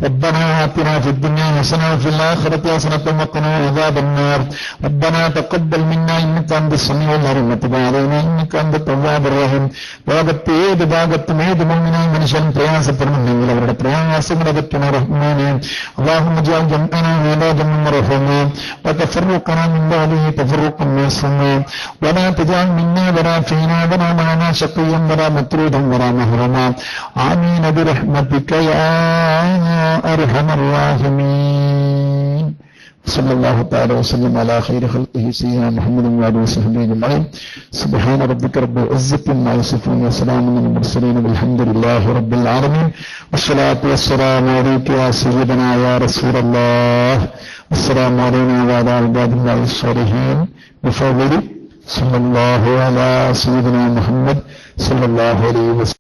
ربنا آتنا في الدنيا حسنة وفي الآخرة حسنة وقنا عذاب النار ربنا تقبل منا إنك أنت السميع العليم وتب علينا إنك أنت التواب الرحيم. ലോകത്തെ ഏത് ഭാഗത്തും ഏത് മുഅ്മിനായ മനുഷ്യൻ പ്രയാസപ്പെടുന്നുണ്ടെങ്കിൽ അവരുടെ പ്രയാസങ്ങൾ അകറ്റുന്ന റഹ്മാനെ. اللهم اجعل جمعنا هذا جمعا مرحوما وتفرقنا من بعده تفرقا معصوما ولا تجعل منا ولا فينا ولا معنا شقيا ولا مطرودا ولا محروما آمين برحمتك يا أرحم الراحمين. صلى الله تعالى وسلم على خير خلقه سيدنا محمد وعلى آله وصحبه أجمعين. سبحان ربك رب العزة عما يصفون وسلام على المرسلين والحمد لله رب العالمين. والصلاة والسلام عليك يا سيدنا يا رسول الله. السلام علينا وعلى عباد الله الصالحين بفضل صلى الله على سيدنا محمد صلى الله عليه وسلم.